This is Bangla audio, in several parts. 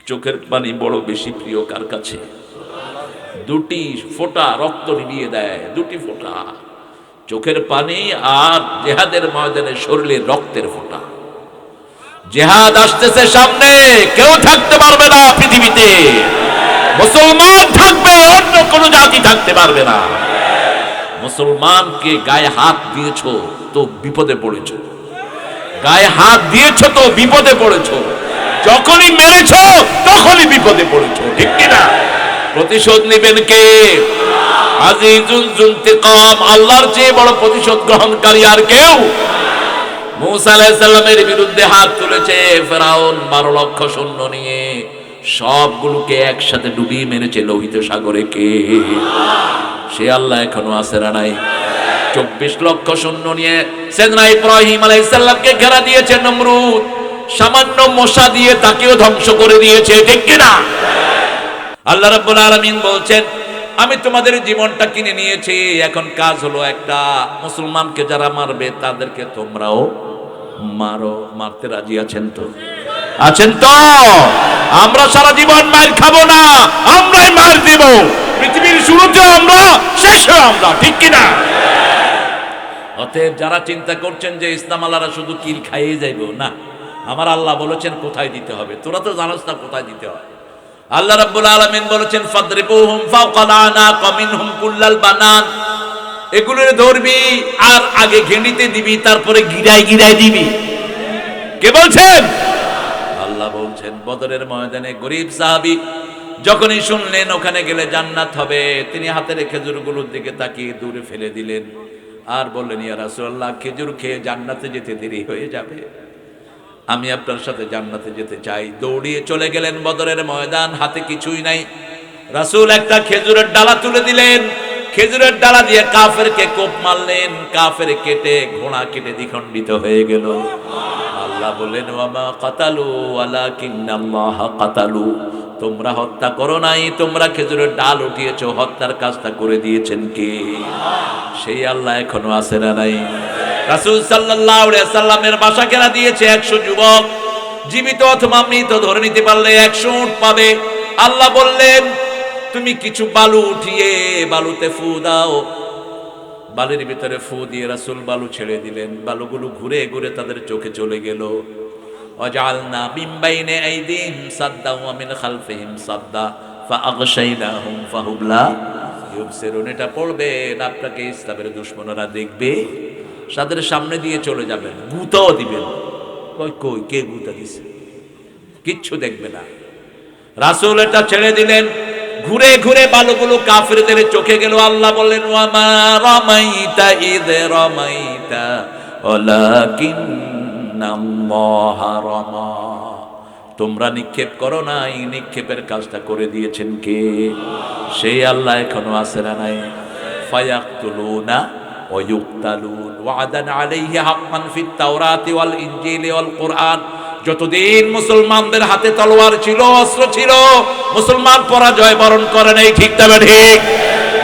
চোখের পানি বড় বেশি প্রিয় কার কাছে? দুটি ফোঁটা রক্ত নিভিয়ে দেয়, দুটি ফোঁটা চোখের পানি আর জেহাদের ময়দানে শরীরের রক্তের ফোঁটা। জেহাদ আসতেছে সামনে, কেউ থাকতে পারবে না পৃথিবীতে, মুসলমান থাকবে, অন্য কোন জাতি থাকতে পারবে না। মুসলমানকে গায়ে হাত দিয়েছো তো বিপদে পড়েছো, গায়ে হাত দিয়েছো তো বিপদে পড়েছো, যখনই মেরেছো তখনই বিপদে পড়েছো, ঠিক কিনা? প্রতিশোধ নেবেন কে? আজিজুল যুনতিকাম, আল্লাহর চেয়ে বড় প্রতিশোধ গ্রহণকারী আর কেউ? মুসা আলাইহিস সালামের বিরুদ্ধে হাত তুলেছে ফেরাউন 12 লক্ষ সৈন্য নিয়ে, সবগুলোকে একসাথে ডুবিয়ে মেরেছে লোহিত সাগরে। কে? সে আল্লাহ এখনো আছে না নাই? 24 লক্ষ সৈন্য নিয়ে সাইয়েদনা ইব্রাহিম আলাইহিস সালামকে ঘেরা দিয়েছে নমরুদ, সামান্য মশা দিয়ে তাকেও ধ্বংস করে দিয়েছে, ঠিক কিনা? আল্লাহ রাব্বুল আলামিন বলছেন, আমি তোমাদের জীবনটা কিনে নিয়েছি, এখন কাজ হলো একটা, মুসলমানকে যারা মারবে তাদেরকে তোমরাও মারো। মারতে রাজি আছেন তো? আছেন তো? আমরা সারা জীবন মার খাবো না, আমরাই মার দেব, পৃথিবীর শুরুতে আমরা, শেষে আমরা, ঠিক কিনা? অতএব যারা চিন্তা করছেন যে ইসলাম আল্লাহরা শুধু কিল খাইয়ে যাইব, না, আমার আল্লাহ বলেছেন কোথায় দিতে হবে, তোরা তো জানোস না কোথায় দিতে হয়। আল্লাহ রাব্বুল আলামিন বলেছেন ফাদরিবুহুম ফাওকাল আনাক মিনহুম কুল্লাল বানান, এগুলোর ধরবি আর আগে ঘেঁড়িতে দিবি, তারপরে গিরায় গিরায় দিবি। কে বলছেন? আল্লাহ বলছেন। বদরের ময়দানে গরীব সাহাবী যখনই শুনলেন ওখানে গেলে জান্নাত হবে, তিনি হাতের খেজুরগুলোর দিকে তাকিয়ে দূরে ফেলে দিলেন আর বললেন, ইয়া রাসূলুল্লাহ, খেজুর খেয়ে জান্নাতে যেতে দেরি হয়ে যাবে, আমি আপনার সাথে জান্নাতে যেতে চাই। দৌড়িয়ে চলে গেলেন বদরের ময়দান, হাতে কিছুই নাই। রাসূল একটা খেজুরের ডালা তুলে দিলেন, খেজুরের ডালা দিয়ে কাফেরকে কোপ মারলেন, কাফের কেটে ঘোড়া কেটে দ্বিখণ্ডিত হয়ে গেল। আল্লাহ বললেন, ওয়ামা কাতালু ওয়ালাকিন্নাল্লাহ কাতালু, তোমরা হত্যা করো নাই, তোমরা খেজুরের ডাল উঠিয়েছো, হত্যার কাজটা করে দিয়েছেন কে? সেই আল্লাহ এখনো আছে না নাই? রাসূল সাল্লাল্লাহু আলাইহি সাল্লামের বাসা কেনা দিয়েছে 100 যুবক, জীবিত অথবা মৃত ধরে নিতে পারলে 100 উট পাবে। আল্লাহ বললেন, তুমি কিছু বালু উঠিয়ে বালুতে ফু দাও। বালির ভিতরে ফু দিয়ে রাসূল বালু ছেড়ে দিলেন, বালুগুলো ঘুরে ঘুরে তাদের চোখে চলে গেল। ওয়াজআলনা মিন বাইনি আইদিহিম সাদ্দা ওয়া মিন খালফিহিম সাদ্দা ফাআগশাইনাহুম ফাহুম লা ইউবসিরুন। এটা পড়বেন, আপনাকে ইসলামের দুশমনরা দেখবে, তাদের সামনে দিয়ে চলে যাবেন, গুতাও দিবেন। কই কই কে গুতা দিছে? কিচ্ছু দেখবে না। রাসূল এটা ছেড়ে দিলেন, ঘুরে ঘুরে বালুগুলো কাফেরদের চোখে গেল। আল্লাহ বললেন, ওয়ামা রামাইতা ইয রামাইতা ওয়ালাকিন্নাল্লাহা রামা, তোমরা নিক্ষেপ করো নাই, নিক্ষেপের কাজটা করে দিয়েছেন কে? সেই আল্লাহ এখনো আছে না নাই? ফায়াকতুলুনা ওয়া ইউকতালুন ওয়াদান আলাইহি হাক্কান ফিত তাওরাতি ওয়াল ইনজিলি ওয়াল কুরআন। যতদিন মুসলমানদের হাতে তলোয়ার ছিল, অস্ত্র ছিল, মুসলমান পরাজয় বরণ করে নাই, ঠিক তবে ঠিক?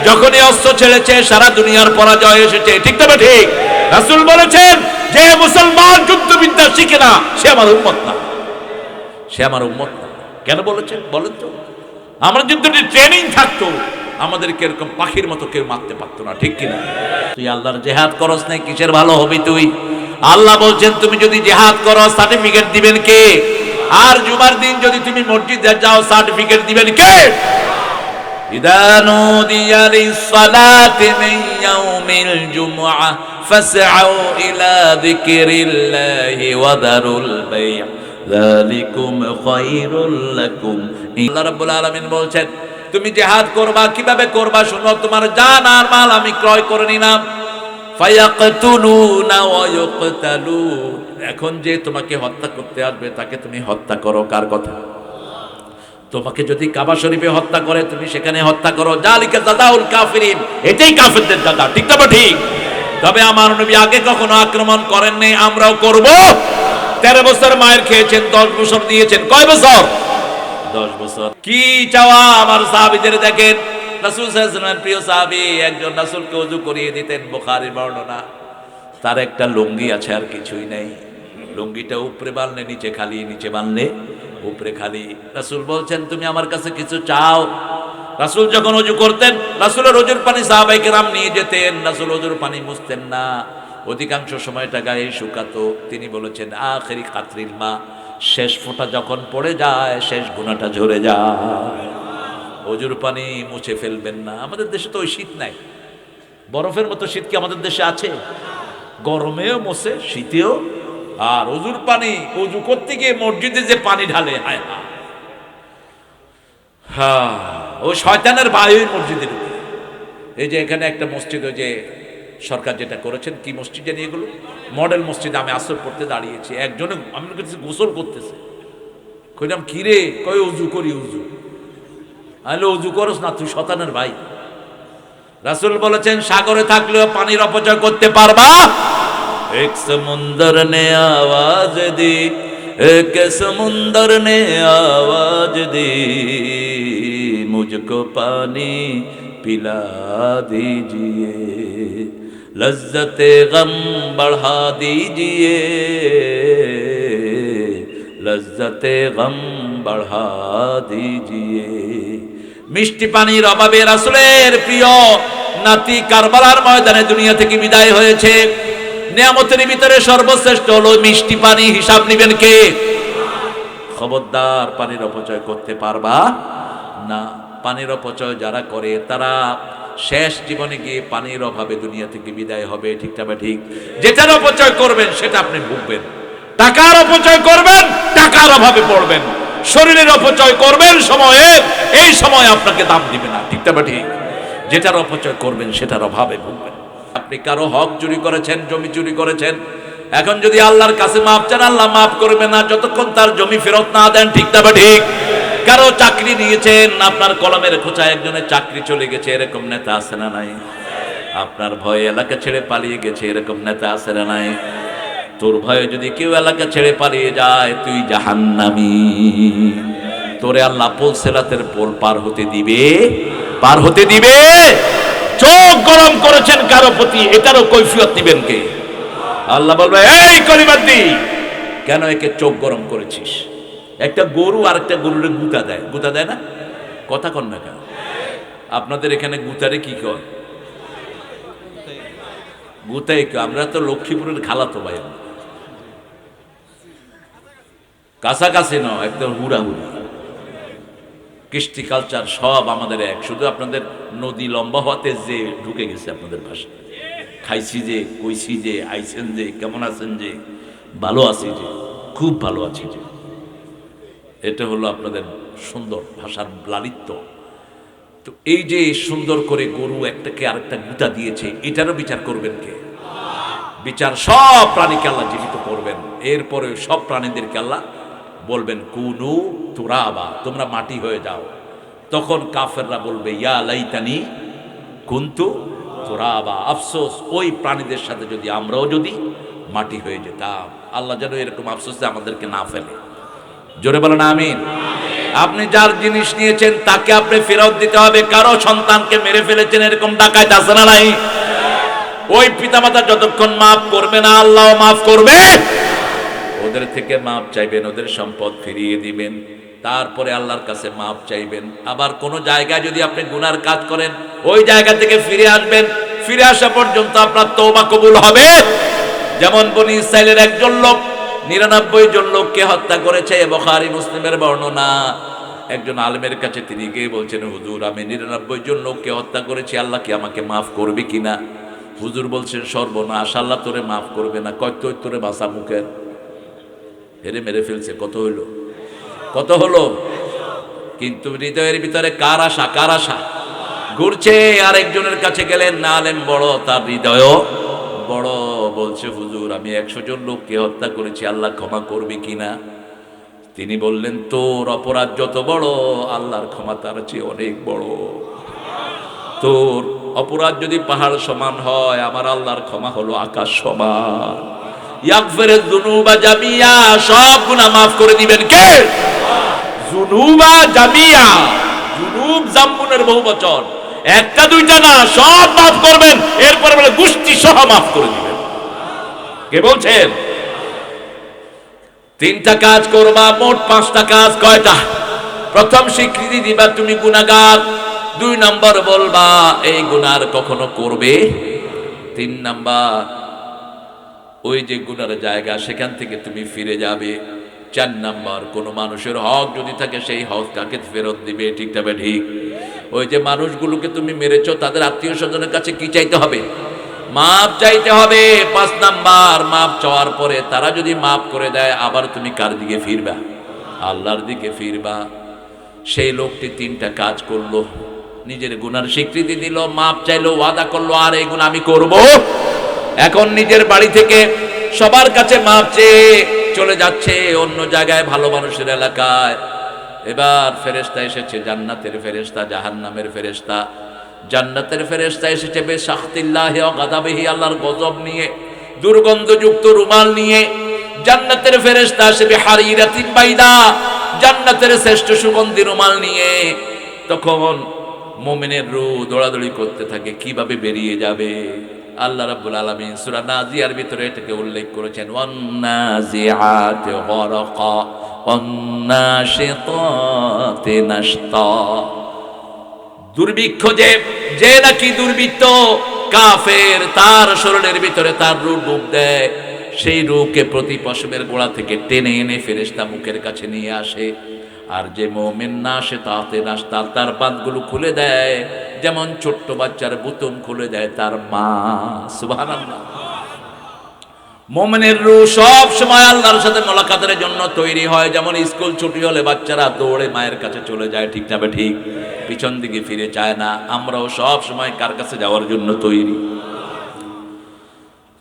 যখনই অস্ত্র ছেড়েছে সারা দুনিয়ার পরাজয় এসেছে, ঠিক তবে ঠিক? রাসূল বলেছেন, যে মুসলমান যুদ্ধবিদ্যা শিখে না সে আমার উম্মত না, সে আমার উম্মত না। কেন বলেছেন বলেন তো? আমরা যদি ট্রেনিং থাকতো আমাদেরকে এরকম পাখির মতো কেউ মারতে পারতো না, ঠিক কিনা? তুই আল্লাহর জিহাদ করস নাই, কিসের ভালো হবি তুই? আল্লাহ বলছেন, তুমি যদি জিহাদ করো সার্টিফিকেট দিবেন কে? আর জুমার দিন যদি তুমি মসজিদে যাও সার্টিফিকেট দিবেন কে? ইদা নুদিয়া লিস-সালাতি মিন ইয়াউমিল জুমআহ ফাসআউ ইলা যিকরিল্লাহি ওয়া দারুল বাই' যালিকুম খায়রুল লাকুম। আল্লাহ রাব্বুল আলামিন বলছেন, তুমি জিহাদ করবা, কিভাবে করবা শুনো, তোমার জান আর মাল আমি ক্রয় করে নিলাম। ফায়াকতুলুনা ওয়া ইউকতালুন, এখন যে তোমাকে হত্যা করতে আসবে তাকে তুমি হত্যা করো। কার কথা? তোমাকে যদি কাবা শরীফে হত্যা করে তুমি সেখানে হত্যা করো। জালিকা জাযাউল কাফিরিন, এটাই কাফেরদের জাযা, ঠিক তবে ঠিক? তবে আমার নবী আগে কখনো আক্রমণ করেন নাই, আমরাও করব। 13 বছর মায়ের খেয়েছেন, 10 বছর দিয়েছেন, কয় বছর? 10 বছর। কি চাওয়া আমার সাহাবীদের দেখেন, রাসূল সাল্লাল্লাহু আলাইহি ওয়াসাল্লামের প্রিয় সাহাবী একজন রাসূলকে ওযু করিয়ে দিতেন, বুখারীর বর্ণনা। তার একটা লুঙ্গি আছে আর কিছুই নাই, লুঙ্গিটা উপরে বাঁধলে নিচে খালি, নিচে বাঁধলে উপরে খালি। রাসূল বলছেন তুমি আমার কাছে কিছু চাও? রাসূল যখন ওযু করতেন, রাসূলের ওযুর পানি সাহাবায়ে কেরাম নিয়ে যেতেন। রাসূল ওযুর পানি মুছতেন না, অধিকাংশ সময়টা গায়ে শুকাতো। তিনি বলেছেন আখিরি কাতরিল মা, শেষ ফোঁটা যখন পড়ে যায় শেষ গুনাহটা ঝরে যায়। ওযুর পানি মুছে ফেলবেন না। আমাদের দেশে তো ওই শীত নাই, বরফের মতো শীত কি আমাদের দেশে আছে? গরমেও মোছে, শীতেও। আর ওযুর পানি, ওযু করতে গিয়ে মসজিদে যে পানি ঢালে, হায় হায়, হ্যাঁ, ও শয়তানের ভাই ওই মসজিদের উপরে। এই যে এখানে একটা মসজিদ, ওই যে সরকার যেটা করেছেন, কি মসজিদ জানি এগুলো, মডেল মসজিদ। আমি আসর পড়তে দাঁড়িয়েছি, একজনে আমি কাছে গোসল করতেছে। কইলাম কি রে? কই উজু করি। উজু আইলো, উজু করস না তুই শয়তানের ভাই। রাসূল বলেছেন সাগরে থাকলেও পানির অপচয় করতে পারবা? এক সমুন্দর নে আওয়াজ দি, এক সমুন্দর নে আওয়াজ দি, মুঝকো পানি পিলা दीजिए, लज्जते गम बढ़ा दीजिए, लज्जते गम बढ़ा दीजिए। মিষ্টি পানির অভাবে রাসূলের প্রিয় নাতি কারবালার ময়দানে দুনিয়া থেকে বিদায় হয়েছে। নিয়ামতের ভিতরে সর্বশ্রেষ্ঠ হলো মিষ্টি পানি। হিসাব নেবেন কে? খবরদার পানির অপচয় করতে পারবা না। পানির অপচয় যারা করে তারা শেষ জীবনে গিয়ে পানির অভাবে দুনিয়া থেকে বিদায় হবে। ঠিক না ঠিক? যেটার অপচয় করবেন সেটা আপনি ভুগবেন। টাকার অপচয় করবেন, টাকার অভাবে পড়বেন। শরীরের অপচয় করবেন সময়ে, এই সময় আপনাকে দাম দিবে না। ঠিক না ঠিক? যেটার অপচয় করবেন সেটার অভাবে ভুগবেন। আপনি কারো হক চুরি করেছেন, জমি চুরি করেছেন, এখন যদি আল্লাহর কাছে মাপ চান, আল্লাহ মাফ করবে না যতক্ষণ তার জমি ফেরত না দেন। ঠিক না ঠিক? কারো চাকরি নিয়েছেন, আপনার কলমের খোঁচায় একজনের চাকরি চলে গেছে, এরকম নেতা আছে না নাই? আপনার ভয়ে এলাকা ছেড়ে পালিয়ে গেছে, এরকম নেতা আছে না নাই? তোর ভয়ে যদি কেউ এলাকা ছেড়ে পালিয়ে যায়, তুই জাহান্নামী। তোরে আল্লাহ পোল সেরাতের পোল পার হতে দিবে, পার হতে দিবে। চোখ গরম করেছেন কারো প্রতি, এটারও কৈফিয়ত দিবেন কে? আল্লাহ বলবে এই কলিবাদ্দি, কেন একে চোখ গরম করেছিস? একটা গরু আর একটা গরুরে গুতা দেয়, গুতা দেয় না? কথা কন না কেন? আপনাদের এখানে গুতারে কি কয়? গুতাই। আমরা তো লক্ষ্মীপুরের খালাতো ভাই, কাছাকাছি ন, একদম হুড়াহুড়ি। কৃষ্টি কালচার সব আমাদের এক, শুধু আপনাদের নদী লম্বা হতে যে ঢুকে গেছে আপনাদের ভাষা। খাইছি যে, কইছি যে, আইছেন যে, কেমন আছেন যে, ভালো আছি যে, খুব ভালো আছি যে, এটা হলো আপনাদের সুন্দর ভাষার লালিত্য। তো এই যে সুন্দর করে গরু একটাকে আরেকটা গুতা দিয়েছে, এটারও বিচার করবেন কে? বিচার সব প্রাণীকে আল্লাহ জীবিত করবেন। এরপরে সব প্রাণীদেরকে আল্লাহ বলবেন কুনু তুরাবা, তোমরা মাটি হয়ে যাও। তখন কাফেররা বলবে ইয়া লাইতানি কুনতু তুরাবা, আফসোস ওই প্রাণীদের সাথে যদি আমরাও যদি মাটি হয়ে যেতাম। আল্লাহ যেন এরকম আফসোসে আমাদেরকে না ফেলে। জোরে বলেন আমিন। আপনি যার জিনিস নিয়েছেন তাকে আপনি ফেরত দিতে হবে। কারো সন্তানকে মেরে ফেলেছেন, এরকম ডাকাত আছে না নাই? ওই পিতামাতা যতক্ষণ মাফ করবে না, আল্লাহ মাফ করবে। ওদের থেকে মাপ চাইবেন, ওদের সম্পদ ফিরিয়ে দিবেন, তারপরে আল্লাহর কাছে মাপ চাইবেন। আবার কোন জায়গায় যদি আপনি গুনার কাজ করেন, ওই জায়গা থেকে ফিরে আসবেন। ফিরে আসা পর্যন্ত আপনার তওবা কবুল হবে। যেমন বনি ইসরাইলের একজন লোক 99 জন লোককে হত্যা করেছে, বুখারী মুসলিমের বর্ণনা। একজন আলেমের কাছে তিনি গিয়ে বলছেন, হুজুর আমি 99 জন লোককে হত্যা করেছি, আল্লাহ কি আমাকে মাফ করবে কিনা? হুজুর বলছেন সর্বনাশ, আল্লাহ তোরে মাফ করবে না। কয় তোরে বাসা মুখের হেরে মেরে ফেলছে। কত হলো? কত হলো? কিন্তু হৃদয়ের ভিতরে কার আশা? কার আশা ঘুরছে। আরেকজনের কাছে গেলেন, না আলেম বড়, তার হৃদয়ও বড়। বলছে হুজুর আমি 100 জন লোককে হত্যা করেছি, আল্লাহ ক্ষমা করবে কিনা? তিনি বললেন তোর অপরাধ যত বড়, আল্লাহর ক্ষমা তার চেয়ে অনেক বড়। তোর অপরাধ যদি পাহাড় সমান হয়, আমার আল্লাহর ক্ষমা হলো আকাশ সমান। ইয়াগফিরু যুনুবা জামিয়া, সব গুনাহ maaf করে দিবেন কে? যুনুবা জামিয়া, যুনুব জামুনের বহুবচন, একটা দুইটা না, সব maaf করবেন। এরপরে বলে গোষ্ঠী সহ maaf করে দিবেন। কে বলছেন? তিনটা কাজ করবা, মোট পাঁচটা কাজ। কয়টা? প্রথম স্বীকৃতি দিবা তুমি গুনাহগার। 2 নাম্বার বলবা এই গুনার কখনো করবে। 3 নাম্বার ওই যে গুনার জায়গা সেখান থেকে তুমি ফিরে যাবে। 4 নাম্বার কোন মানুষের হক যদি থাকে সেই হক তাকে ফেরত দিবে। ঠিক তবে ঠিক। ওই যে মানুষগুলোকে তুমি মেরেছো তাদের আত্মীয় স্বজনের কাছে কি চাইতে হবে? মাপ চাইতে হবে। 5 নাম্বার মাপ চাওয়ার পরে তারা যদি মাপ করে দেয় আবার তুমি কার দিকে ফিরবা? আল্লাহর দিকে ফিরবা। সেই লোকটি 3টা কাজ করলো, নিজের গুনার স্বীকৃতি দিল, মাপ চাইলো, ওয়াদা করলো আর এই গুনাহ আমি করব। এখন নিজের বাড়ি থেকে সবার কাছে মাপ চেয়ে চলে যাচ্ছে অন্য জায়গায়, ভালো মানুষের এলাকায়। এবার ফেরেশতা এসেছে, জান্নাতের ফেরেশতা, জাহান্নামের ফেরেশতা। জান্নাতের ফেরেশতা এসেছে বেসাখতিল্লাহি ওয়া গাদাবিহি, আল্লাহর গজব নিয়ে, দুর্গন্ধযুক্ত রুমাল নিয়ে। জান্নাতের ফেরেশতা আসে বিহারিরাতিন বাইদা, জান্নাতের শ্রেষ্ঠ সুগন্ধি রুমাল নিয়ে। তখন মুমিনের রূহ দৌড়াদৌড়ি করতে থাকে কিভাবে বেরিয়ে যাবে। আল্লাহ রাব্বুল আলামিন সূরা নাজিয়ার ভিতরে এটাকে উল্লেখ করেছেন, ওয়ান্নাজিআতি গরকা ওয়ান্নাশিতাতি নাশতা। দুর্ভিক্ষ যে নাকি দুর্বৃত্ত কাফের, তার শরীরের ভিতরে তার রূহ ডুব দেয়, সেই রূহকে প্রতি পশমের গোড়া থেকে টেনে এনে ফেরেশতা মুখের কাছে নিয়ে আসে। আর যে মুমিন নাশিতাতে নাশতা, তার বাঁধগুলো খুলে দেয়, যেমন ছোট্ট বাচ্চার বুতুম খুলে দেয় তার মা। সুবহানাল্লাহ। মুমিনের রূহ সব সময় আল্লাহর সাথে মোলাকাতের জন্য তৈরি হয়। যেমন স্কুল ছুটি হলে বাচ্চারা দৌড়ে মায়ের কাছে চলে যায়, ঠিক না ঠিক? পিছন দিকে ফিরে চায় না। আমরাও সব সময় কার কাছে যাওয়ার জন্য তৈরি।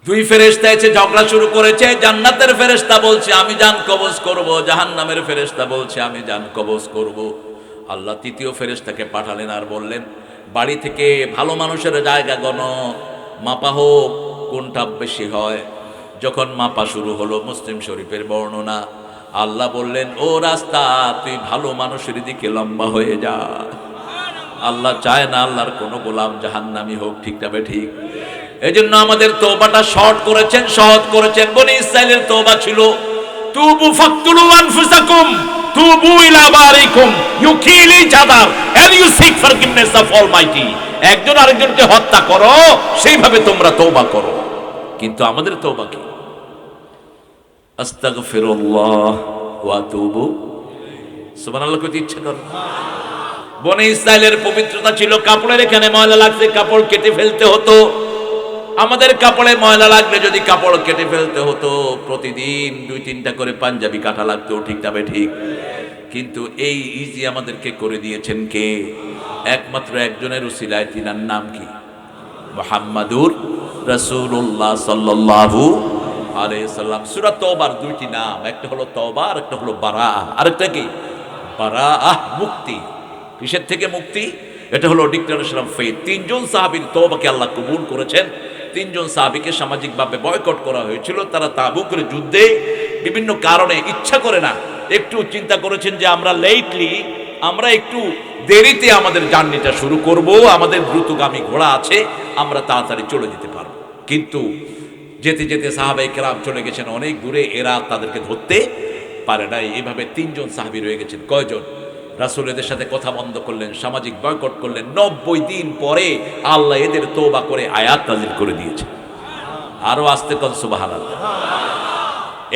2 ফেরেশতা এসে ঝগড়া শুরু করেছে। জান্নাতের ফেরেশতা বলছে আমি জান কবজ করব, জাহান্নামের ফেরেশতা বলছে আমি জান কবজ করব। আল্লাহ 3য় ফেরেশতাকে পাঠালেন আর বললেন, বাড়ি থেকে ভালো মানুষের জায়গা গণ, মাপা হোক কোনটা বেশি হয়। যখন মাপা শুরু হলো, মুসলিম শরীফের বর্ণনা, আল্লাহ বললেন ও রাস্তা তুই ভালো মানুষের দিকে লম্বা হয়ে যা। আল্লাহ চায় না আল্লাহর কোনো গোলাম জাহান্নামী হোক, ঠিক না ঠিক? এজন্য আমাদের তওবাটা শর্ট করেছেন, সহজ করেছেন। বনি ইসরাইলের তওবা ছিল তুবু ফাকতুলু আনফুসাকুম তুবু ইলা বারিকুম you kill each other and you seek forgiveness of Almighty. একজন আরেকজনকে হত্যা করো, সেইভাবে তোমরা তওবা করো। কিন্তু আমাদের তওবা কি? আস্তাগফিরুল্লাহ ওয়া আতুবু। সুবহানাল্লাহ কইতে ইচ্ছা করে। বনি ইসরাইলের পবিত্রতা ছিল, কাপড়ের এখানে ময়লা লাগছে কাপড় কেটে ফেলতে হতো। আমাদের কাপড়ে ময়লা লাগলে যদি কাপড় কেটে ফেলতে হতো, প্রতিদিন 2-3টা করে পাঞ্জাবি কাটা লাগতো, ঠিক না ঠিক? কিন্তু এই ইজি আমাদেরকে করে দিয়েছেন কে? একমাত্র একজনের উসিলায়। তিনার নাম কি? মুহাম্মাদুর রাসূলুল্লাহ সাল্লাল্লাহু আলাইহি সাল্লাম। সূরা তওবার 2টি নাম, একটা হলো তওবা আর একটা হলো বারাআহ। আরেকটা কি? বারাআহ, মুক্তি। কিসের থেকে মুক্তি? এটা হলো ডিক্লারেশন অফ ফেথ। 3 জন সাহাবীর তওবাকে আল্লাহ কবুল করেছেন। 3 জন সাহাবীকে সামাজিকভাবে বয়কট করা হয়েছিল। তারা তাবুকের যুদ্ধে বিভিন্ন কারণে ইচ্ছা করে না, একটু চিন্তা করেছেন যে আমরা একটু দেরিতে আমাদের জার্নিটা শুরু করব, আমাদের দ্রুতগামী ঘোড়া আছে, আমরা তাড়াতাড়ি চলে যেতে পারব। কিন্তু যেতে যেতে সাহাবায়ে কেরাম চলে গেছেন অনেক দূরে, এরা তাদেরকে ধরতে পারে নাই। এইভাবে 3 জন সাহাবী রয়ে গেছেন। কয়জন? রাসূল এদের সাথে কথা বন্ধ করলেন, সামাজিক বয়কট করলেন। 90 দিন পরে আল্লাহ এদের তওবা করে আয়াত নাযিল করে দিয়েছে। আরো আস্তে কোন সুবহানাল্লাহ।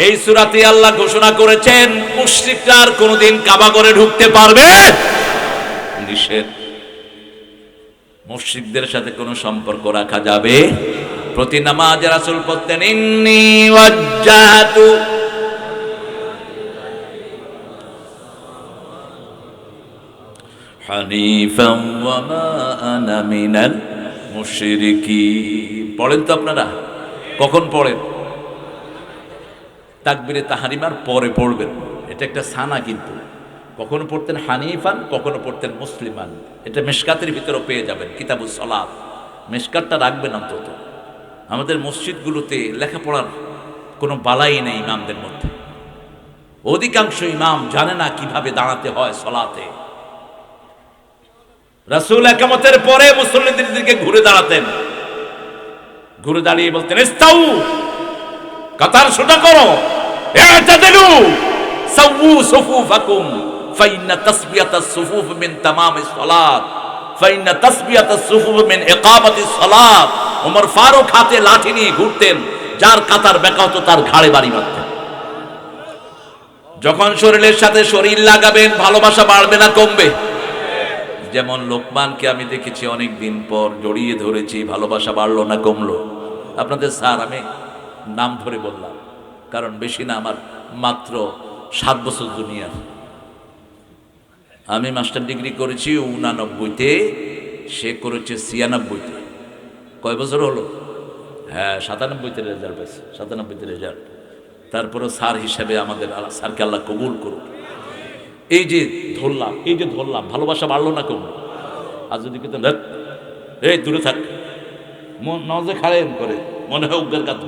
এই সূরাতে আল্লাহ ঘোষণা করেছেন মুশরিকরা আর কোনোদিন কাবা ঘরে ঢুকতে পারবে নিষেধ। মুশরিকদের সাথে কোনো সম্পর্ক রাখা যাবে। প্রতি নামাজে রাসূল পড়তেন ইন্নী ওয়াজ্জাহতু হানিফাম ওয়া মা আনা মিনাল মুশরিকিন। পড়েন তো আপনারা? কখন পড়েন? তাকবীরে তাহরিমার পরে পড়বেন। এটা একটা সানা। কিন্তু কখনো পড়তেন হানিফান, কখনো পড়তেন মুসলিমান। এটা মিশকাতের ভিতরে পেয়ে যাবেন, কিতাবুস সালাত। মিশকাতটা রাখবেন অন্তত। আমাদের মসজিদগুলোতে লেখাপড়ার কোনো বালাই নেই ইমামদের মধ্যে। অধিকাংশ ইমাম জানে না কিভাবে দাঁড়াতে হয় সালাতে। রাসূল ইকামতের পরে মুসল্লিদের দিকে ঘুরে দাঁড়াতেন, ঘুরে দাঁড়িয়ে বলতেন ইস্তাউ, কাতার সোজা করো। ইতাদিলু সাওউ সুফুফাকুম ফাইন্না তাসবিয়াতাস সুফুফ মিন তামামিস সালাত ফাইন্না তাসবিয়াতাস সুফুফ মিন ইকামাতিস সালাত। ওমর ফারুক হাতে লাঠি নিয়ে ঘুরতেন, যার কাতার বেঁকা হতো তার ঘাড়ে বাড়ি মারতেন। যখন শরীরের সাথে শরীর লাগাবেন ভালোবাসা বাড়বে না কমবে? যেমন লোকমানকে আমি দেখেছি অনেক দিন পর জড়িয়ে ধরেছি, ভালোবাসা বাড়লো না কমলো? আপনাদের স্যার আমি নাম ধরে বললাম কারণ বেশি না, আমার মাত্র 7 বছর দুনিয়ার। আমি মাস্টার ডিগ্রি করেছি 89-তে, সে করেছে 96-তে। কয় বছর হলো? হ্যাঁ 97-তে রেজাল্ট পেয়েছে, 97-তে রেজাল্ট। তারপরে স্যার হিসেবে আমাদের স্যারকে আল্লাহ কবুল করুক। এই যে ধরলাম ভালোবাসা বাড়লো না কমলো? আর যদি কিন্তু এই দূরে থাক, নজে খাড়েন করে মনে হয় উগ্রের কাজ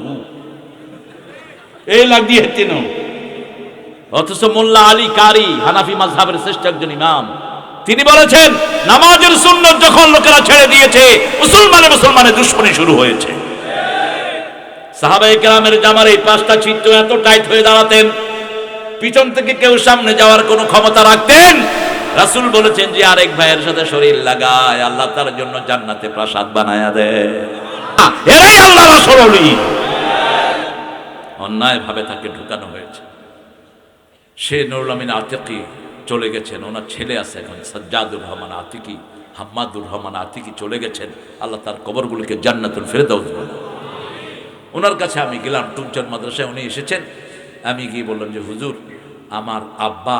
এই লাগ দিয়ে হেঁটেন। অথচ মোল্লা আলী কারি হানাফি মাযহাবের শ্রেষ্ঠ একজন ইমাম, তিনি বলেছেন নামাজের সুন্নত যখন লোকেরা ছেড়ে দিয়েছে মুসলমানের দুশ্মনী শুরু হয়েছে। সাহাবায়ে কেরামের জামার এই 5টা ছিদ্র এত টাইট হয়ে দাঁড়াতেন, পিছন থেকে কেউ সামনে যাওয়ার কোনো ক্ষমতা রাখতেন? রাসূল বলেছেন যে আরেক ভাইয়ের সাথে শরীর লাগায় আল্লাহ তার জন্য জান্নাতে প্রাসাদ বানায়া দেয়। এরাই আল্লাহর রাসূল। অন্যায় ভাবে তাকে ঢুকানো হয়েছে। সে নুরুল আমিন আতিকি চলে গেছেন, ওনার ছেলে আছে এখন সাজ্জাদুর রহমান আতিকি, হাম্মাদুর রহমান আতিকি চলে গেছেন। আল্লাহ তার কবরগুলোকে জান্নাতুল ফেরদাউস বানায়। ওনার কাছে আমি গেলাম টুকচার মাদ্রাসায়, উনি এসেছেন। আমি গিয়ে বললাম যে হুজুর আমার আব্বা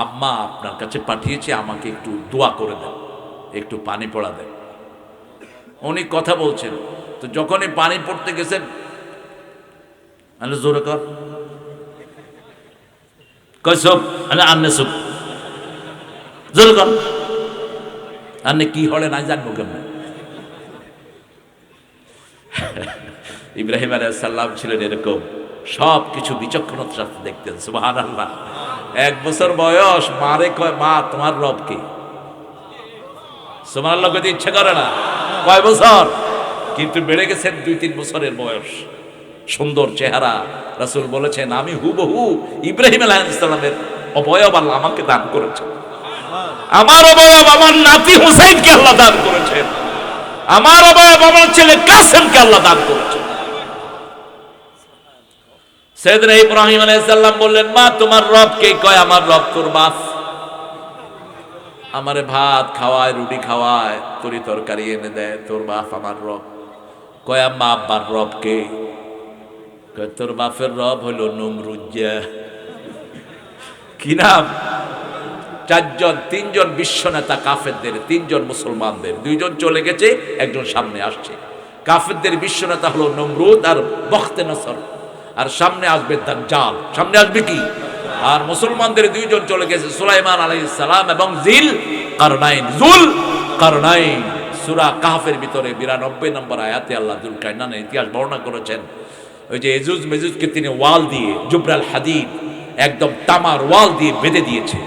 আম্মা আপনার কাছে পাঠিয়েছে, আমাকে একটু দোয়া করে দেন, একটু পানি পড়া দেন। উনি কথা বলছেন, তো যখনই পানি পড়তে গেছেন জোরে কর কইসব আন্নে সুপ জোরে কর আন্নে কি হলে নাই জানবো কেমন। ইব্রাহিম আলাইহিস সালাম ছিলেন এরকম, সব কিছু বিচক্ষণতার সাথে দেখতেন। সুবহানাল্লাহ। 1 বছর বয়স, মারে কয় মা তোমার রব কে? সুবহানাল্লাহ কইতে ইচ্ছা করে না? কয় বছর? কিন্তু বেড়ে গেছেন 2-3 বছরের বয়স, সুন্দর চেহারা। রাসূল বলেছেন আমি হুবহু ইব্রাহিম আলাইহিস সালামের অবয়ব আল্লাহ আমাকে দান করেছেন। আমার অবয়ব আমার নাতি হুসাইনকে আল্লাহ দান করেছেন, আমার অবয়ব আমার ছেলে কাসেমকে আল্লাহ দান করেছেন। সাইয়েদনা ইব্রাহিম আলাইহিস সালাম বললেন মা তোমার রব কে? কয় আমার রব তোর বাপ, আমারে ভাত খাওয়ায়, রুটি খাওয়ায়, তরি তরকারি এনে দেয়, তোর বাপ আমার রব। কয় আম্মা আব্বার রব কে? কয় তোর বাপের রব হলো নমরুজ্জা। কি নাম? 3জন বিশ্ব নেতা কাফেরদের, 3জন মুসলমানদের, 2জন চলে গেছে, 1জন সামনে আসছে। কাফেরদের বিশ্ব নেতা হলো নমরুদ আর বখতে নসর, আর সামনে আসবে দাজ্জাল। সামনে আসবে কি? আর মুসলমানদের 2জন চলে গেছে, সুলাইমান আলাইহিস সালাম এবং জিল কারনাইন। সূরা কাহফের ভিতরে 92 নম্বর আয়াতে আল্লাহ যুল কারনাইনের ইতিহাস বর্ণনা করেছেন। ওই যে এজুজ মেজুজকে তিনি ওয়াল দিয়ে, জুবরাল হাদিদ, একদম তামার ওয়াল দিয়ে বেঁধে দিয়েছে।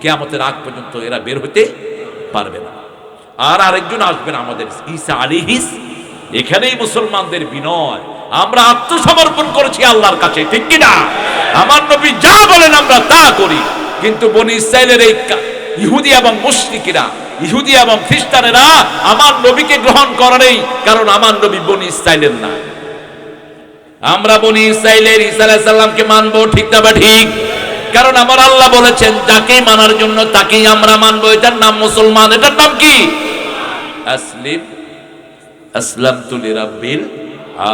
কিয়ামতের আগ পর্যন্ত এরা বের হতে পারবে না। আর আরেকজন আসবেন আমাদের ঈসা আলাইহিস। এখানেই মুসলমানদের বিনয়, আমরা আত্মসমর্পণ করেছি আল্লাহর কাছে, ঠিক কি না? আমার নবী যা বলেন আমরা তা করি। কিন্তু বনি ইসরাইলের এই ইহুদি এবং মুশরিকরা, ইহুদি এবং খ্রিস্টানেরা আমার নবীকে গ্রহণ করে নেই, কারণ আমার নবী বনি ইসরাইলের না। আমরা বনি ইসরাইলের ঈসা আলাইহিস সালামকে মানবো, ঠিক না? ঠিক। কারণ আমার আল্লাহ বলেছেন যাকে মানার জন্য তাকেই আমরা মানবো। এটার নাম মুসলমান। এটার নাম কি? আসলামতু লিরাব্বিল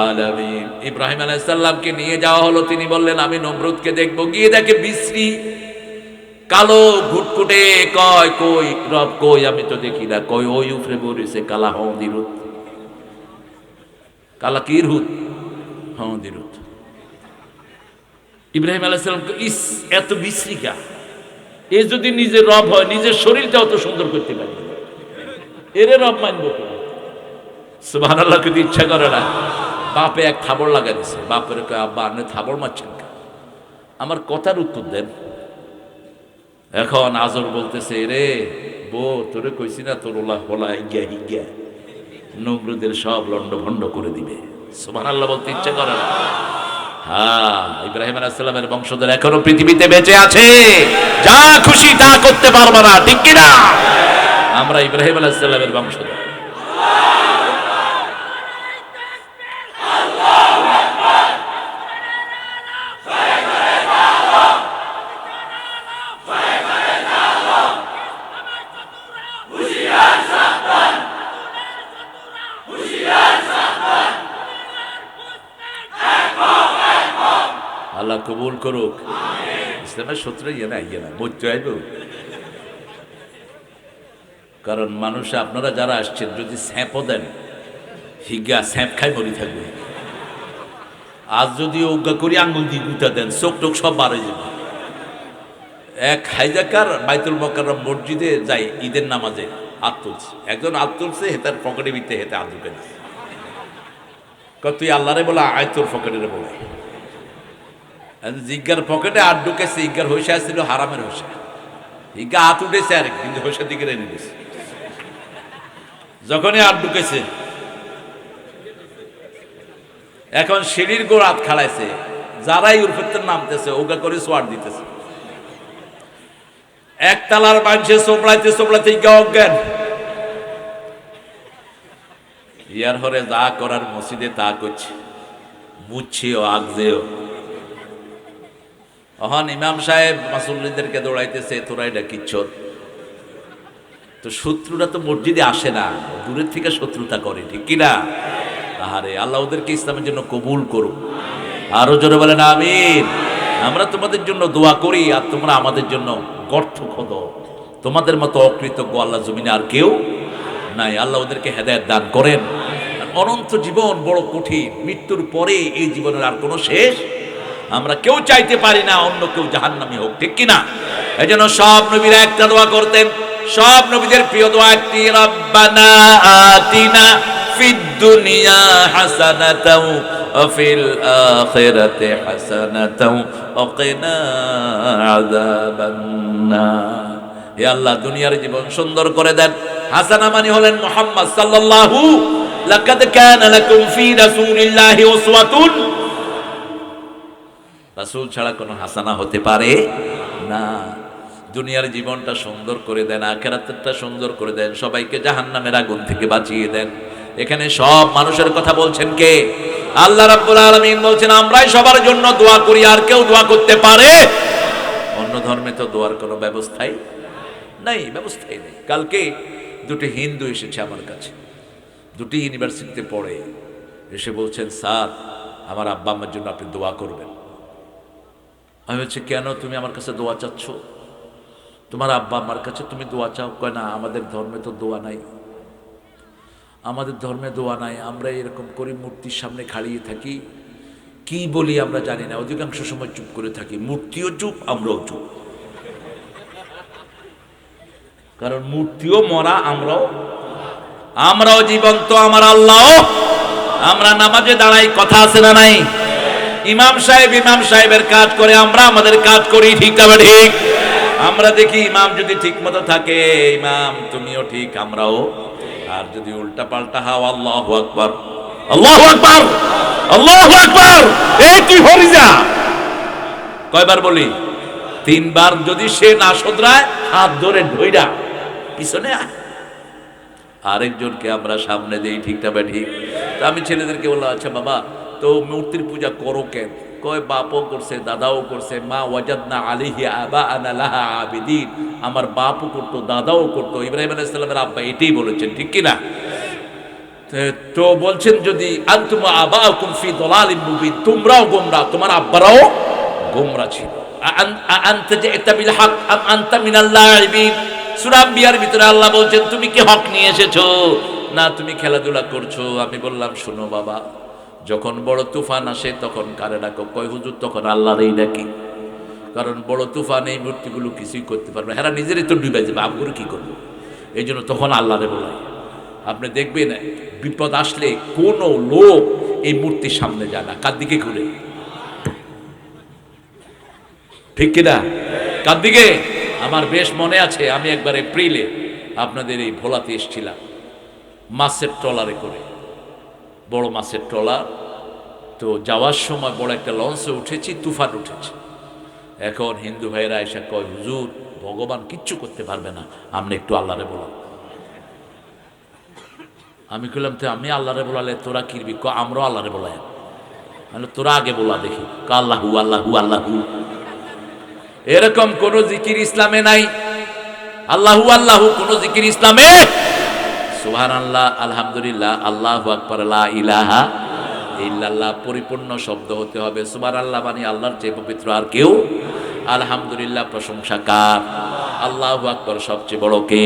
আলামিন। ইব্রাহিম আলাইহিস সালামকে নিয়ে যাওয়া হলো, তিনি বললেন আমি নমরুদকে দেখবো। গিয়ে দেখে বিশ্রী কালো ঘুটকুটে। কয় কই রব কই? আমি তো দেখি না। কই ওই উপরে বলিছে কালা হদিরুত। কালা কি রুত? হদিরুত। ইব্রাহিম আলাইহিস সালাম ইস এত বিশ্রীকা, এ যদি নিজের রব হয় নিজের শরীরটা অত সুন্দর করতে পারে, এরে রব মানবো কি? সুবহানাল্লাহ। কিন্তু ইচ্ছা করে না। বাপে এক থাবড় লাগা দিছে। বাপের কয় আব্বা আপনি থাবড় মারছেন কেন? আমার কথার উত্তর দেন। এখন আজর বলতেছে রে বউ তোরে কইছি না তোর ওলা হোলা হিগা নমরুদের সব লন্ড ভন্ড করে দিবে। সুবহানাল্লাহ বলতে ইচ্ছা করে না। হ্যাঁ, ইব্রাহিম আলাইহিস সালামের বংশধর এখনো পৃথিবীতে বেঁচে আছে, যা খুশি তা করতে পারবে না, ঠিক কি না? আমরা ইব্রাহিম আলাইহিস সালামের বংশধর। আল্লাহ কবুল করুক। ইসলামের শত্রু ইয়ে না মরতে আইব। কারণ মানুষ আপনারা যারা আসছেন যদি স্যাঁপও দেন, হিগা স্যাঁপ খাই মরি থাকবে। আজ যদি অজ্ঞা করি আঙ্গুল দিয়ে গুতা দেন, চোখ টোক সব বার হয়ে যাবে। এক হাইজাকার বাইতুল মোকাররম মসজিদে যাই ঈদের নামাজে হাত তুলছে, একজন হাত তুলছে, হেতার পকেটে ভিতরে হেতে হাত ঢুকে দিচ্ছে। তুই আল্লাহরে বলা, আয় তোর পকেটে বলে। জিজ্ঞার পকেটে হাত ঢুকেছে, ইজ্ঞার হইসা ছিল হারামের হইসা, ইজ্ঞা হাত উঠেছে আর কিন্তু হইসার দিকে রেনে গেছে। যখনই হাত ঢুকেছে, এখন সিঁড়ির গোড় হাত খাড়াইছে, যারাই উর্ফের নামতেছে ওগা করে সোয়ার দিতেছে। একতলার মানুষে চোপড়াইতে চোপড়াইতে ইজ্ঞা অজ্ঞান। ইয়ার হরে যা করার মসজিদে তা করছে, বুঝছেও আগজেও। অহন ইমাম সাহেব মাসুল্লিদেরকে দৌড়াইতেছে, তোরা এটা কিচ্ছর। তো শত্রুরা তো মসজিদে আসে না, দূরের থেকে শত্রুতা করে, ঠিক কিনা? আহারে আল্লাহ ওদেরকে ইসলামের জন্য কবুল করুক। আরো জোরে বলেন আমিন। আমরা তোমাদের জন্য দোয়া করি, আর তোমরা আমাদের জন্য গর্ত খোদো। তোমাদের মতো অকৃতজ্ঞ আল্লাহ জমিনে আর কেউ নাই। আল্লাহ ওদেরকে হেদায়েত দান করেন। অনন্ত জীবন বড় কঠিন, মৃত্যুর পরে এই জীবনের আর কোনো শেষ আমরা কেউ চাইতে পারি না অন্য কেউ জাহান্নামী হোক, ঠিক কিনা? এই জন্য সব নবীরা একটা দোয়া করতেন, সব নবীদের প্রিয় দোয়া একটি, রব্বানা আতিনা ফিদ দুনিয়া হাসানাতাও ওয়া ফিল আখিরাতি হাসানাতাও ওয়া কিনা আযাবান নার। হে আল্লাহ, দুনিয়ার জীবন সুন্দর করে দেন। হাসানা মানে হলেন মুহাম্মদ সাল্লাল্লাহু, লাকাদ কানা লাকুম ফি রাসূলিল্লাহি উসওয়াতুন। রাসূল ছাড়া কোনো হাসানা হতে পারে না। দুনিয়ার জীবনটা সুন্দর করে দেন, আখিরাতটা সুন্দর করে দেন, সবাইকে জাহান্নামের আগুন থেকে বাঁচিয়ে দেন। এখানে সব মানুষের কথা বলছেন কে? আল্লাহ রাব্বুল আলামিন বলছেন আমরাই সবার জন্য দোয়া করি, আর কেউ দোয়া করতে পারে? অন্য ধর্মে তো দোয়ার কোনো ব্যবস্থাই নাই, ব্যবস্থাই নেই। কালকে দুটি হিন্দু এসেছে আমার কাছে, দুটি ইউনিভার্সিটিতে পড়ে, এসে বলছেন স্যার আমার আব্বা আম্মার জন্য আপনি দোয়া করবেন। আমি বলছি কেন তুমি আমার কাছে দোয়া চাচ্ছ? তোমার আব্বা আম্মার কাছে তুমি দোয়া চাও? কয় না, আমাদের ধর্মে তো দোয়া নাই, আমাদের ধর্মে দোয়া নাই। আমরা এরকম করি, মূর্তির সামনে খাড়িয়ে থাকি, কি বলি আমরা জানি না, অধিকাংশ সময় চুপ করে থাকি। মূর্তিও চুপ, আমরাও চুপ, কারণ মূর্তিও মরা, আমরাও জীবন্ত, আমার আল্লাহ। আমরা নামাজে দাঁড়াই, কথা আছে না নাই? ইমাম সাহেবের কাজ করে, আমরা আমাদের কাজ করি, ঠিক না ঠিক? আমরা দেখি ইমাম যদি ঠিক মতো থাকে, ইমাম তুমিও ঠিক, আমরাও। আর যদি উল্টা পাল্টা হাও, আল্লাহু আকবার, আল্লাহু আকবার, আল্লাহু আকবার, এই কি হরিজা কয়বার বলি? 3 বার। যদি সে না শোধরায়, হাত ধরে ধইরা পিছনে আরেকজনকে আমরা সামনে দেই, ঠিক না ঠিক? তা আমি ছেলেদেরকে বললাম, আচ্ছা বাবা, তো মূর্তির পূজা করো কেন? কয় বাপও করছে, দাদাও করছে, মা ওয়াজাদনা আলাইহি আবাআনা লাহা আবিদিন। আমার বাপও করতো, দাদাও করতো। ইব্রাহিম আলাইহিস সালামের আব্বা এটাই বলেছেন, ঠিক কি না? তো বলছেন যদি আনতুম আবাউকুম ফি দালালিন মুবিন, তোমরাও গোমরা, তোমার আব্বারাও গোমরা ছিল। আনতা জিতা বিল হক আম আনতা মিনাল লাইবিন। সূরা আম্বিয়ার ভিতরে আল্লাহ বলছেন তুমি কি হক নিয়ে এসেছো, না তুমি খেলাধুলা করছো? আমি বললাম শোনো বাবা, যখন বড় তুফান আসে তখন কারে ডাকো? কয় হুজুর তখন আল্লাহরই ডাকি, কারণ বড় তুফান এই মূর্তিগুলো কিছুই করতে পারবে, হেরা নিজেরই তো ডুবে যাবে, আবগুলো কি করবো? এই জন্য তখন আল্লাহরে বলাই। আপনি দেখবেন বিপদ আসলে কোনো লোক এই মূর্তির সামনে যায় না, কার দিকে ঘুরে, ঠিক কিনা? কার দিকে? আমার বেশ মনে আছে, আমি একবার এপ্রিলে আপনাদের এই ভোলাতে এসেছিলাম মাছের ট্রলারে করে, বড় মাছের ট্রলার। তো যাওয়ার সময় বড় একটা লঞ্চে উঠেছি, তুফান উঠেছে। এখন হিন্দু ভাইরা এসে কয়, হুজুর ভগবান কিচ্ছু করতে পারবে না, আপনি একটু আল্লাহরে বলো। আমি কইলাম তো আমি আল্লাহরে বলালে তোরা কিরবি? আমরাও আল্লাহরে বলাই। মানে তোরা আগে বলা দেখি। আল্লাহু আল্লাহু আল্লাহু। এরকম কোন জিকির ইসলামে নাই। আল্লাহু আল্লাহু কোন জিকির ইসলামে? সুবহানাল্লাহ, আলহামদুলিল্লাহ, আল্লাহু আকবার, লা ইলাহা ইল্লাল্লাহ পরিপূর্ণ শব্দ হতে হবে। সুবহানাল্লাহ মানে আল্লাহর চেয়ে পবিত্র আর কেউ। আলহামদুলিল্লাহ প্রশংসা কার? আল্লাহু আকবার সবচেয়ে বড় কে?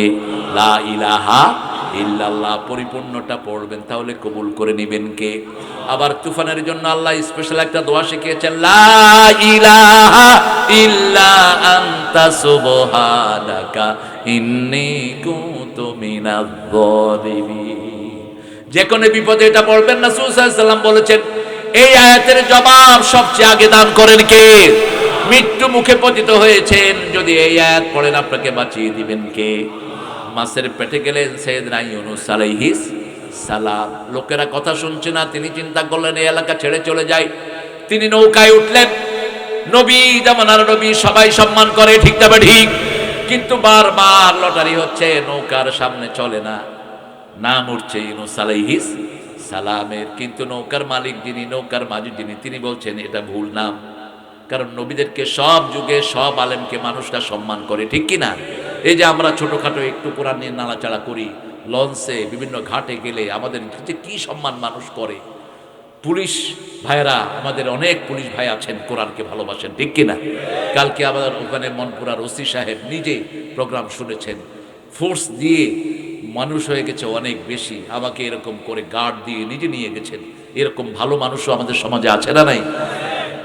লা ইলাহা ইল্লাল্লাহ পরিপূর্ণটা পড়বেন, তাহলে কবুল করে নেবেন কে? আবার তুফানের জন্য আল্লাহ স্পেশাল একটা দোয়া শিখিয়েছেন, লা ইলাহা ইল্লা আনতা সুবহানাকা ইন্নী কুনতু মিনাজ জালিমিন। যে কোনো বিপদে এটা পড়বেন। রাসূল সাল্লাল্লাহু আলাইহি ওয়াসাল্লাম বলেছেন, এই আয়াতের জবাব সবচেয়ে আগে দান করেন কে? মৃত্যু মুখে পতিত হয়েছেন, যদি এই আয়াত পড়েন আপনাকে বাঁচিয়ে দিবেন কে? মাছের পেটে গেলেন সাইয়েদনা ইউনূস আলাইহিস সালাম। লোকেরা কথা শুনছে না, তিনি চিন্তা করলেন এই এলাকা ছেড়ে চলে যায়। তিনি নৌকায় উঠলেন। নবী জামানার নবী, সবাই সম্মান করে, ঠিক তবে ঠিক, কিন্তু বারবার লটারি হচ্ছে, নৌকার সামনে চলে না, নাম উঠছে ইউনূস আলাইহিস সালামের, কিন্তু নৌকার মালিক যিনি, নৌকার মাঝি যিনি, তিনি বলছেন এটা ভুল নাম। কারণ নবীদেরকে সব যুগে সব আলেমকে মানুষরা সম্মান করে, ঠিক কি না? এই যে আমরা ছোটখাটো একটু কোরআন নিয়ে নাড়াচাড়া করি, লঞ্চে বিভিন্ন ঘাটে গেলে আমাদের যে কি সম্মান মানুষ করে। পুলিশ ভাইরা, আমাদের অনেক পুলিশ ভাই আছেন কোরআনকে ভালোবাসেন, ঠিক কিনা? কালকে আমাদের ওখানে মনপুরার ওসি সাহেব নিজে প্রোগ্রাম শুনেছেন, ফোর্স দিয়ে মানুষ হয়ে গেছে অনেক বেশি, আমাকে এরকম করে গার্ড দিয়ে নিজে নিয়ে গেছেন। এরকম ভালো মানুষও আমাদের সমাজে আছে না নাই?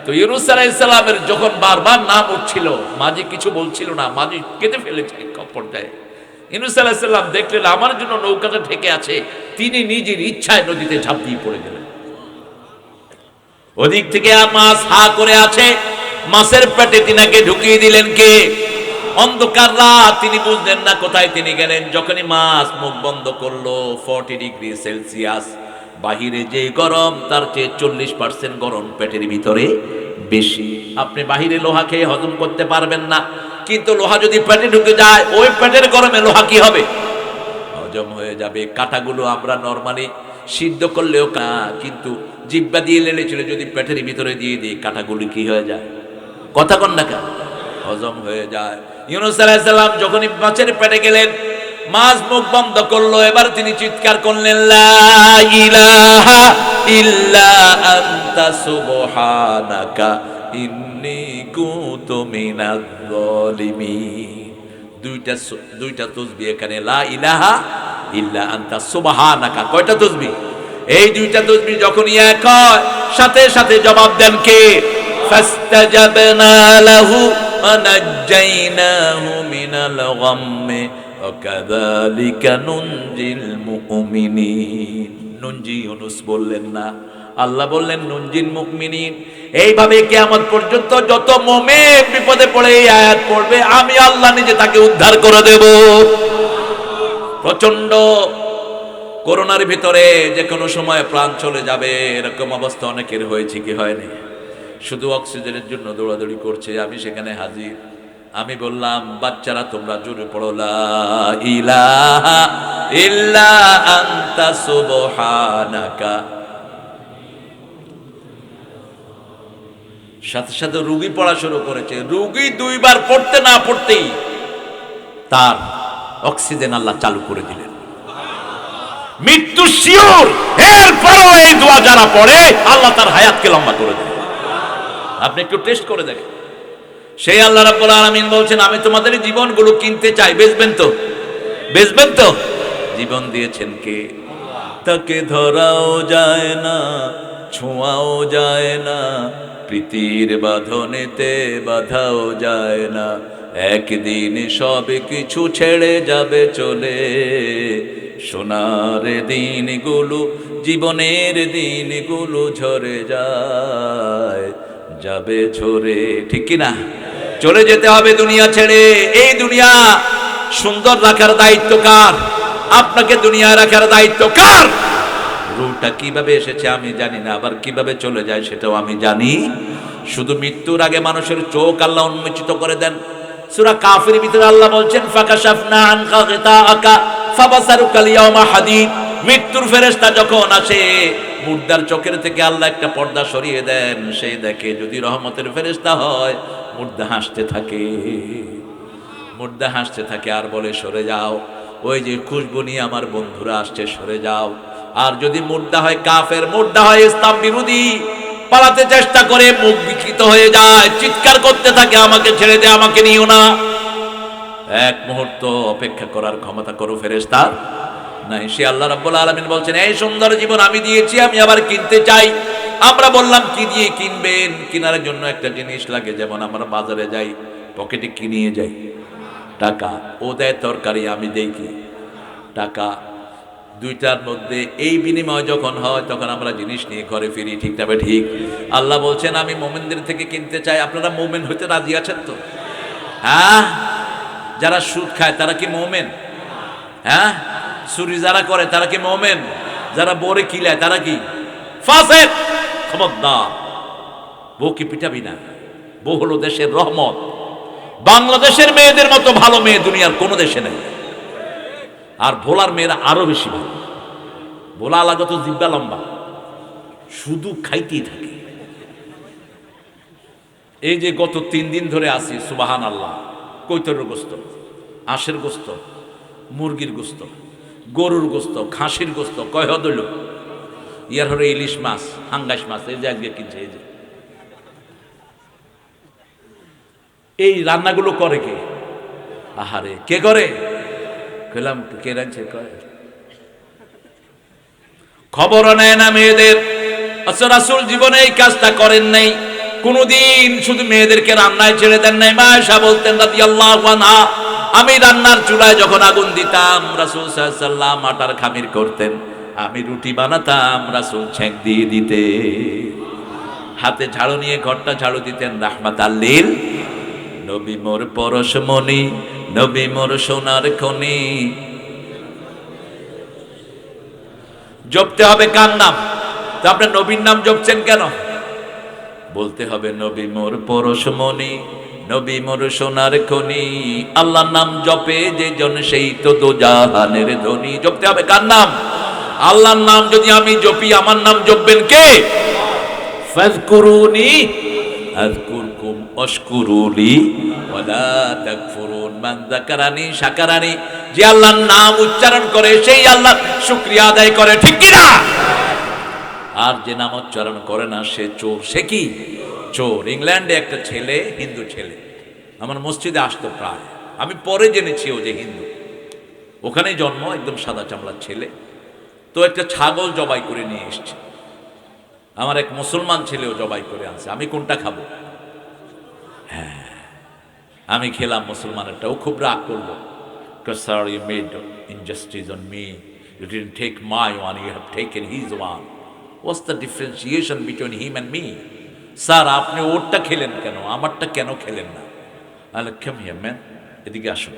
তো ইউনূস আলাইহিস সালামের যখন বারবার নাম উঠছিল, মাঝি কিছু বলছিল না, মাঝি কেঁদে ফেলেছে পর্যায়ে। ইউনূস আলাইহিস সালাম দেখলেন আমার জন্য নৌকাটা ঠেকে আছে, তিনি নিজের ইচ্ছায় নদীতে ঝাঁপ দিয়ে পড়ে গেলেন। ওদিক থেকে মাছ হা করে আছে, মাছের পেটে তিনাকে ঢুকিয়ে দিলেন কে? অন্ধকার রাত, তিনি বুঝলেন না কোথায় তিনি গেলেন। যখনই মাছ মুখ বন্ধ করলো, 40 ডিগ্রি সেলসিয়াস, বাহিরে যে গরম তার চেয়ে 40% গরম পেটের ভিতরে বেশি। আপনি বাহিরে লোহা খেয়ে হজম করতে পারবেন না, কিন্তু লোহা যদি পেটে ঢুকে যায়, ওই পেটের গরমে লোহা কি হবে? হজম হয়ে যাবে। কাঁটাগুলো আমরা নরমালি সিদ্ধ করলেও কিন্তু জিহ্বা দিয়ে লেলে চলে যদি পেটের ভিতরে দিয়ে দিই, কাঁটাগুলো কি হয়ে যায়? কথা কন না কেন? হজম হয়ে যায়। ইউনূস আলাইহিস সালাম যখনই মাছের পেটে গেলেন, মাছ মুখ বন্ধ করলো, এবার তিনি চিৎকার করলেন, লা ইলাহা ইল্লা আনতা সুবহানাকা ইন্নী কুনতু মিনাজ জালিমিন। দুইটা তাসবিহ এখানে, লা ইলাহা ইল্লা আনতা সুবহানাকা। কয়টা তাসবিহ? এই দুইটা তাসবিহ যখনই এক হয়, সাথে সাথে জবাব দেন কে? ফাস্তাজাবনা লাহু ওয়া নাজ্জাইনাহু মিনাল গাম্মি ওয়া কাযালিকা নুনজিল মুমিনিন। নুনজি ইউনূস বললেন না, আল্লাহ বললেন নুনজিল মুমিনিন। এইভাবে কিয়ামত পর্যন্ত যত মুমিন বিপদে পড়ে এই আয়াত পড়বে, আমি আল্লাহ নিজে তাকে উদ্ধার করে দেব। প্রচন্ড করোনার ভিতরে যে কোনো সময় প্রাণ চলে যাবে, এরকম অবস্থা অনেকের হয়েছে কি হয়নি? শুধু অক্সিজেনের জন্য দৌড়াদৌড়ি করছে, আমি সেখানে হাজির। আমি বললাম, বাচ্চারা তোমরা জোরে পড়ো, লা ইলাহা ইল্লা আনতা সুবহানাকা। সাথে সাথে রুগী পড়া শুরু করেছে। রুগী দুইবার পড়তে না পড়তেই তার অক্সিজেন আল্লাহ চালু করে দিলেন। মৃত্যু শিওর, এরপরও এই দোয়া যারা পড়ে আল্লাহ তার হায়াতকে লম্বা করে দেন। আপনি একটু টেস্ট করে দেখেন। সেই আল্লাহ রাব্বুল আলামিন বলছেন, আমি তোমাদের জীবনগুলো কিনতে চাই, বেচবেন তো? বেচবেন তো? জীবন দিয়েছেন কে? তাকে ধরাও যায় না, ছোঁয়াও যায় না, প্রীতির বাঁধনেতে বাঁধাও যায় না। একদিন সব কিছু ছেড়ে যাবে চলে, সোনার দিনগুলো, জীবনের দিনগুলো ঝরে যায়, যাবে ঝরে, ঠিক কিনা? চলে যেতে হবে দুনিয়া ছেড়ে। এই দুনিয়া সুন্দর রাখার দায়িত্ব কার? আপনাকে দুনিয়া রাখার দায়িত্ব কার? রূহটা কিভাবে এসেছে আমি জানি না, আবার কিভাবে চলে যায় সেটাও আমি জানি। শুধু মৃত্যুর আগে মানুষের চোখ আল্লাহ উন্মোচিত করে দেন। সূরা কাফির ভিতরে আল্লাহ বলছেন ফাকাশাফনা আনকা গিতাআকা ফাবাসারুকা আল-ইয়াওমা হাদীদ। মৃত্যুর ফেরেশতা যখন আসে মুর্দার চোখের থেকে আল্লাহ একটা পর্দা সরিয়ে দেন, সে দেখে যদি রহমতের ফেরেশতা হয় মুর্দা হাসতে থাকে, মুর্দা হাসতে থাকে আর বলে সরে যাও, ওই যে খুশবু নিয়ে আমার বন্ধুরা আসছে, সরে যাও। আর যদি মুর্দা হয় কাফের, মুর্দা হয় ইসলাম বিরোধী, পালাতে চেষ্টা করে, মুখ বিকৃত হয়ে যায়, চিৎকার করতে থাকে আমাকে ছেড়ে দে, আমাকে নিও না। এক মুহূর্ত অপেক্ষা করার ক্ষমতা করো ফেরেশতা নাই। সে আল্লাহ রাব্বুল আলামিন বলছেন এই সুন্দর জীবন আমি দিয়েছি, আমি আবার কিনতে চাই। আমরা বললাম কি দিয়ে কিনবেন? কেনার জন্য একটা জিনিস লাগে, যেমন আমরা বাজারে যাই, পকেটে কি নিয়ে যাই? টাকা। ও দেয় তরকারি, আমি দেই কি? টাকা। দুইটার মধ্যে এই বিনিময় যখন হয় তখন আমরা জিনিস নিয়ে ঘরে ফিরি, ঠিক না ঠিক? আল্লাহ বলছেন আমি মুমিনদের থেকে কিনতে চাই। আপনারা মুমিন হইতে রাজি আছেন তো? হ্যাঁ? যারা সুদ খায় তারা কি মুমিন? হ্যাঁ? চুরি যারা করে তারা কি মুমিন? যারা বরে কিলায় তারা কি ফাসিক? খবরদার, বউ কি পিটাবি না। বউ হলো দেশের রহমত। বাংলাদেশের মেয়েদের মতো ভালো মেয়ে দুনিয়ার কোনো দেশে নেই। আর ভোলার মেয়েরা আরো বেশি ভালো। ভোলা লাগত জিব্বা লম্বা, শুধু খাইতেই থাকে। এই যে গত 3 দিন ধরে আসি, সুবাহান আল্লাহ, কৈতরের গোস্ত, আঁশের গোস্ত, মুরগির গোস্ত, গরুর গোস্ত, খাসির গোস্ত, কয় হইল, ইয়ার হরে ইলিশ মাছ, হাঙ্গাস মাছ, এই যে আজকে কিনছে। এই যে এই রান্নাগুলো করে কে? আহারে, কে করে? কইলাম কে রাঁধছে? খবরও নেয় না মেয়েদের। আচ্ছা, রাসূল জীবনে এই কাজটা করেন নাই কোনদিন, শুধু মেয়েদেরকে রান্নায় ছেড়ে দেন নাই। মা আয়েশা বলতেন রাদিয়াল্লাহু আনহা, আমি রান্নার চুলায় যখন আগুন দিতাম, রাসূল সাল্লাল্লাহু আলাইহি ওয়াসাল্লাম আটার খামির করতেন, আমি রুটি বানাতাম, রাসূল ছেঁক দিয়ে দিতে, হাতে ঝাড়ু নিয়ে ঘরটা ঝাড়ু দিতেন। রাহমাতাল লিল নবী মোর পরশমণি, নবী মোর সোনার খনি। জপতে হবে কার নাম? তো আপনি নবীর নাম জপছেন কেন? বলতে হবে নবী মোর পরশমণি, নবী মোর সোনার খনি। আল্লাহর নাম জপে যে জন সেই তো দোজাহানের ধনী। জপতে হবে কার নাম? আল্লাহর নাম যদি আমি জপি, আমার নাম জপবেন কে? ফাযকুরুনি আযকুরকুম ওয়াশকুরুলি ওয়ালা তাকফুরুন। মান যাকারানি শাকারানি। যে আল্লাহর নাম উচ্চারণ করে সেই আল্লাহর শুকরিয়া আদায় করে, ঠিক কি না? আর যে নাম উচ্চারণ করে না সে চোর। সে কি? চোর। ইংল্যান্ডে একটা ছেলে, হিন্দু ছেলে, আমার মসজিদে আসতো প্রায়। আমি পরে জেনেছি ও যে হিন্দু। ওখানেই জন্ম, একদম সাদা চামড়ার ছেলে। তো একটা ছাগল জবাই করে নিয়ে এসছে। আমার এক মুসলমান ছেলেও জবাই করে আনছে। আমি কোনটা খাবো? হ্যাঁ, আমি খেলাম মুসলমানেরটা। ও খুব রাগ করলো, sir you made injustice on me, you didn't take my one, you have taken his one. What's the differentiation between him and me? Sir আপনি ওরটা খেলেন কেন, আমারটা কেন খেলেন না? আরে কাম হিয়ার ম্যান, এদিকে আসুন।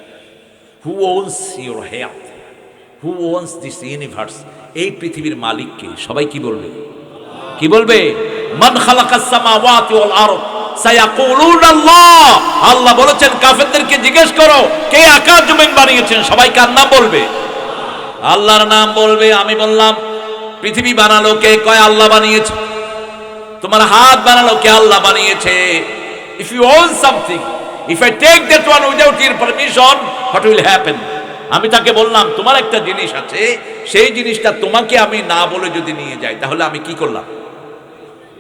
Who owns your health? Who owns this universe? এই পৃথিবীর মালিককে সবাই কি বলবে? কি বলবে? মান খালাকাস সামাওয়াতি ওয়াল আরদ সায়াকুলুন আল্লাহ। আল্লাহ বলেছেন কাফেরদেরকে জিজ্ঞেস করো কে আকাশ জমিন বানিয়েছেন, সবাই কার নাম বলবে? আল্লাহর নাম বলবে। আমি বললাম পৃথিবী বানালো কে? কয় আল্লাহ বানিয়েছে। তোমার হাত বানালো কে? আল্লাহ বানিয়েছে। If you own something, if I take that one without your permission, what will happen? আমি তাকে বললাম তোমার একটা জিনিস আছে, সেই জিনিসটা তোমাকে আমি না বলে যদি নিয়ে যাই তাহলে আমি কি করলাম?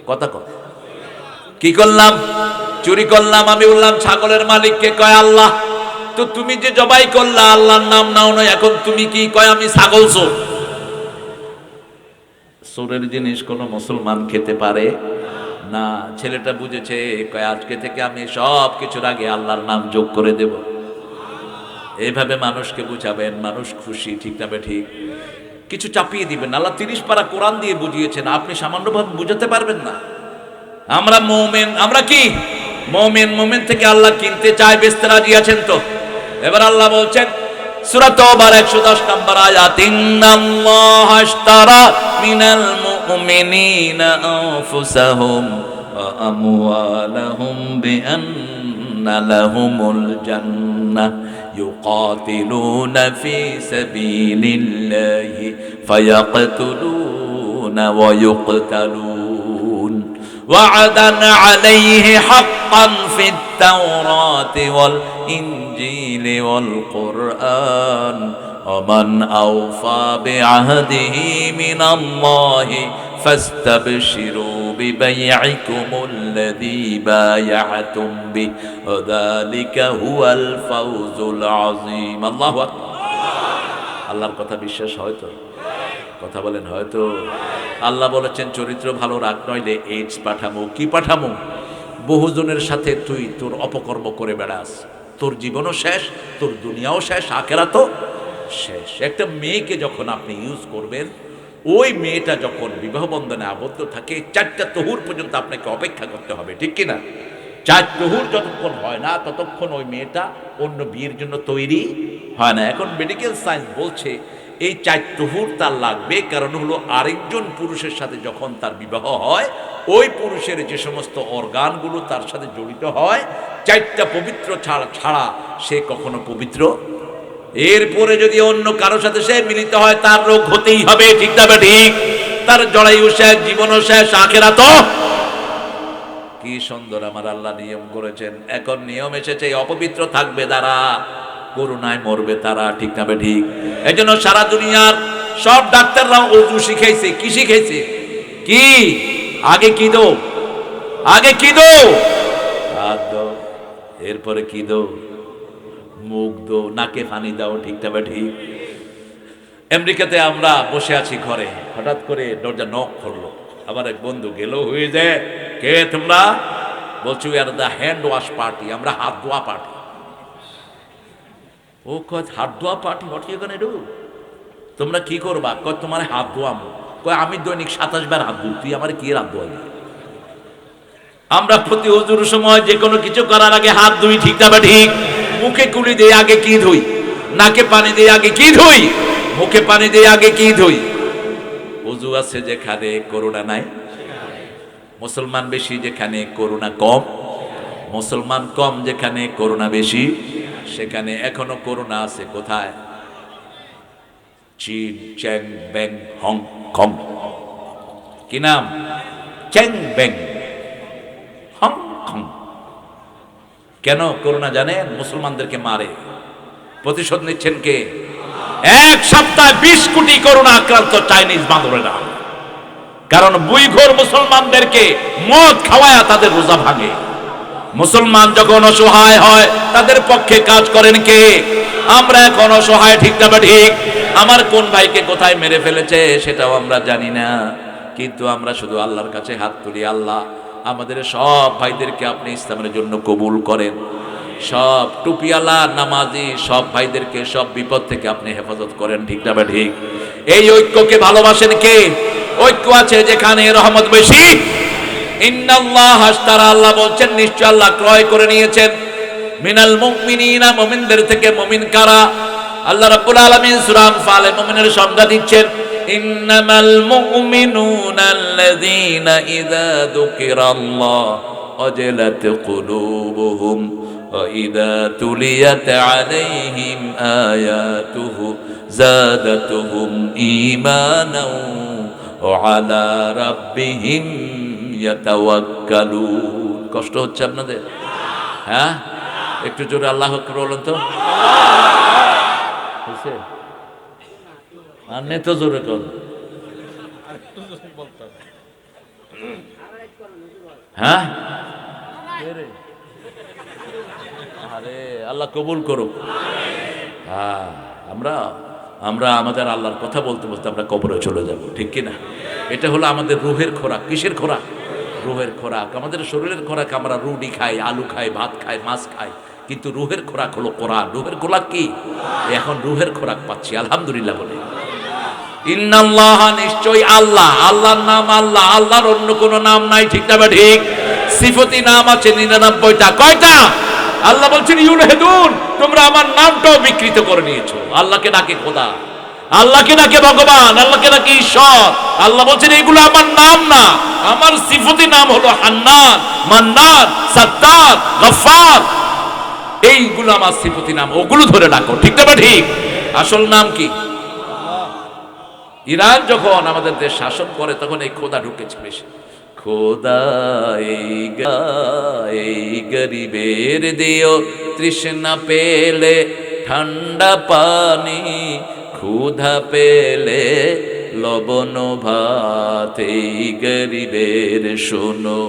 কথা কর, কি করলাম? চুরি করলাম। আমি বললাম ছাগলের মালিককে? কয় আল্লাহ। তো তুমি যে জবাই করলা আল্লাহর নাম নাও না, এখন তুমি কি? কয় আমি ছাগল চোর। চোরের জিনিস কোনো মুসলমান খেতে পারে না। ছেলেটা বুঝেছে, কয় আজকে থেকে আমি সব কিছুর আগে আল্লাহর নাম যোগ করে দেব। এইভাবে মানুষকে বুঝাবেন, মানুষ খুশি, ঠিক না ঠিক? কিছু চাপিয়ে দিবেন। আল্লাহ 30 পারা কোরআন দিয়ে বুঝিয়েছেন, আপনি সামান্যভাবে বুঝাতে পারবেন না। আমরা মুমিন, আমরা কি মুমিন? মুমিন থেকে আল্লাহ কিনতে চায়, বেচতে রাজি আছেন তো? এবার আল্লাহ বলছেন সূরা তাওবার 110 নম্বর আয়াত, ইন্নাল্লাহা আশতারা মিনাল মুমিনিনা আনফুসাহুম ওয়া আমওয়ালাহুম বিআন্না লাহুমুল জান্নাহ ইউকাতিলুনা ফি সাবিলিল্লাহি ফায়াকতুলুনা ওয়া ইউকতালুন ওয়া'দান আলাইহি হাক্কান ফিত তাওরাতি ওয়াল ইনজিলি ওয়াল কুরআন ওমান আওফা বিআহদিহি মিনাল্লাহি ফাস্তাবশিরু বিবাইইকুমুল্লাযী বায়া'তুম বিহি যালিকা হুয়াল ফাওজুল আযীম। আল্লাহু আকবার। আল্লাহর কথা বিশ্বাস হয় তো? কথা বলেন হয়তো? আল্লাহ বলেছেন চরিত্র ভালো রাখ, নইলে এইডস পাঠামো। কি পাঠামো? বহুজনের সাথে তুই তোর অপকর্ম করে বেড়াস, তোর জীবনও শেষ, তোর দুনিয়াও শেষ, আখিরাতও শেষ। একটা মেয়েকে যখন আপনি ইউজ করবেন, ওই মেয়েটা যখন বিবাহ বন্ধনে আবদ্ধ থাকে, 4টা তহুর পর্যন্ত আপনাকে অপেক্ষা করতে হবে, ঠিক কিনা? 4 তহুর যতক্ষণ হয় না ততক্ষণ ওই মেয়েটা অন্য বিয়ের জন্য তৈরি হয় না। এখন মেডিকেল সায়েন্স বলছে এই 4 তহুর তার লাগবে, কারণ হলো আরেকজন পুরুষের সাথে যখন তার বিবাহ হয়, ওই পুরুষের যে সমস্ত অর্গানগুলো তার সাথে জড়িত হয়, 4টা পবিত্র ছাড়া সে কখনো পবিত্র। এরপরে যদি অন্য কারো সাথে সে মিলিত হয়, তার রোগ হতেই হবে, ঠিক না ঠিক? তার জরায়ু শেষ, জীবনও শেষ, আখিরাতও। কি সুন্দর আমার আল্লাহ নিয়ম করেছেন। এখন নিয়ম এসেছে অপবিত্র থাকবে তারা, করোনায় মরবে তারা, ঠিক না ঠিক? এই জন্য সারা দুনিয়ার সব ডাক্তাররা ওযু শিখাইছে। কি শিখাইছে? কি আগে কি দো? আগে কি দো? হাত দো, এরপরে কি দো? মুখ দো, নাকে পানি দাও, ঠিক না ঠিক? আমেরিকাতে আমরা বসে আছি ঘরে, হঠাৎ করে দরজা নক করলো। আমার এক বন্ধু গেল, হয়ে যায়, কে তোমরা? বলছি we are the hand wash party, আমরা হাত ধোয়া পার্টি। ও কয় হাত ধোয়া party, what you gonna do? তোমরা কি করবা? কয় তোমার হাত ধোয়ামো। কয় আমি দৈনিক 27 বার হাত ধুই, তুই আমার কি হাত ধোয়াবি? আমরা প্রতি ওযুর সময় যে কোনো কিছু করার আগে হাত ধুই, ঠিক না ঠিক? মুখে কুলি দিয়ে আগে কি ধুই? নাকে পানি দিয়ে আগে কি ধুই? মুখে পানি দিয়ে আগে কি ধুই? ওযু আছে যেখানে করোনা নাই, মুসলমান বেশি যেখানে করোনা কম, মুসলমান কম যেখানে করোনা বেশি, সেখানে এখনো করোনা আছে কোথায়? চীন, চ্যাং ব্যাং হংকং। কি নাম? চ্যাং ব্যাং হংকং। কেন করোনা জানেন? মুসলমানদেরকে মারে। প্রতিশোধ নিচ্ছেন কে? এক সপ্তাহে 20 কোটি করোনা আক্রান্ত চাইনিজ বাঁদরেরা। কারণ বুইঘোর মুসলমানদেরকে মদ খাওয়ায়া তাদের রোজা ভাঙে। মুসলমান যখন অসহায় হয় তাদের পক্ষে কাজ করেন কে? আমরা এখন অসহায়, ঠিক না ঠিক? আমার কোন ভাইকে কোথায় মেরে ফেলেছে সেটাও আমরা জানি না, কিন্তু আমরা শুধু আল্লাহর কাছে হাত তুলি, আল্লাহ আমাদের সব ভাইদেরকে আপনি ইসলামের জন্য কবুল করেন। সব টুপিয়ালা নামাজি সব ভাইদেরকে সব বিপদ থেকে আপনি হেফাজত করেন, ঠিক না ঠিক? এই ঐক্যকে ভালোবাসেন কে? ঐক্য আছে যেখানে রহমত বেশি। ইন্নাল্লাহ আশতারা, আল্লাহ বলছেন নিশ্চয় আল্লাহ ক্রয় করে নিয়েছেন মিনাল মুমিনিনা, মুমিনদের থেকে। মুমিন কারা? আল্লাহ রাব্বুল আলামিন সূরা আনফালে মুমিনের সংজ্ঞা দিচ্ছেন, ইন্নামাল মুমিনুনা আল্লাযীনা ইযা যুকিরাল্লাহ ওয়াজিলাত কুলুবুহুম ওয়া ইযা তুলিয়াত আলাইহিম আয়াতুহু যাদাতুহুম ঈমানাও ওয়া আলা রাব্বিহিম ইয়াতাওয়াক্কালুন। কষ্ট হচ্ছে আপনাদের? হ্যাঁ, একটু জোরে আল্লাহু আকবার বলুন তো। হয়েছে? আর নে তো জোরে কর। হ্যাঁ, আরে আল্লাহ কবুল করুক। হ্যাঁ, আমরা আমাদের আল্লাহর কথা বলতে বলতে আমরা কবরে চলে যাব, ঠিক কিনা? এটা হলো আমাদের রুহের খোরাক। কিসের খোরাক? রুহের খোরাক। আমাদের শরীরের খোরাক আমরা রুটি খাই, আলু খাই, ভাত খাই, মাছ খাই, কিন্তু রুহের খোরাক হলো কোরআন। রুহের খোরাক কি? এখন রুহের খোরাক পাচ্ছি, আলহামদুলিল্লাহ বলে। ইন্নাল্লাহ, নিশ্চয়ই আল্লাহ। আল্লাহর নাম আল্লাহ, আল্লাহর অন্য কোনো নাম নাই, ঠিক না ঠিক? সিফতি নাম আছে 99টা। কয়টা? আল্লাহ বলছেন ইউলহিদুন, তোমরা আমার নামটাও বিকৃত করে নিয়েছো। আল্লাহকে ডাকে খোদা, আল্লাহকে ডাকে ভগবান, আল্লাহকে ডাকে ঈশ্বর। আল্লাহ বলছেন এগুলো আমার নাম না, আমার সিফতি নাম হলো হান্নান, মান্নান, সাত্তার, গফফার। এইগুলো আমার সিফতি নাম, ওগুলো ধরে ডাকো। ঠিক না ঠিক? আসল নাম কি? ইরান যখন আমাদের দেশ শাসন করে তখন এই খোদা ঢুকেছে বেশি। খোদা এই গরিবের দিও তৃষ্ণা পেলে ঠান্ডা পানি, ক্ষুধা পেলে লবণ ভাত। এই গরিবের শোনো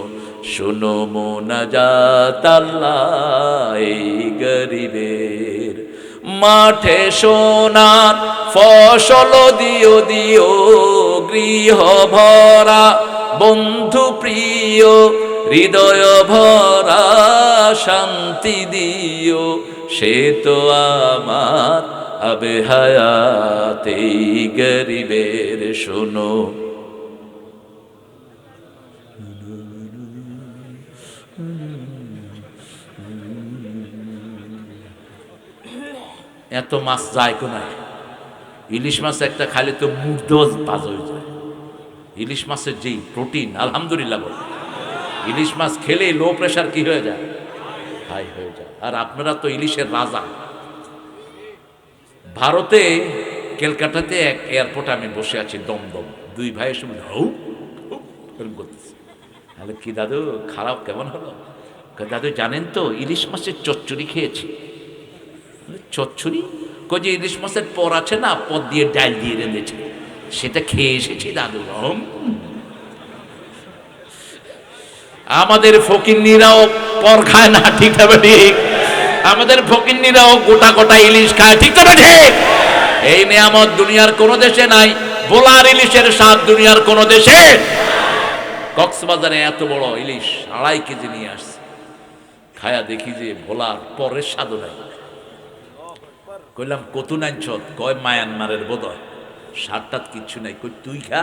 শোনো মোনাজাত আল্লাহ। এই গরিবের মাঠে সোনার ফসল দিও দিও, গৃহ ভরা বন্ধু প্রিয়, হৃদয় ভরা শান্তি দিও। সে তো আমার আবে হায়াত। এই গরিবের শোনো। এত মাছ যায় কোনায়? ইলিশ মাছ একটা খাইলে তো মুর্দাও তাজা হয়ে যায়। ইলিশ মাছের যেই প্রোটিন, আলহামদুলিল্লাহ বল, ইলিশ মাছ খেলে লো প্রেশার কি হয়ে যায়? হাই হয়ে যায়। আর আপনারা তো ইলিশের রাজা। ভারতে ক্যালকাটাতে এক এয়ারপোর্টে আমি বসে আছি, দমদম, দুই ভাইয়ের সঙ্গে করতেছি। তাহলে কি দাদু খারাপ কেমন হলো? দাদু জানেন তো ইলিশ মাছের চচ্চড়ি খেয়েছি। চচ্চড়ি? কই যে ইলিশ মাছের পর আছে না, পর দিয়ে ডাল দিয়ে রেঁধেছে, সেটা খেয়ে এসেছি দাদু। আমাদের ফকিন্নিরাও পর খায় না, ঠিক হবে ঠিক? আমাদের ফকিন্নিরাও গোটা গোটা ইলিশ খায়, ঠিক হবে ঠিক? এই নিয়ামত দুনিয়ার কোনো দেশে নাই। ভোলার ইলিশের স্বাদ দুনিয়ার কোনো দেশে। কক্সবাজারে এত বড় ইলিশ 2.5 কেজি নিয়ে আসছে, খায়া দেখি যে ভোলার পরের স্বাদও নাই। কইলাম কত নাইছ? কয় মায়ানমারের বোধহয়, স্বাদটাত কিচ্ছু নাই। কই তুই খা,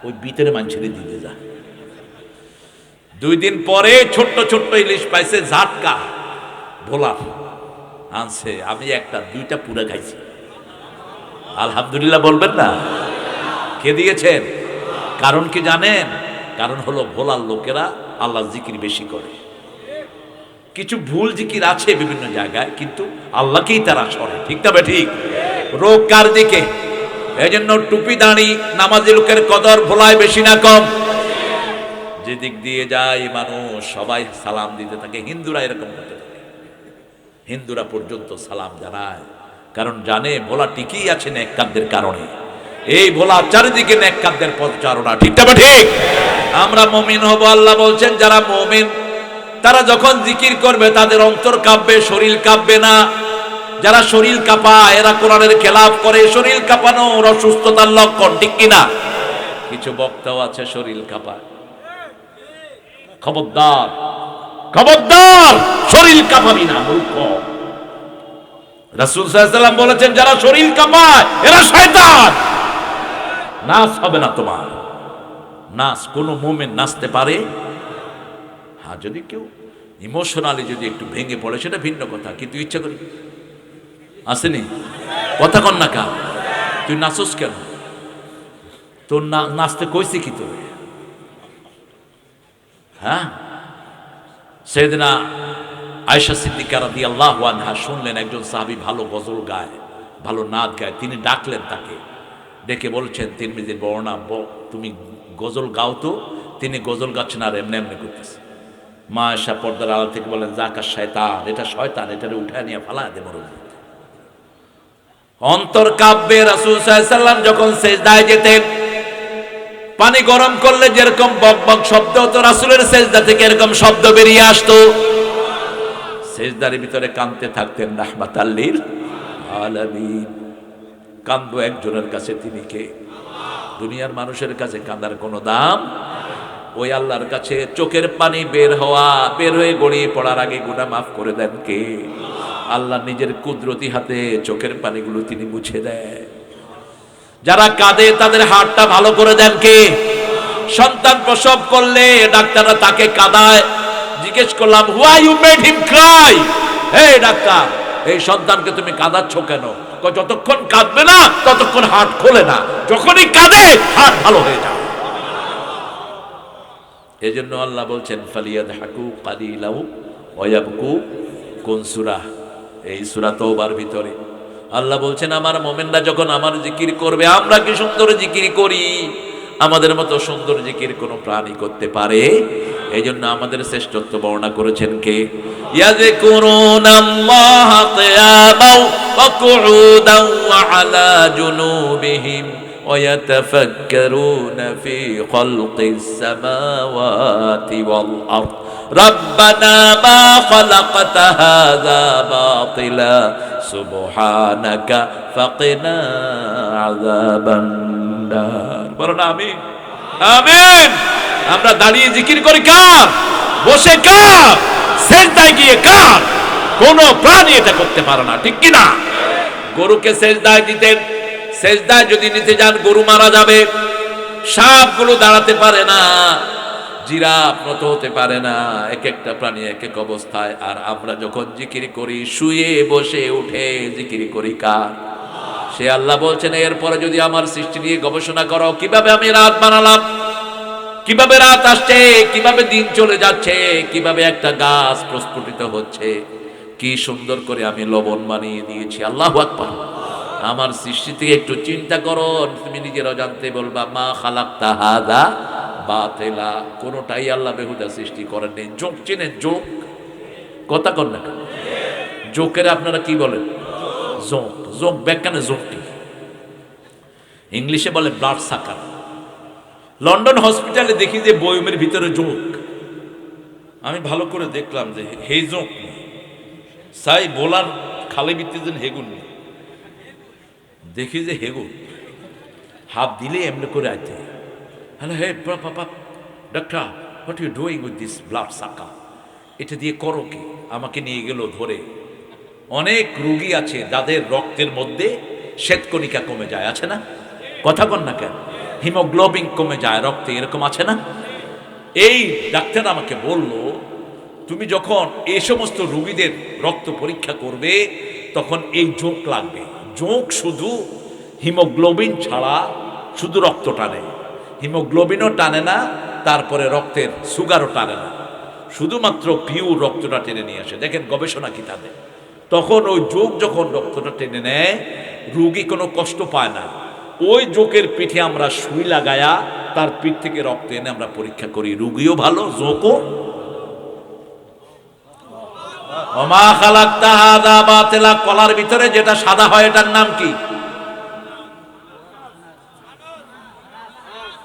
ওই ভিতরে মানুষের দিতে যা। 2 দিন পরে ছোট্ট ছোট্ট ইলিশ পাইছে, ঝাটকা ভোলার আনছে। আমি 1টা 2টা পুরা খাইছি। আলহামদুলিল্লাহ বলবেন না? কে দিয়েছেন? কারণ কি জানেন? কারণ হলো ভোলার লোকেরা আল্লাহ জিকির বেশি করে। কিছু ভুল জিকির আছে বিভিন্ন জায়গায়, কিন্তু আল্লাহকেই তারা সরে, ঠিক তবে ঠিক? রোগ কার দিকে? এই জন্য টুপি দাঁড়ি নামাজি লোকের কদর ভোলায় বেশি না কম? যেদিক দিয়ে যায় মানুষ সবাই সালাম দিতে থাকে। হিন্দুরা এরকম করতে থাকে, হিন্দুরা পর্যন্ত সালাম জানায়, কারণ জানে ভোলা টিকেই আছে নেককারদের কারণে। এই ভোলা চারিদিকে নেককারদের পদচারণা, ঠিক তবে ঠিক? আমরা মুমিন হব। আল্লাহ বলছেন যারা মুমিন তারা যখন জিকির করবে তাদের অন্তর কাঁপবে, শরীর কাঁপবে না। যারা শরীর কাঁপায় এরা কোরআনের খেলাফ করে। শরীর কাঁপানো অসুস্থতার লক্ষণ, ঠিক কিনা? কিছু বক্তাও আছে শরীর কাঁপায়। খবরদার, খবরদার, শরীর কাঁপাবি না, মূর্খ। রাসূল সাল্লাল্লাহু আলাইহি ওয়াসাল্লাম বলেছেন যারা শরীর কাঁপায় এরা শয়তান। নাচ হবে না তোমার। নাচ কোনো মুমিন নাচতে পারে? হ্যাঁ, যদি কেউ ইমোশনালি যদি একটু ভেঙে পড়ে সেটা ভিন্ন কথা, কিন্তু ইচ্ছা করি আসেনি? কথা কন না কা? তুই নাচস কেন? তোর নাচতে কইছি কি তোর? হ্যাঁ, সাইয়েদনা আয়েশা সিদ্দিকা রাদিয়াল্লাহু আনহা শুনলেন একজন সাহাবী ভালো গজল গায়, ভালো নাচ গায়। তিনি ডাকলেন তাকে, ডেকে বলছেন তিরমিজির বর্ণনা, তুমি গজল গাও তো। তিনি গজল গাচ্ছেন আর এমনি এমনি করতেছে। মা আয়েশা পর্দার আড়াল থেকে বলেন জাকা শয়তান, এটা শয়তান, এটারে উঠায় নিয়ে ফালায় দে মরুন। অন্তর কাঁপবে। রাসূল সাল্লাল্লাহু আলাইহি ওয়াসাল্লাম যখন সেজদায় যেতেন, পানি গরম করলে যেরকম বক বক শব্দ হতো, রাসূলের সেজদা থেকে এরকম শব্দ বেরিয়ে আসতো। সেজদার ভিতরে কাঁদতে থাকতেন রাহমাতাল লিল আলামিন। কাঁদবো একজনের কাছে, তিনি কে? দুনিয়ার মানুষের কাছে কাঁদার কোনো দাম? ওই আল্লাহর কাছে চোখের পানি বের হয়ে গড়িয়ে পড়ার আগে গুনাহ মাফ করে দেন কে? আল্লাহ নিজের কুদরতি হাতে চোখের পানিগুলো তিনি মুছে দেয়। যারা কাঁদে তাদের হাতটা ভালো করে দেন কে? সন্তান প্রসব করলে ডাক্তাররা তাকে কাঁদায়। জিজ্ঞেস করলাম, why you made him cry? এই ডাক্তার, এই সন্তানকে তুমি কাঁদাচ্ছ কেন? যতক্ষণ কাঁদবে না ততক্ষণ হার্ট খোলে না, যখনই কাঁদে হার্ট ভালো হয়ে যায়। এজন্য আল্লাহ বলছেন ফালিয়াদহাকু কালিলাও ওয়া ইয়াবকু। কোন সূরা? এই সূরা তওবার ভিতরে আল্লাহ বলছেন আমার মুমিনরা যখন আমার জিকির করবে, আমরা কি সুন্দর জিকির করি, আমাদের মতো সুন্দর জিকির কোন প্রাণী করতে পারে? এই জন্য আমাদের শ্রেষ্ঠত্ব বর্ণনা করেছেন কে? ইয়াযকুরুনাল্লাহা কিয়ামাও ওয়া কুউদাও ওয়া আলা জুনুবিহিম ওয়া ইয়াতাফাক্কারুনা ফি খালকিস সামাওয়াতি ওয়াল আরদ রাব্বানা মা খালাকতা হাযা বাতিলা সুবহানাকা ফাকিনা আযাবান নার। বলুন আমিন। আমিন। আমরা দাঁড়িয়ে জিকির করি কার? বসে কার? সেজদায় গিয়ে কার? কোন প্রাণী এটা করতে পারে না, ঠিক কি না? গরুকে সেজদায় দিতেন, সেজদায় যদি নিতে যান গরু মারা যাবে। সাপগুলো দাঁড়াতে পারে না, জিরাফ নত হতে পারে না, এক একটা প্রাণী এক এক অবস্থায়। আর আমরা যখন জিকির করি শুয়ে বসে উঠে জিকির করি কার? সে আল্লাহ বলছেন এরপরে যদি আমার সৃষ্টি নিয়ে গবেষণা করো, কিভাবে আমি রাত বানালাম, কিভাবে রাত আসছে, কিভাবে দিন চলে যাচ্ছে, কিভাবে একটা গাছ প্রস্ফুটিত হচ্ছে, কি সুন্দর করে আমি লবণ বানিয়ে দিয়েছি। আল্লাহু আকবার। আমার সৃষ্টি থেকে একটু চিন্তা করো, তুমি নিজেরাও জানতে বলবা মা খালাকতা হাযা বাতিলা। কোনটাই আল্লাহ বেহুদা সৃষ্টি করেননি। যোগ চেনেন? যোগ কথা কন না, যোগের আপনারা কি বলেন? যোগ। যোগ ব্যাখ্যানে যোগটি ইংলিশে বলে ব্লাড সাকার। লন্ডন হসপিটালে দেখি যে বয়মের ভিতরে যোগ। আমি ভালো করে দেখলাম যে হে যোগ সাই বোলার খালি বিত্তেছেন হেগুন, দেখি যে হেগুন হাত দিলে এমনি করে আইতে। Hello, hey papa doctor, what you doing with this blood sucker? এটা দিয়ে করো কি? আমাকে নিয়ে গেল ধরে। অনেক রোগী আছে যাদের রক্তের মধ্যে শ্বেতকণিকা কমে যায়, আছে না? কথা কন না কেন? হিমোগ্লোবিন কমে যায় রক্তে, এরকম আছে না? এই ডাক্তার আমাকে বলল তুমি যখন এই সমস্ত রোগীদের রক্ত পরীক্ষা করবে তখন এই যোগ লাগবে। যোগ শুধু হিমোগ্লোবিন ছাড়া শুধু রক্ত টানে, হিমোগ্লোবিনও টানে না, তারপরে রক্তের সুগারও টানে না, শুধুমাত্র পিওর রক্তটা টেনে নিয়ে আসে। দেখেন গবেষণা কি তাদের। তখন ওই যোগ যখন রক্তটা টেনে নেয় রোগী কোনো কষ্ট পায় না। ওই যোগের পিঠে আমরা সুই লাগায়া তার পিঠ থেকে রক্ত এনে আমরা পরীক্ষা করি, রোগীও ভালো, যোগও। ওমা খালাকতা হাযা বাতিলা। কলার ভিতরে যেটা সাদা হয় এটার নাম কি?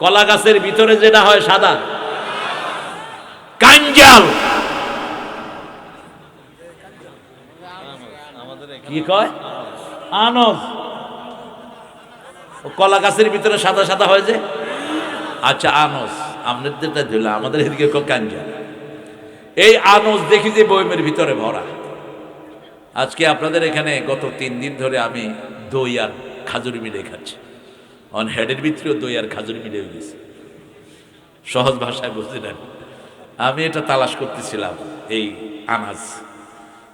কলা গাছের ভিতরে যেটা হয় সাদা, কাঞ্জাল। কি কয়? আনস। কলা গাছের ভিতরে সাদা সাদা হয় যে, আচ্ছা আনস। আমাদেরটা দিল, আমাদের এদিকে কাঞ্জাল। এই আনস দেখি যে বয়মের ভিতরে ভরা। আজকে আপনাদের এখানে গত 3 দিন ধরে আমি দই আর খাজুর মিলে খাচ্ছি। অন হেডের ভিতরেও দই আর খাজুর মিলে গেছে। সহজ ভাষায় বুঝলেন? আমি এটা তালাশ করতেছিলাম এই আনাজ।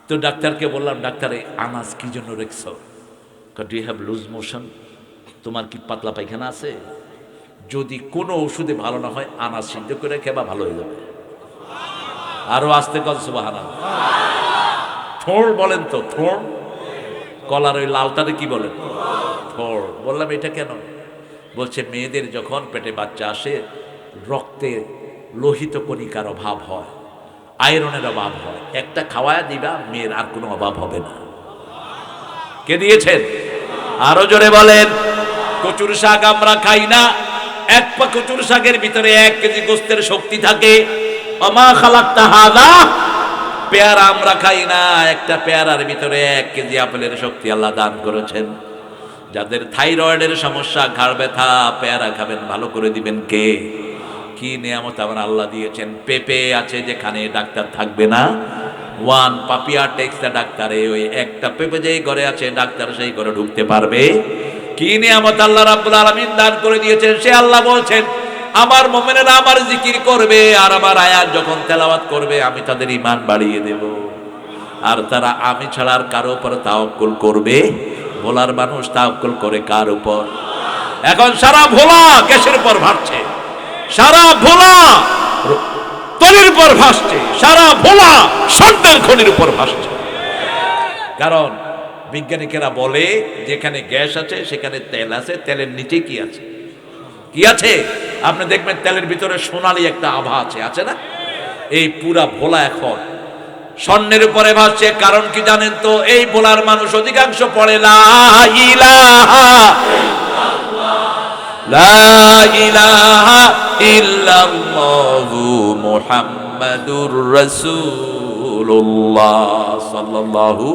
তো ডাক্তারকে বললাম, ডাক্তার এই আনাজ কি জন্য রেখছ? Do you have loose motion? তোমার কি পাতলা পায়খানা আছে? যদি কোনো ওষুধে ভালো না হয় আনাজ সিদ্ধ করে খেবা, ভালো হয়ে যাবে। আরো আস্তে কল সুবহানাল্লাহ। থোড় বলেন তো, থোড়। কলার ওই লালটারে কি বলেন? থোড়। বললাম এটা কেন? বলছে মেয়েদের যখন পেটে বাচ্চা আসে রক্তে লোহিত কণিকার অভাব হয়, আয়রনের অভাব হয়, একটা খাওয়ায়া দিবা মেয়ের আর কোনো অভাব হবে না। কে দিয়েছেন? আরো জোরে বলেন। কচুর শাক আমরা খাই না, এক পা কচুর শাকের ভিতরে 1 কেজি গোস্তের শক্তি থাকে। ওমা খালাকতা হাযা। পেয়ারা আমরা খাই না, একটা পেয়ারার ভিতরে 1 কেজি আপেলের শক্তি আল্লাহ দান করেছেন। যাদের থাইরয়েডের সমস্যা, ঘাড় ব্যথা, পেয়ারা খাবেন, ভালো করে দিবেন কে? কি নিয়ামত আমার আল্লাহ দিয়েছেন। পেঁপে আছে যেখানে ডাক্তার থাকবে না। ওয়ান পাপিয়া টেক্স দ্য ডাক্তারে। ওই একটা পেঁপে যেই ঘরে আছে ডাক্তার সেই ঘরে ঢুকতে পারবে। কি নিয়ামত আল্লাহ রাব্বুল আলামিন দান করে দিয়েছেন। সে আল্লাহ বলছেন আমার মুমিনেরা আমার জিকির করবে আর আমার আয়াত যখন তেলাওয়াত করবে আমি তাদের ঈমান বাড়িয়ে দেব। আর তারা আমি ছাড়া আর কারো উপর তাওয়াক্কুল করবে? ভোলার মানুষ তাওয়াক্কুল করে কার উপর? এখন সারা ভোলা গ্যাসের উপর ভাসছে, সারা ভোলা তলির উপর ভাসছে, সারা ভোলা স্বর্ণের খনির উপর ভাসছে। কারণ বিজ্ঞানীরা বলে যেখানে গ্যাস আছে সেখানে তেল আছে, তেলের নিচে কি আছে? কি আছে? আপনি দেখবেন তেলের ভিতরে সোনালী একটা আভা আছে, আছে না? এই পুরা ভোলা এখন স্বর্ণের উপরে ভাসছে। কারণ কি জানেন তো? এই ভোলার মানুষ অধিকাংশ পড়ে লা ইলাহা লা ইলাহা ইল্লাল্লাহু মুহাম্মাদুর রাসূলুল্লাহ সাল্লাল্লাহু।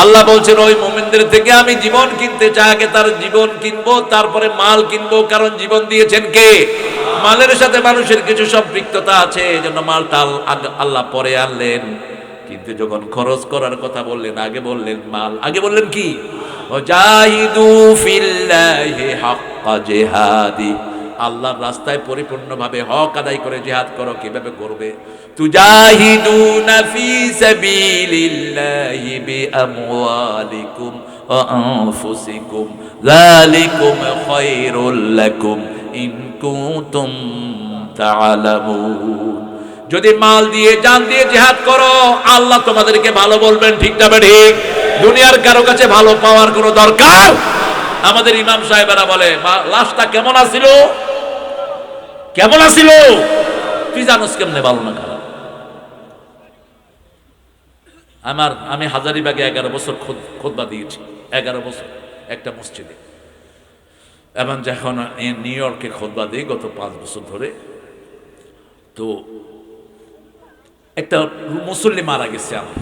আল্লাহ বলছেন ওই মুমিনদের থেকে আমি জীবন কিনতে চাই, আগে তার জীবন কিনবো, তারপরে মাল কিনবো। কারণ জীবন দিয়েছেন কে? মালের সাথে মানুষের কিছু সম্পৃক্ততা আছে, এজন্য মালটা আল্লাহ পরে আনলেন। কিন্তু যখন খরচ করার কথা বললেন, আগে বললেন মাল, আগে বললেন কি? ওয়াজাহিদু ফিল্লাহি হাক্কা জিহাদি, আল্লাহর রাস্তায় পরিপূর্ণভাবে হক আদায় করে জিহাদ করো। কিভাবে করবে? তুজাহিদুনা ফি সাবিলিল্লাহি বিআমওয়ালিকুম ওয়া আনফুসিকুম যালিকুম খায়রুল লাকুম ইন কুনতুম তা'লামুন। যদি মাল দিয়ে জান দিয়ে জিহাদ করো, আল্লাহ তোমাদেরকে ভালো বলবেন। ঠিক না ঠিক? দুনিয়ার কারো কাছে ভালো পাওয়ার কোনো দরকার? আমাদের ইমাম সাহেবেরা বলে লাশটা কেমন আছিল, কেমন আছিল তুই জানোস কেমনে ভালো না খারাপ? আমি হাজারিবাগে 11 বছর খুতবা দিয়েছি, 11 বছর একটা মসজিদে। এবং যখন নিউ ইয়র্কে খুতবা দিই গত 5 বছর ধরে, তো একটা মুসল্লি মারা গেছে। আমার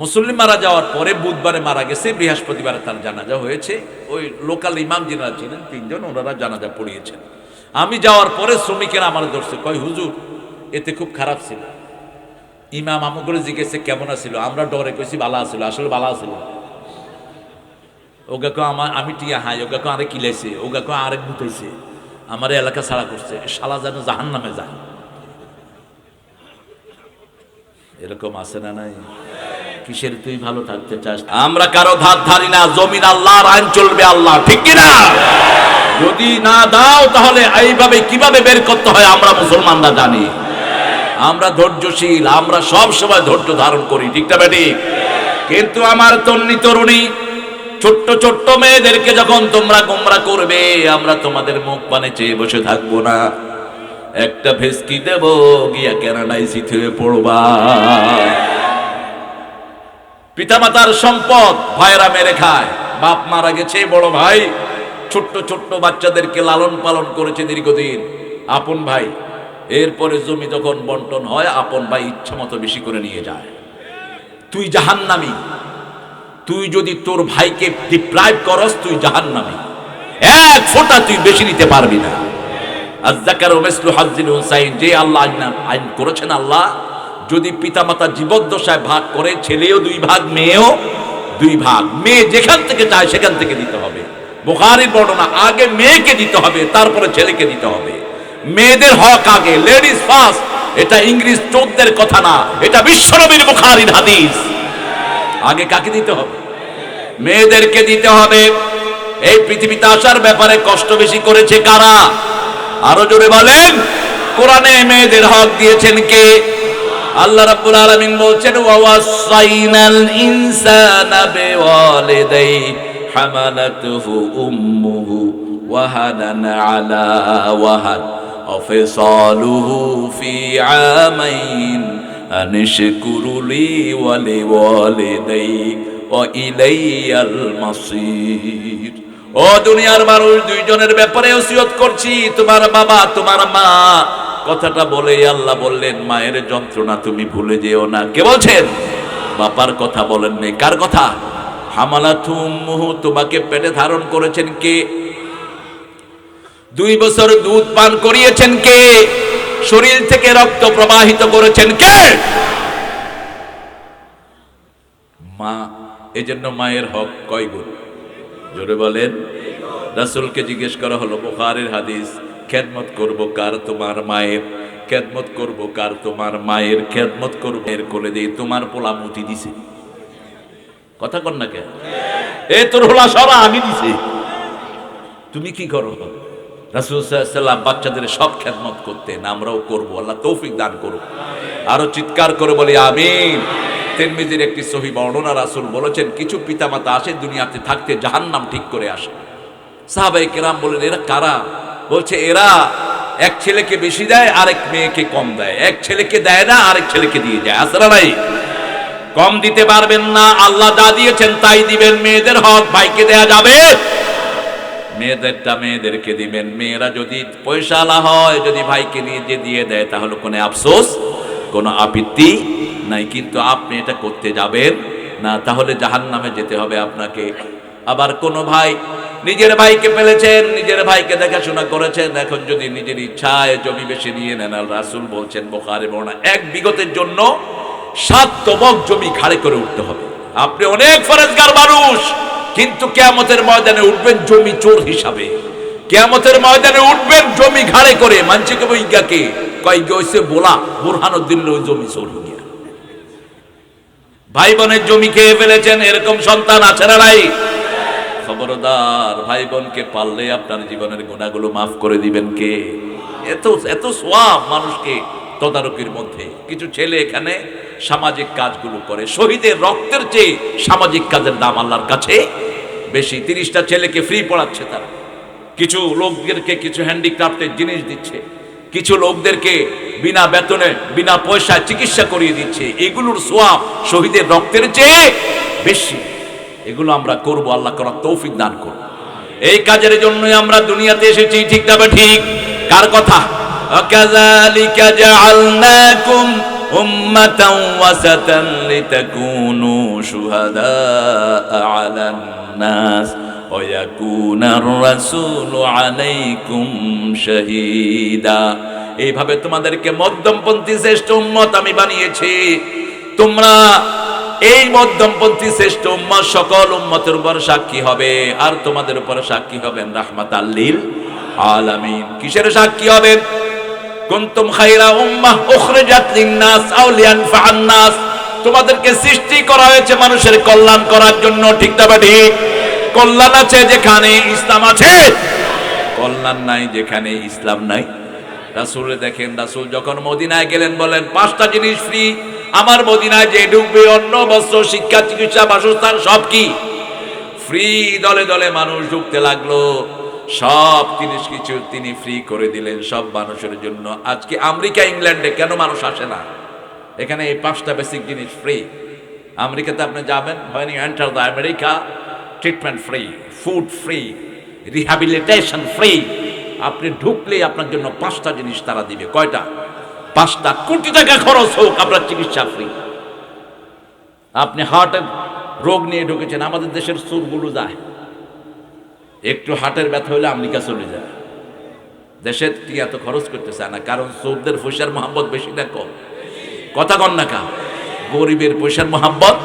মুসল্লি মারা যাওয়ার পরে বুধবারে মারা গেছে, বৃহস্পতিবারে তার জানাজা হয়েছে। ওই লোকাল ইমাম যিনারা ছিলেন 3 জন, ওনারা জানাজা পড়িয়েছেন। আমি যাওয়ার পরে শ্রমিকেরা আমার ধরছে, কয় হুজুর এতে খুব খারাপ ছিল। ইমাম আমাকে জিজ্ঞেসে কেমন আছিল, আমরা ডরে কইছি বালা আছিল, আসলে বালা আছিল। ওগা কো আমি টিয়া হাই, ওগা কো আরে কিলাইছে, ওগা কো আরেক বুতাইছে, আমার এলাকা ছাড়া করছে, শালা যেন জাহান্নামে যায়। এরকম আছে না নাই? কিসের তুই ভালো থাকতে চাস? আমরা কারো ধার ধারি না, জমিন আল্লাহর, আইন চলবে আল্লাহ, ঠিক কিনা? যদি না দাও তাহলে এইভাবে কিভাবে বের করতে হয় আমরা মুসলমানরা জানি। আমরা ধৈর্যশীল, আমরা সব সময় ধৈর্য ধারণ করি, ঠিক না বেটি? কিন্তু আমার তন্নি তরুণী ছোট্ট ছোট্ট মেয়েদেরকে যখন তোমরা গোমরা করবে, আমরা তোমাদের মুখ পানে চেয়ে বসে থাকবো না। একটা ভেস্কি দেব, গিয়া কেনাডায় চিঠি পড়বা। পিতামাতার সম্পদ ভাইরা মেরে খায়, বাপ মারা গেছে, বড় ভাই ছোট্ট ছোট্ট বাচ্চাদেরকে লালন পালন করেছে দীর্ঘদিন, আপন ভাই। এরপরে জমি যখন বন্টন হয়, আপন ভাই ইচ্ছা মতো বেশি করে নিয়ে যায়। তুই জাহান্নামী। তুই যদি তোর ভাইকে ডিপ্রাইভ করস, তুই জাহান্নামী। এক ফোঁটা তুই বেশি নিতে পারবি না। আয-যাকারু মিসলু হাজ্জিল উনসাইন, যে আল্লাহ আইন করেছেন, আল্লাহ যদি পিতামাতা জীবদ্দশায় ভাগ করে, ছেলেও 2 ভাগ, মেয়েও 2 ভাগ। মেয়ে যেখান থেকে চায় সেখান থেকে দিতে হবে। বুখারীর বর্ণনা, আগে মেয়েকে দিতে হবে, তারপরে ছেলেকে দিতে হবে। মেয়েদের হক আগে, লেডিস ফার্স্ট। এটা ইংরেজ চোদ্দের কথা না, এটা বিশ্বনবীর বুখারীর হাদিস। আগে কাকে দিতে হবে? মেয়েদেরকে দিতে হবে। এই পৃথিবীতে আসার ব্যাপারে কষ্ট বেশি করেছে কারা? আরো জোরে বলেন। কোরআনে মেয়েদের হক দিয়েছেন কে? আল্লাহ রাব্বুল আলামিন বলছেন, ওয়া ওয়াসাইনাল ইনসানা বিওয়ালিদাইহি হামালাতুহু উম্মুহু ওয়াহানান আলা ওয়াহান ওয়াফিসালুহু ফি আমাইন আনিশকুরু লি ওয়া লিওয়ালিদাইক ওয়া ইলাইয়াল মাসির। ও দুনিয়ার মানুষ, 2 জনের ব্যাপারে ওসিয়ত করছি, তোমার বাবা তোমার মা। কথাটা বলে আল্লাহ বললেন, মায়ের যন্ত্রণা তুমি ভুলে যেও না। কে বলছেন? বাবার কথা বলেন নাই। কার কথা? হামালাতু উম্মুহু, তোমাকে পেটে ধারণ করেছেন কে? 2 বছর দুধ পান করিয়েছেন কে? শরীর থেকে রক্ত প্রবাহিত করেছেন কে? মা। এজন্য মায়ের হক কয় গুণ? জোরে বলেন। রাসূলকে জিজ্ঞেস করা হলো, বুখারীর হাদিস, খেদমত করব কার? তোমার মায়ের। খেদমত করব কার? তোমার মায়ের খেদমত করব। এর কোলে দিয়ে তোমার পোলা মুতি দিছে, কথা কর না কে? এ তোর হোলা সরা আমি দিছে, তুমি কি করো? রাসূল সাল্লাল্লাহু আলাইহি ওয়াসাল্লাম বাচ্চাদের সব খেদমত করতেন, আমরাও করব। আল্লাহ তৌফিক দান করুন। আরো চিৎকার করে বলি আমিন। তিরমিজির একটি সহিহ বর্ণনা, রাসূল বলেছেন কিছু পিতামাতা আসে দুনিয়াতে থাকতে জাহান্নাম ঠিক করে আসে। সাহাবায়ে কেরাম বলেন এরা কারা? বলছে এরা এক ছেলেকে বেশি দেয়, আরেক মেয়েকে কম দেয়। এক ছেলেকে দেয় না, আরেক ছেলেকে দিয়ে যায়। আসলে নাই, কম দিতে পারবেন না। আল্লাহ যা দিয়েছেন তাই দিবেন। মেয়েদের হক ভাইকে দেয়া যাবে, মেয়েদেরটা মেয়েদেরকে দিবেন। মেয়েরা যদি পয়সাওয়ালা হয়, যদি ভাইকে নিয়ে যে দিয়ে দেয়, তাহলে কোনো আফসোস, কোনো আপত্তি নাই। কিন্তু আপনি এটা করতে যাবেন না, তাহলে জাহান্নামে যেতে হবে আপনাকে। আবার কোন ভাই নিজের ভাইকে ফেলেছেন, নিজের ভাইকে দেখাশোনা করেছেন, এখন যদি নিজের ইচ্ছায় জমি বেশি নিয়ে নেন, রাসূল বলছেন বুখারী বর্ণনা, এক বিগতের জন্য 7 তবক জমি ঘাড়ে করে উঠতে হবে। আপনি অনেক ফরজগার মানুষ, কিন্তু কিয়ামতের ময়দানে উঠবেন জমি চোর হিসাবে। কিয়ামতের ময়দানে উঠবেন জমি ঘাড়ে করে। মানসিকে বইগাকে কয় গইছে বলা বুরহানুদ্দিন ওই জমি চোর হইয়া। ভাই বোনের জমি খেয়ে ফেলেছেন, এরকম সন্তান আছে না নাই? খবরদার, ভাই বোনকে পারলে আপনার জীবনের গুনাহগুলো মাফ করে দিবেন কে? এত এত সওয়াব মানুষকে তদারকির মধ্যে। কিছু ছেলে এখানে সামাজিক কাজগুলো করে, শহীদের রক্তের চেয়ে সামাজিক কাজের দাম আল্লাহর কাছে বেশি। 30টা ছেলেকে ফ্রি পড়াচ্ছে তারা, কিছু লোকদেরকে কিছু হ্যান্ডিক্রাফটের জিনিস দিচ্ছে, কিছু লোকদেরকে বিনা বেতনে বিনা পয়সায় চিকিৎসা করিয়ে দিচ্ছে। এগুলোর সওয়াব শহীদের রক্তের চেয়ে বেশি। এগুলো আমরা করব, আল্লাহ করার তৌফিক দান করুন। এই কাজের জন্যই আমরা দুনিয়াতে এসেছি, ঠিক তবে ঠিক? কার কথা? ওয়াকাযালিকা জাআলনাকুম উম্মাতান ওয়াসাতান লিতাকুনু শুহাদাআ আলান নাস ওয়া ইয়াকুনার রাসূলু আলাইকুম শাহীদা। এইভাবে তোমাদেরকে মধ্যমপন্থী শ্রেষ্ঠ উম্মত আমি বানিয়েছি। তোমরা এই মধ্যমপন্থী শ্রেষ্ঠ উম্মত সকল উম্মতের উপর সাক্ষী হবে, আর তোমাদের উপর সাক্ষী হবেন রাহমাতাল লিল আলামিন। কিসের সাক্ষী হবেন? কুনতুম খায়রা উম্মাহ উখরিজাত লিন-নাস আও লিয়ানফা'আন নাস। তোমাদেরকে সৃষ্টি করা হয়েছে মানুষের কল্যাণ করার জন্য, ঠিক না ঠিক? কল্যাণ আছে যেখানে ইসলাম আছে, কল্যাণ নাই যেখানে ইসলাম নাই। রাসূল দেখেন, রাসূল যখন মদিনায় গেলেন বলেন 5টা জিনিস ফ্রি। আমার মদিনায় যে ঢুকবে অন্ন, বস্ত্র, শিক্ষা, চিকিৎসা, বাসস্থান সব কি ফ্রি। দলে দলে মানুষ ঢুকতে লাগলো, সব জিনিস কিছু তিনি ফ্রি করে দিলেন সব মানুষের জন্য। আজকে আমেরিকা ইংল্যান্ডে কেন মানুষ আসে না? এখানে এই 5টা বেসিক জিনিস ফ্রি। আমেরিকাতে আপনি যাবেন, when you enter the America, treatment free, food free, rehabilitation free. আপনি ঢুকলেই আপনার জন্য 5টা জিনিস তারা দিবে। কয়টা? 5টা। কোটি টাকা খরচ হোক, আপনার চিকিৎসা ফ্রি। আপনি হার্টের রোগ নিয়ে ঢুকেছেন, আমাদের দেশের সুরগুলো যায়, একটু হার্টের ব্যথা হলে আমেরিকা চলে যায়। দেশের কি এত খরচ করতে চায় না, কারণ সৌদের পয়সার মহব্বত বেশি না কম? কথা কন না কা? গরিবের পয়সার মহব্বত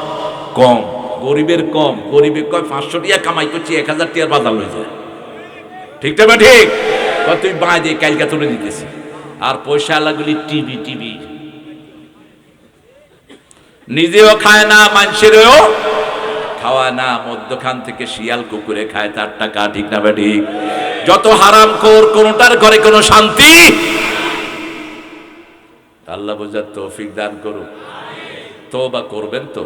কম, গরিবের কম। গরিবের কয় 500 টাকা কামাই করছি, 1000 টাকার বাজার হয়ে যায়, ঠিক না ঠিক? তুই বাঁ দিয়ে কালকা তুলে দিতেছি। আর পয়সা আলাগুলি টিভি টিভি, নিজেও খায় না, মানুষেরও খাওয়া না, মধ্যখান থেকে শিয়াল কুকুরে খায় তার টাকা, ঠিক না ঠিক? যত হারাম খোর, কোনটার ঘরে কোনো শান্তি। আল্লাহ বুঝার তৌফিক দান করুন। তওবা করবেন তো?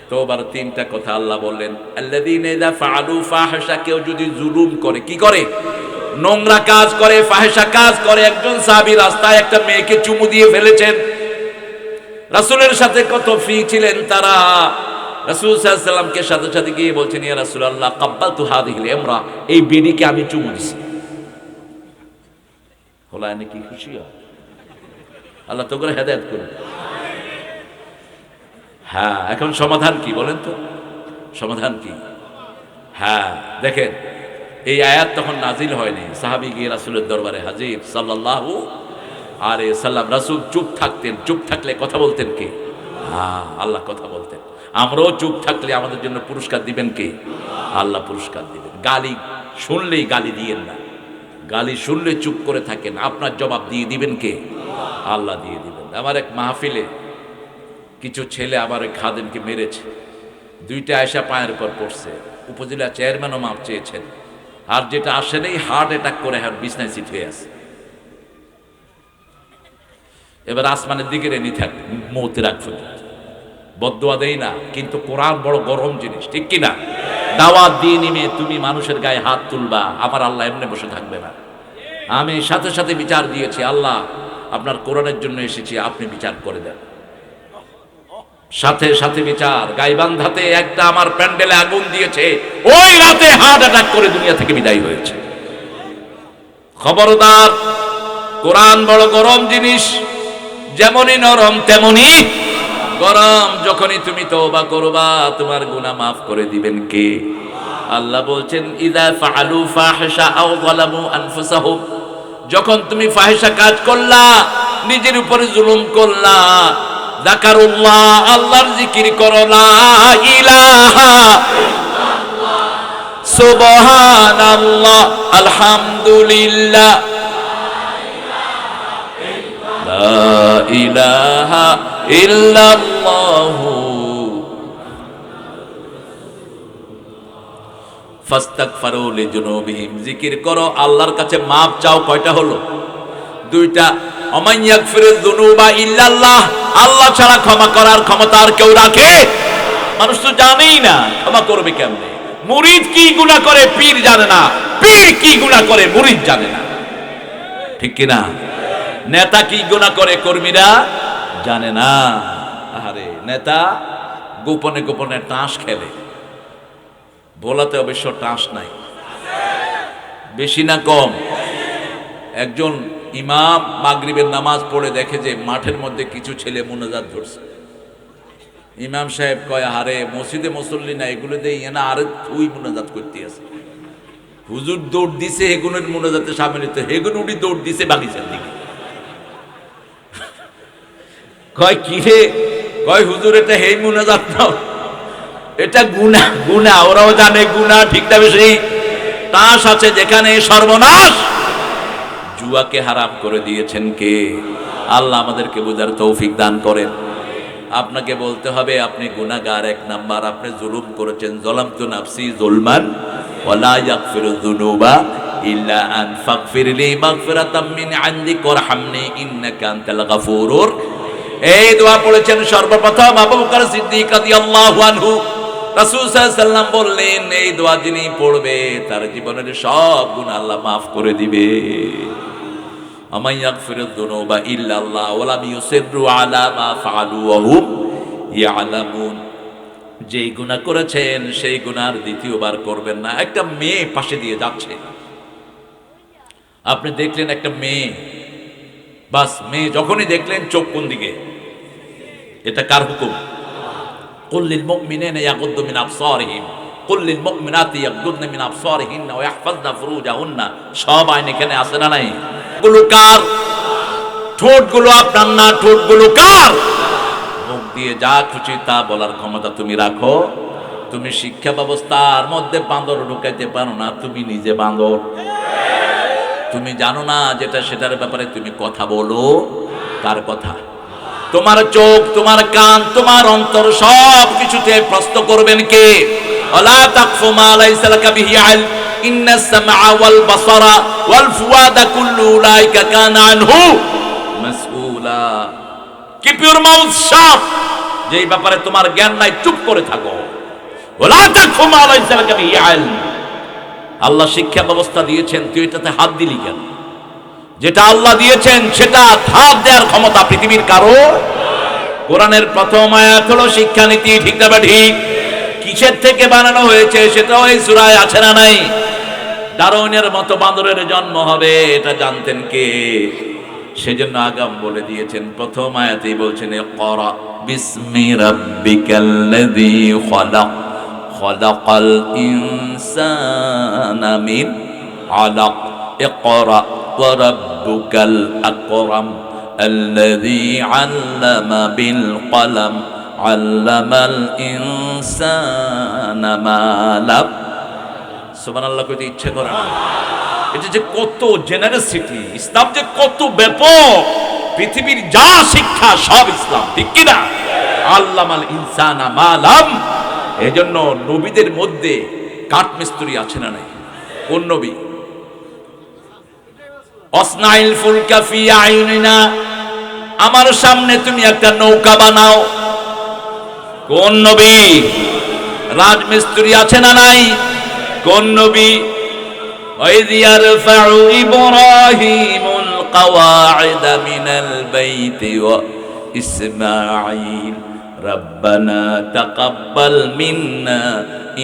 তওবার 3টা কথা আল্লাহ বললেন, আল্লাযীনা ইযা ফাআলু ফাহিশা, কেউ যদি জুলুম করে, কি করে? নোংরা কাজ করে, ফাহিশা কাজ করে। একজন সাহাবী রাস্তায় একটা মেয়েকে চুমু দিয়ে ফেলেছেন। রাসূলের সাথে কত ফ্রি ছিলেন তারা। রাসূল সাল্লাল্লাহু আলাইহি ওয়াসাল্লামকে সাথে সাথে গিয়ে বলছেন, ইয়া রাসূলুল্লাহ কাব্বালতু হাযিহিল ইমরা, এই বেডিকে আমি চুমু দিছি। হলো নাকি খুশি হয়? আল্লাহ তো করে হেদায়েত করুন। হ্যাঁ, এখন সমাধান কি বলেন তো? সমাধান কি? হ্যাঁ, দেখেন এই আয়াত তখন নাজিল হয়নি। সাহাবী গিয়ে রাসূলের দরবারে হাজির সাল্লাল্লাহু আলাইহি ওয়াসাল্লাম। রাসূল চুপ থাকতেন, চুপ থাকলে কথা বলতেন কে? হ্যাঁ, আল্লাহ কথা বলতেন। আমরাও চুপ থাকলে আমাদের জন্য পুরস্কার দিবেন কে? আল্লাহ পুরস্কার দিবেন। গালি শুনলেই গালি দিয়েন না, গালি শুনলে চুপ করে থাকেন, আপনার জবাব দিয়ে দিবেন কে? আল্লাহ দিয়ে দিবেন। আমার এক মাহফিলে কিছু ছেলে আমার ওই খাদেমকে মেরেছে, দুইটা আয়সা পায়ের উপর পড়ছে, উপজেলা চেয়ারম্যানও মাপ চেয়েছেন, আর যেটা আসলেই হার্ট অ্যাটাক করে বিছনায় সিট হয়ে আছে। এবার আসমানের দিকে রেনি থাক মৌতের আগ পর্যন্ত, বদদোয়া দেই না, কিন্তু কোরআন বড় গরম জিনিস, ঠিক কিনা? দাওয়াত দিয়ে নিমে তুমি মানুষের গায়ে হাত তুলবা, আমার আল্লাহ এমনি বসে থাকবে না। আমি সাথে সাথে বিচার দিয়েছি, আল্লাহ আপনার কোরআনের জন্য এসেছি, আপনি বিচার করে দেন। সাথে সাথে বিচার। গাইবান্ধাতে একটা আমার প্যান্ডেলে আগুন দিয়েছে, ওই রাতে হার্ট অ্যাটাক করে দুনিয়া থেকে বিদায় হয়েছে। খবরদার, কোরআন বড় গরম জিনিস, যেমনই নরম তেমনি গরম। যখনই তুমি তওবা করবা, তোমার গুনাহ মাফ করে দিবেন কে? আল্লাহ বলছেন, ইযা ফাআলু ফাহিশা আও যালামু আনফুসাহুম, যখন তুমি ফাহিশা কাজ করলা, নিজের উপরে জুলুম করলা, যাকারুল্লাহ, আল্লাহর জিকির করো, লা ইলাহা ইল্লাল্লাহ, সুবহানাল্লাহ, আলহামদুলিল্লাহ, লা ইলাহা ইল্লাল্লাহ, ফাস্তাগফিরু লিযুনুবিহিম, জিকির করো, আল্লাহর কাছে মাপ চাও। কয়টা হলো? দুইটা। ওমান ইয়াগফিরুয যুনুবা ইল্লাল্লাহ, আল্লাহ ছাড়া ক্ষমা করার ক্ষমতা আর কেউ রাখে? মানুষ তো জানেই না, ক্ষমা করবে কেমনে? মুরিদ কি গুনাহ করে পীর জানে না, পীর কি গুনাহ করে মুরিদ জানে না, ঠিক কি না? নেতা কি গুনাহ করে কর্মীরা জানে না। আরে নেতা গোপনে গোপনে টাস খেলে, বলাতে অবশ্য টাস নাই, বেশি না কম? একজন ইমাম মাগরিবের নামাজ পড়ে দেখে যে মাঠের মধ্যে কিছু ছেলে মুনাজাত ধরছে। ইমাম সাহেব কয়, আরে মসজিদে মুসল্লি না, এগুলো দেই না, আরে তুই মুনাজাত করতে আছে। হুজুর দৌড় দিছে হেগুনের মুনাজাতে সামিলিত, হেগুন উঠি দৌড় দিছে বাগিচার দিকে। কয় কি রে? কয় হুজুর এটা হেই মুনাজাত না, এটা গুনাহ। গুনাহ ওরাও জানে গুনাহ, ঠিক না বেশি? তাস আছে যেখানে সর্বনাশ। জুয়াকে হারাম করে দিয়েছেন কে? আল্লাহ আমাদেরকে বোঝার তৌফিক দান করেন। আপনাকে বলতে হবে আপনি গুনাহগার, এক নাম্বার আপনি জুলুম করেছেন। যালামতু নাফসি যুলমান ওয়ালা ইয়াগফিরু যুনুবা ইল্লা আন ফাগফিরলি মাগফিরাতাম মিন ইনদিক ওয়ারহামনি ইন্নাকা আনতাল গাফুরুর। এই দোয়া পড়েছেন সর্বপ্রথম আবু বকর সিদ্দিক রাদিয়াল্লাহু আনহু। রাসূল সাল্লাল্লাহু আলাইহি ওয়াসাল্লাম বললেন, এই দোয়া যিনি পড়বে তার জীবনের সব গুনাহ আল্লাহ মাফ করে দিবে। আমায় ইয়াগফিরুয যুনুবা ইল্লাল্লাহ ওয়া লাম ইউসিররু আলা মা ফাআলু ওয়া হুম ইয়ালামুন। যেই গুনাহ করেছেন সেই গুনার দ্বিতীয়বার করবেন না। একটা মেয়ে পাশে দিয়ে যাচ্ছে, আপনি দেখলেন একটা মেয়ে, বাস মেয়ে যখনই দেখলেন চোখ কোন দিকে? এটা কার হুকুম? কুল লিল মুমিনিনা ইয়াগুদ্দু মিন আবসারিহিম কুল লিল মুমিনাতি ইয়াগুদ্দুনা মিন আবসারিহিন্না ওয়া ইয়াহফাযনা ফুরুজাহুন্না। সব আইন এখানে আছে না নাই? গুলো কার? ঠোঁটগুলো আপনার না, ঠোঁটগুলো কার? মুখ দিয়ে যা খুশি তা বলার ক্ষমতা তুমি রাখো। তুমি শিক্ষা ব্যবস্থার মধ্যে বাঁদর ঢুকাইতে পারো না, তুমি নিজে বাঁদর। তুমি জানো না যেটা সেটার ব্যাপারে তুমি কথা বলো। কার কথা? তোমার চোখ, তোমার কান, তোমার অন্তর সব কিছুতে প্রশ্ন করবেন কে? ওয়ালা তাকফু মা লাইসা লাকা বিহি ইলম ইন্নাস সামআ ওয়াল বাসারা ওয়াল ফুয়াদা কুল্লু উলাইকা কানা আনহু মাসউলা। কিপ ইউর মাউথ শাট, যেই ব্যাপারে তোমার জ্ঞান নাই চুপ করে থাকো। ওয়ালা তাকফু মা লাইসা লাকা বিহি ইলম। আল্লাহ শিক্ষা ব্যবস্থা দিয়েছেন, তুই এটাতে হাত দিলি কেন? যেটা আল্লাহ দিয়েছেন সেটা হাত দেওয়ার ক্ষমতা পৃথিবীর কারো। কোরআনের প্রথম আয়াত হলো শিক্ষানীতি, ঠিক না ঠিক? কিসের থেকে বানানো হয়েছে সেটাও এই সূরায় আছে না নাই? ডারউইনের মতো বাঁদরের জন্ম হবে এটা জানতেন কে? সেজন্য আগাম বলে দিয়েছেন, প্রথম আয়াতেই বলছেন ইকরা বিসমি রাব্বিকাল্লাযী খালাক খালাকাল ইনসানা মিন আলাক ইকরা ওয়া রাব্বুকাল আকরাম আল্লাযী আল্লামা বিল কলম আল্লামাল ইনসানা মা লাম। সুবহানাল্লাহ কইতে ইচ্ছে করে না? এটা যে কত জেনারেসিটি, ইসলাম যে কত ব্যাপক, পৃথিবীর যা শিক্ষা সব ইসলাম, ঠিক কিনা? আল্লামাল ইনসানা মা লাম। এজন্য নবীদের মধ্যে কাঠমিস্ত্রি আছে না নাই? কোন নবী? অসনাইল ফুলকা ফি আইনিনা, আমার সামনে তুমি একটা নৌকা বানাও। কোন নবী? রাজমিস্ত্রি আছে না নাই? কোন নবী? وَإِذْ يَرْفَعُ إِبْرَاهِيمُ الْقَوَاعِدَ مِنَ الْبَيْتِ وَإِسْمَاعِيلُ رَبَّنَا تَقَبَّلْ مِنَّا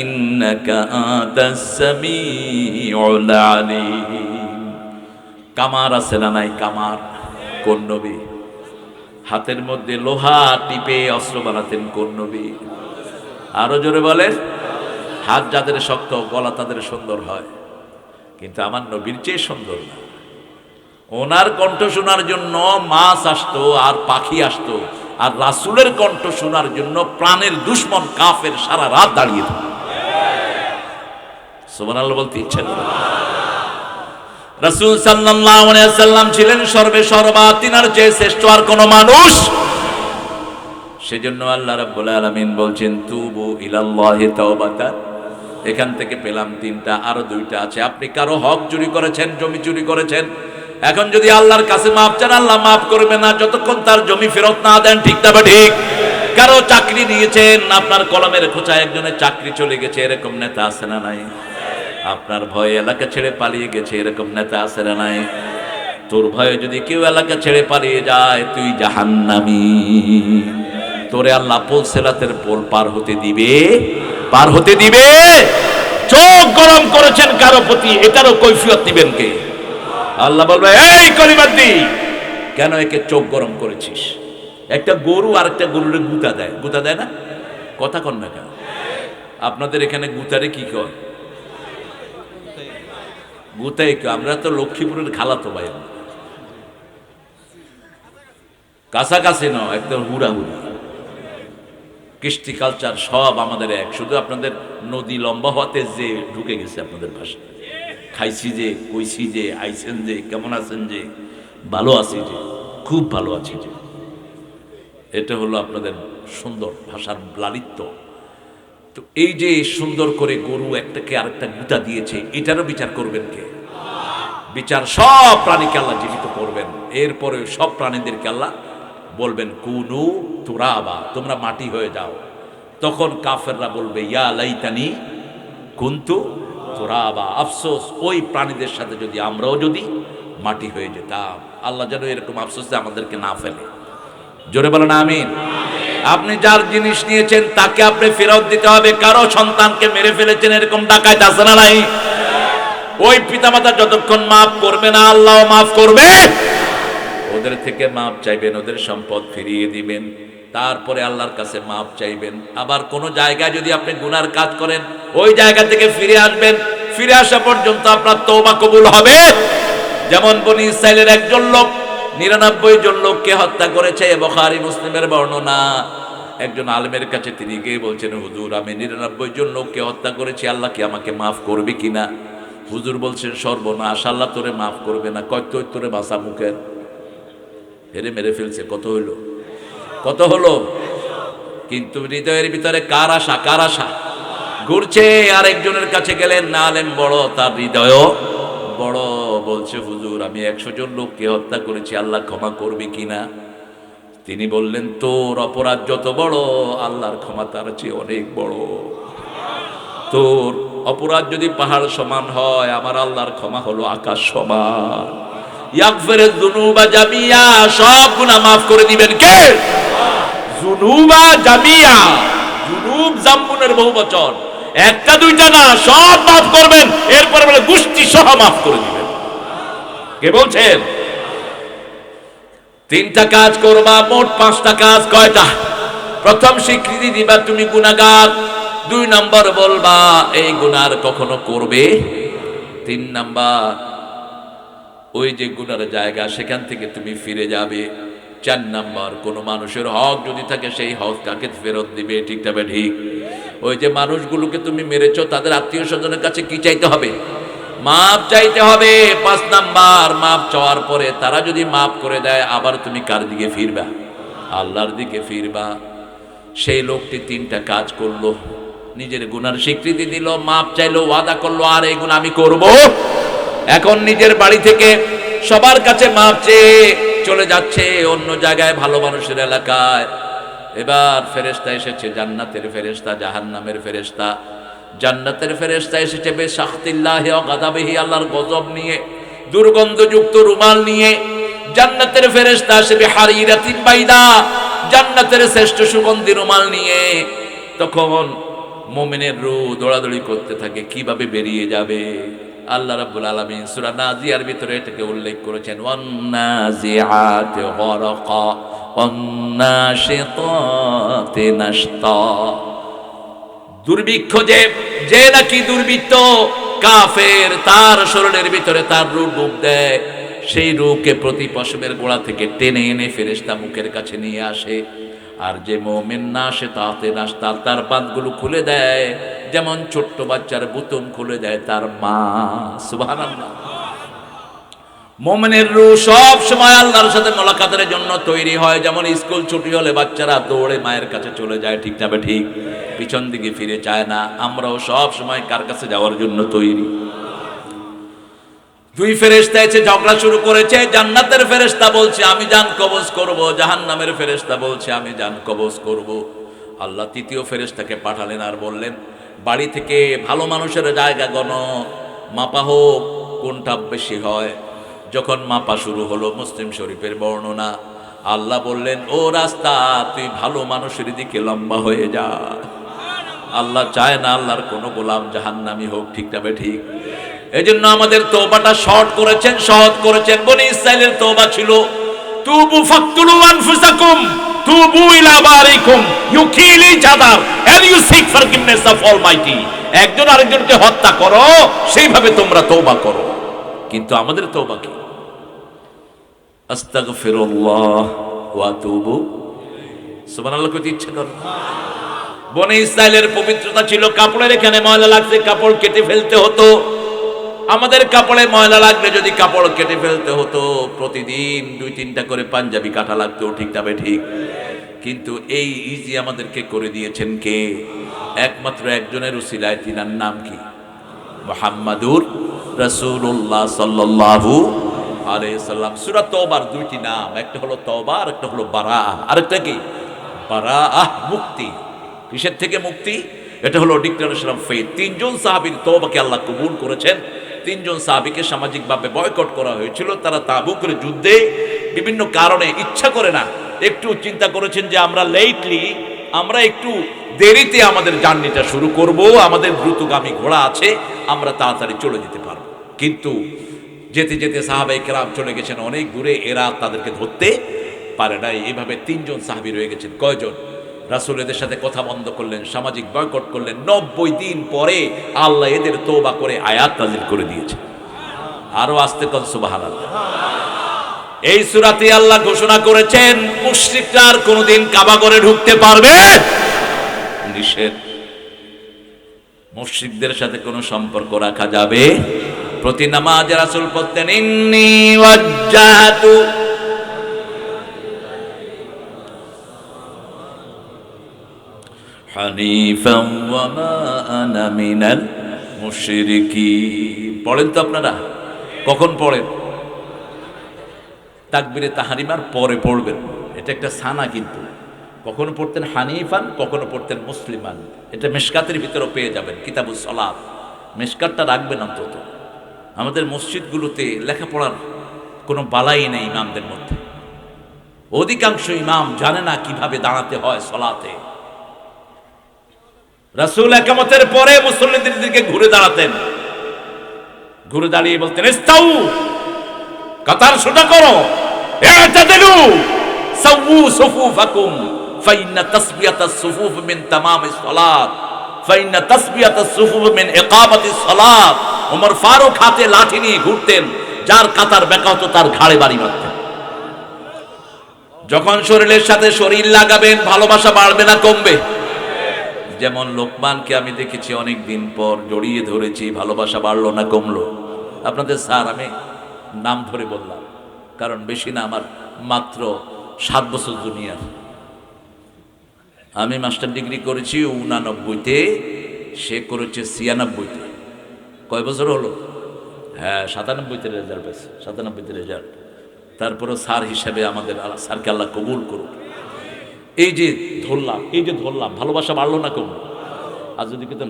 إِنَّكَ أَنْتَ السَّمِيعُ الْعَلِيمُ। কামার আছে না নাই? কামার কোন নবী? হাতের মধ্যে লোহা টিপে অস্ত্র বানাতেন কোন নবী? আরো জোরে বলেন। হাত যাদের শক্ত, গলা তাদের সুন্দর হয়, কিন্তু আমার নবীর চেয়ে সুন্দর না। ওনার কণ্ঠ শোনার জন্য মাছ আসতো আর পাখি আসতো, আর রাসূলের কণ্ঠ শোনার জন্য প্রাণের দুশ্মন কাফের সারা রাত দাঁড়িয়ে থাকতো। সুবহানাল্লাহ বলতে ইচ্ছা করে। রাসূল সাল্লাল্লাহু আলাইহি ওয়াসাল্লাম ছিলেন সর্বে সর্বা, তিনার চেয়ে শ্রেষ্ঠ আর কোন মানুষ। সেজন্য আল্লাহ রাব্বুল আলামিন বলছেন তুবু ইলাল্লাহি তাওবাতান। এখান থেকে পেলাম তিনটা, আরো দুইটা আছে। আপনি কারো হক চুরি করেছেন, জমি চুরি করেছেন, এখন যদি আল্লাহর কাছে মাপ চান, আল্লাহ মাফ করবে না যতক্ষণ তার জমি ফেরত না দেন, ঠিক না বা ঠিক? কারো চাকরি নিয়েছেন, আপনার কলমের খোঁচায় একজনের চাকরি চলে গেছে, এরকম নেতা আছে না নাই? আপনার ভয়ে এলাকা ছেড়ে পালিয়ে গেছে, এরকম নেতা আছে না নাই? তোর ভয়ে যদি কেউ এলাকা ছেড়ে পালিয়ে যায়, তুই জাহান্নামী। তোরে আল্লাহ পোল সেরাতের পোল পার হতে দিবে, পার হতে দিবে। চোখ গরম করেছেন কারো প্রতি, এটারও কৈফিয়ত দিবেন কে? আল্লাহ বলবে, এই কলিমাদ্দি, কেন একে চোখ গরম করেছিস? একটা গরু আর একটা গরুরে গুতা দেয়, গুতা দেয় না? কথা কন না কেন? আপনাদের এখানে গুতারে কি কয়? গুতাই। আমরা তো লক্ষ্মীপুরের খালাতো ভাই, কাছাকাছি ন, একদম হুড়াহুড়ি। কৃষ্টি কালচার সব আমাদের এক, শুধু আপনাদের নদী লম্বা হতে যে ঢুকে গেছে আপনাদের ভাষা। খাইছি যে, কইছি যে, আইছেন যে, কেমন আছেন যে, ভালো আছি যে, খুব ভালো আছি যে, এটা হলো আপনাদের সুন্দর ভাষার লালিত্য। তো এই যে সুন্দর করে গরু একটাকে আরেকটা গুতা দিয়েছে, এটারও বিচার করবেন কে? বিচার সব প্রাণীকে আল্লাহ জীবিত করবেন। এরপরে সব প্রাণীদেরকে আল্লাহ বলবেন কুনু তুরাবা, তোমরা মাটি হয়ে যাও। তখন কাফেররা বলবে ইয়া লাইতানি কুনতু তুরাবা, আফসোস ওই প্রাণীদের সাথে যদি আমরাও যদি মাটি হয়ে যেতাম। আল্লাহ যেন এরকম আফসোসে আমাদেরকে না ফেলে। জোরে বলেন আমিন। আপনি যার জিনিস নিয়েছেন তাকে আপনি ফেরত দিতে হবে। কারো সন্তানকে মেরে ফেলেছেন, এরকম ডাকাত আছে না নাই? ওই পিতামাতা যতক্ষণ মাফ করবে না, আল্লাহ মাফ করবে। ওদের থেকে মাপ চাইবেন, ওদের সম্পদ ফিরিয়ে দিবেন, তারপরে আল্লাহর কাছে মাপ চাইবেন। আবার কোন জায়গায় যদি আপনি গুনার কাজ করেন, ওই জায়গা থেকে ফিরে আসবেন। ফিরে আসা পর্যন্ত আপনার তওবা কবুল হবে। যেমন বনি ইসরাইলের একজন লোক 99 জন লোককে হত্যা করেছে, বুখারী মুসলিমের বর্ণনা। একজন আলেমের কাছে তিনি গিয়ে বলছেন, হুজুর আমি 99 জন লোককে হত্যা করেছি, আল্লাহ কি আমাকে মাফ করবে কিনা? হুজুর বলছেন, সর্বনাশ, আল্লাহ তোরে মাফ করবে না। কয় তোরে বাসা মুখের হেরে মেরে ফেলছে। কত হলো? কত হলো? কিন্তু হৃদয়ের ভিতরে কার আশা? কার আশা ঘুরছে। আরেকজনের কাছে গেলেন, না আলেম বড়, তার হৃদয়ও বড়। বলছে, হুজুর আমি 100 জন লোককে হত্যা করেছি, আল্লাহ ক্ষমা করবে কিনা? তিনি বললেন, তোর অপরাধ যত বড়, আল্লাহর ক্ষমা তার চেয়ে অনেক বড়। তোর অপরাধ যদি পাহাড় সমান হয়, আমার আল্লাহর ক্ষমা হলো আকাশ সমান। ইয়াগফিরুয যুনুবা জামিয়া, সব গুনাহ maaf করে দিবেন কে? যুনুবা জামিয়া, যুনুব জামবুনের বহুবচন, একটা দুইটা না, সব maaf করবেন। এরপরে বলে গোষ্ঠী সহ maaf করে দিবেন। কে বলছেন? 3টা কাজ করবা, মোট 5টা কাজ। কয়টা? প্রথম স্বীকৃতি দিবা তুমি গুনাহগার। 2 নাম্বার বলবা এই গুনার কখনো করবে। 3 নাম্বার ওই যে গুনার জায়গা, সেখান থেকে তুমি ফিরে যাবে। 4 নাম্বার কোন মানুষের হক যদি থাকে, সেই হক তাকে ফেরত দিবে। ঠিক তবে ঠিক। ওই যে মানুষগুলোকে তুমি মেরেছো, তাদের আত্মীয় স্বজনের কাছে কি চাইতে হবে? মাপ চাইতে হবে। 5 নাম্বার, মাপ চাওয়ার পরে তারা যদি মাপ করে দেয়, আবার তুমি কার দিকে ফিরবা? আল্লাহর দিকে ফিরবা। সেই লোকটি 3টা কাজ করলো, নিজের গুনার স্বীকৃতি দিল, মাপ চাইলো, ওয়াদা করলো আর এই গুনাহ আমি করব। এখন নিজের বাড়ি থেকে সবার কাছে মাপ চেয়ে চলে যাচ্ছে অন্য জায়গায়, ভালো মানুষের এলাকায়। এবার ফেরেশতা এসেছে, জান্নাতের ফেরেশতা, জাহান্নামের ফেরেশতা। জান্নাতের ফেরেশতা এসেছে বেসাখতিল্লাহি ওয়া গাযাবিহি, আল্লাহর গজব নিয়ে, দুর্গন্ধযুক্ত রুমাল নিয়ে। জান্নাতের ফেরেশতা আসে বিহারিরাতিন বাইদা, জান্নাতের শ্রেষ্ঠ সুগন্ধি রুমাল নিয়ে। তখন মুমিনের রূহ দৌড়াদৌড়ি করতে থাকে, কিভাবে বেরিয়ে যাবে। আল্লাহ রাব্বুল আলামিন সূরা নাজিয়ার ভিতরে এটাকে উল্লেখ করেছেন, ওয়ান্নাজিআতি গরকা ওয়ান্নাশিতাতি নাশতা। দুর্ভিক্ষ যে নাকি দুর্বৃত্ত কাফের, তার শরীরের ভিতরে তার রূহ ডুব দেয়, সেই রূহকে প্রতি পশমের গোড়া থেকে টেনে এনে ফেরেশতা মুখের কাছে নিয়ে আসে। আর যে মুমিন নাশিতাতে নাশতা, তার বাঁধগুলো খুলে দেয়, যেমন ছোট্ট বাচ্চার বুতুম খুলে দেয় তার মা। সুবহানাল্লাহ। মুমিনের রূহ সব সময় আল্লাহর সাথে মোলাকাতের জন্য তৈরি হয়। যেমন স্কুল ছুটি হলে বাচ্চারা দৌড়ে মায়ের কাছে চলে যায়, ঠিক না ঠিক? পিছন দিকে ফিরে যায় না। আমরাও সব সময় কার কাছে যাওয়ার জন্য তৈরি? 2 ফেরেশতা এসে ঝগড়া শুরু করেছে। জান্নাতের ফেরেশতা বলছে আমি জান কবজ করব, জাহান্নামের ফেরেশতা বলছে আমি জান কবজ করব। আল্লাহ 3য় ফেরেশতাকে পাঠালেন আর বললেন, বাড়ি থেকে ভালো মানুষের জায়গা গণ, মাপা হোক কোনটা বেশি হয়। যখন মাপা শুরু হলো, মুসলিম শরীফের বর্ণনা, আল্লাহ বললেন, ও রাস্তা, তুই ভালো মানুষের দিকে লম্বা হয়ে যা। আল্লাহ চায় না আল্লাহর কোনো গোলাম জাহান্নামী হোক, ঠিক না ঠিক? এজন্য আমাদের তওবাটা শর্ট করেছেন, সহজ করেছেন। বনি ইসরাইলের তওবা ছিল তুবু ফাকতুলু আনফুসাকুম তুবু ইলা বারিকুম you kill each other and you seek forgiveness of Almighty. একজন আরেকজনকে হত্যা করো, সেইভাবে তোমরা তওবা করো। কিন্তু আমাদের তওবা কি? আস্তাগফিরুল্লাহ ওয়া আতুবু। সুবহানাল্লাহ কইতে ইচ্ছা করে। বনি ইসরাইলের পবিত্রতা ছিল, কাপড়ের এখানে ময়লা লাগছে কাপড় কেটে ফেলতে হতো। আমাদের কাপড়ে ময়লা লাগলে যদি কাপড় কেটে ফেলতে হতো, প্রতিদিন 2-3টা করে পাঞ্জাবি কাটা লাগতো, ঠিক না ঠিক? কিন্তু এই ইজি আমাদেরকে করে দিয়েছেন কে? একমাত্র একজনের উসিলায়, তিনার নাম কি? মুহাম্মাদুর রাসূলুল্লাহ সাল্লাল্লাহু আলাইহি সাল্লাম। সূরা তওবার 2টি নাম, একটা হলো তওবা আর একটা হলো বারাআহ। আরেকটা কি? বারাআহ, মুক্তি। কিসের থেকে মুক্তি? এটা হলো ডিক্লারেশন অফ ফেথ। 3 জন সাহাবীর তওবাকে আল্লাহ কবুল করেছেন। 3 জন সাহাবীকে সামাজিকভাবে বয়কট করা হয়েছিল। তারা তাবুকের যুদ্ধে বিভিন্ন কারণে, ইচ্ছা করে না, একটু চিন্তা করেছেন যে আমরা একটু দেরিতে আমাদের জার্নিটা শুরু করব, আমাদের দ্রুতগামী ঘোড়া আছে, আমরা তাড়াতাড়ি চলে যেতে পারব। কিন্তু যেতে যেতে সাহাবায়ে কেরাম চলে গেছেন অনেক দূরে, এরা তাদেরকে ধরতে পারে নাই। এইভাবে 3 জন সাহাবী রয়ে গেছেন। কয়জন? রাসূল এদের সাথে কথা বন্ধ করলেন, সামাজিক বয়কট করলেন। 90 দিন পরে আল্লাহ এদের তওবা করে আয়াত নাযিল করে দিয়েছে। আরো আস্তে কোন সুবহানাল্লাহ। এই সূরাতে আল্লাহ ঘোষণা করেছেন, মুশরিকরা আর কোনোদিন কাবা ঘরে ঢুকতে পারবে নিষেধ। মুশরিকদের সাথে কোনো সম্পর্ক রাখা যাবে। প্রতি নামাজে রাসূল পড়তেন, ইন্নী ওয়াজ্জাহতু হানিফাম ওয়া মা আনা মিনাল মুশরিকিন। পড়েন তো আপনারা? কখন পড়েন? তাকবীরে তাহরিমার পরে পড়বেন। এটা একটা সানা। কিন্তু কখনো পড়তেন হানিফান, কখনো পড়তেন মুসলিমান। এটা মিশকাতের ভিতরে পেয়ে যাবেন, কিতাবুস সালাত। মিশকাতটা রাখবেন অন্তত। আমাদের মসজিদগুলোতে লেখাপড়ার কোনো বালাই নেই ইমামদের মধ্যে। অধিকাংশ ইমাম জানে না কিভাবে দাঁড়াতে হয় সালাতে। রাসূল ইকামতের পরে মুসল্লিদের দিকে ঘুরে দাঁড়াতেন, ঘুরে দাঁড়িয়ে বলতেন, ইস্তাউ, কাতার সোজা করো, ইআতাদিলু, সাওয়ু সুফুফাকুম, ফাইন্না তাসবিয়াতাস সুফুফ মিন তামামিস সালাত, ফাইন্না তাসবিয়াতাস সুফুফ মিন ইকামাতিস সালাত। ওমর ফারুক হাতে লাঠি নিয়ে ঘুরতেন, যার কাতার বেঁকা হতো তার ঘাড়ে বাড়ি মারতেন। যখন শরীরের সাথে শরীর লাগাবেন, ভালোবাসা বাড়বে না কমবে? যেমন লোকমানকে আমি দেখেছি অনেক দিন পর জড়িয়ে ধরেছি, ভালোবাসা বাড়লো না কমলো? আপনাদের স্যার, আমি নাম ধরে বললাম, কারণ বেশি না, আমার মাত্র 7 বছর জুনিয়র। আমি মাস্টার ডিগ্রি করেছি 89-তে, সে করেছে 96-তে। কয় বছর হলো? হ্যাঁ, 97-তে রেজাল্ট পেয়েছে, 97-তে রেজাল্ট। তারপরে স্যার হিসেবে আমাদের স্যারকে আল্লাহ কবুল করুন। এই যে ধরলাম, ভালোবাসা বাড়লো না কম? আর যদি কিন্তু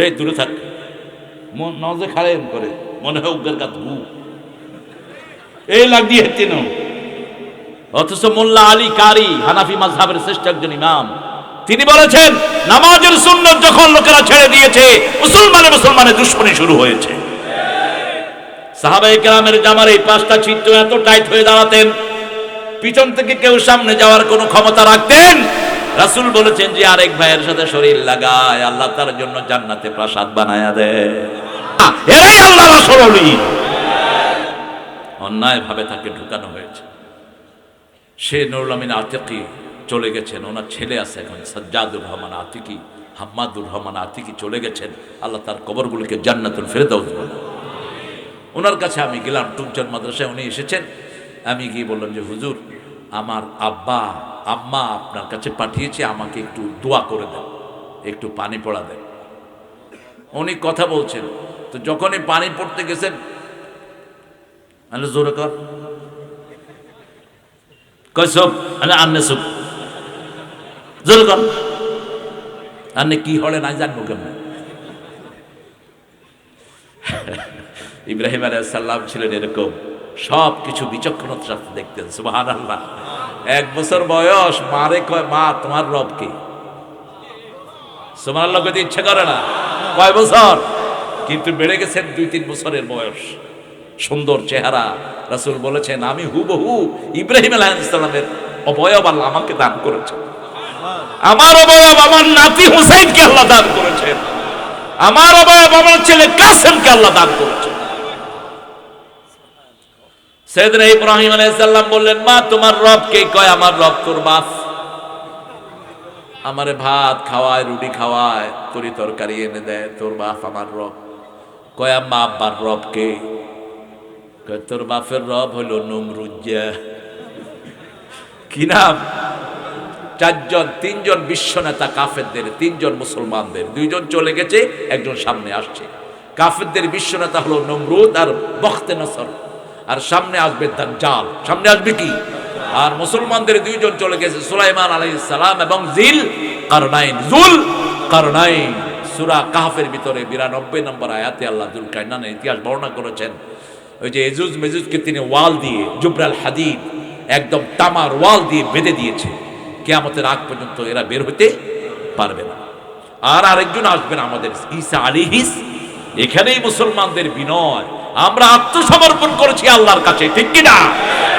এই দূরে থাক, মন নজে খাড়েন করে, মনে হয় উগ্রের কাত এই লাগ দিয়ে হেঁটেন। অথচ মোল্লা আলী কারি, হানাফি মাযহাবের শ্রেষ্ঠ একজন ইমাম, তিনি বলেছেন নামাজের সুন্নত যখন লোকেরা ছেড়ে দিয়েছে, মুসলমানের দুশ্মনী শুরু হয়েছে। সাহাবায়ে কেরামের জামার এই 5টা ছিদ্র এত টাইট হয়ে দাঁড়াতেন, পিছন থেকে কেউ সামনে যাওয়ার কোনো ক্ষমতা রাখতেন? রাসূল বলেছেন যে আরেক ভাইয়ের সাথে শরীর লাগায়, আল্লাহ তার জন্য জান্নাতে প্রাসাদ বানায়া দেয়। এরাই আল্লাহর রাসূল। অন্যায় ভাবে তাকে ঢুকানো হয়েছে। সে নুরুল আমিন আতিকি চলে গেছেন, ওনার ছেলে আছে এখন সাজ্জাদুর রহমান আতিকি, হাম্মাদুর রহমান আতিকি চলে গেছেন। আল্লাহ তার কবরগুলোকে জান্নাতুল ফেরদাউস বানায়। ওনার কাছে আমি গেলাম, টুকচাঁদ মাদ্রাসায় উনি এসেছেন। আমি গিয়ে বললাম যে হুজুর, আমার আব্বা আম্মা আপনার কাছে পাঠিয়েছে, আমাকে একটু দোয়া করে দেন, একটু পানি পড়া দেন। উনি কথা বলছেন, তো যখনই পানি পড়তে গেছেন, জোরে কর কইসব আন্নে সুপ জোরে কর, আন্নে কি হলে নাই জানবো কেমন। ইব্রাহিম আলাইহিস সালাম ছিলেন এরকম, সব কিছু বিচক্ষণতার সাথে দেখতেন। সুবহানাল্লাহ। 1 বছর বয়স, মারে কয় মা তোমার রব কে? সুবহানাল্লাহ কইতে ইচ্ছে করে না? কয় বছর? কিন্তু বেড়ে গেছেন 2-3 বছরের বয়স, সুন্দর চেহারা। রাসূল বলেছেন আমি হুবহু ইব্রাহিম আলাইহিস সালামের অবয়ব আল্লাহ আমাকে দান করেছেন। আমার অবয়ব আমার নাতি হুসাইনকে আল্লাহ দান করেছেন, আমার অবয়ব আমার ছেলে কাসেমকে আল্লাহ দান করেছেন। সাইয়েদনা ইব্রাহিম আলাইহিস সালাম বললেন মা তোমার রব কে? কয় আমার রব তোর বাপ, আমারে ভাত খাওয়ায়, রুটি খাওয়ায়, তরি তরকারি এনে দেয়, তোর বাপ আমার রব। কয় আম্মা আব্বার রব কে? কয় তোর বাপের রব হলো নমরুজ্জা। কি নাম? 3জন বিশ্ব নেতা কাফেরদের, 3জন মুসলমানদের, 2জন চলে গেছে, একজন সামনে আসছে। কাফেরদের বিশ্ব নেতা হলো নমরুদ আর বখতে নসর, আর সামনে আসবে দাজ্জাল। সামনে আসবে কি? আর মুসলমানদের 2জন চলে গেছে, সুলাইমান আলাইহিস সালাম এবং জিল কারনাইন। সূরা কাহফের ভিতরে 92 নম্বর আয়াতে আল্লাহ যুল কারনাইনের ইতিহাস বর্ণনা করেছেন। ওই যে এজুজ মেজুজকে তিনি ওয়াল দিয়ে, জুবরাল হাদিদ, একদম তামার ওয়াল দিয়ে বেঁধে দিয়েছে। কিয়ামতের আগ পর্যন্ত এরা বের হতে পারবে না। আর আরেকজন আসবেন আমাদের ঈসা আলাইহিস। এখানেই মুসলমানদের বিনয়, আমরা আত্মসমর্পণ করেছি আল্লাহর কাছে, ঠিক কি না?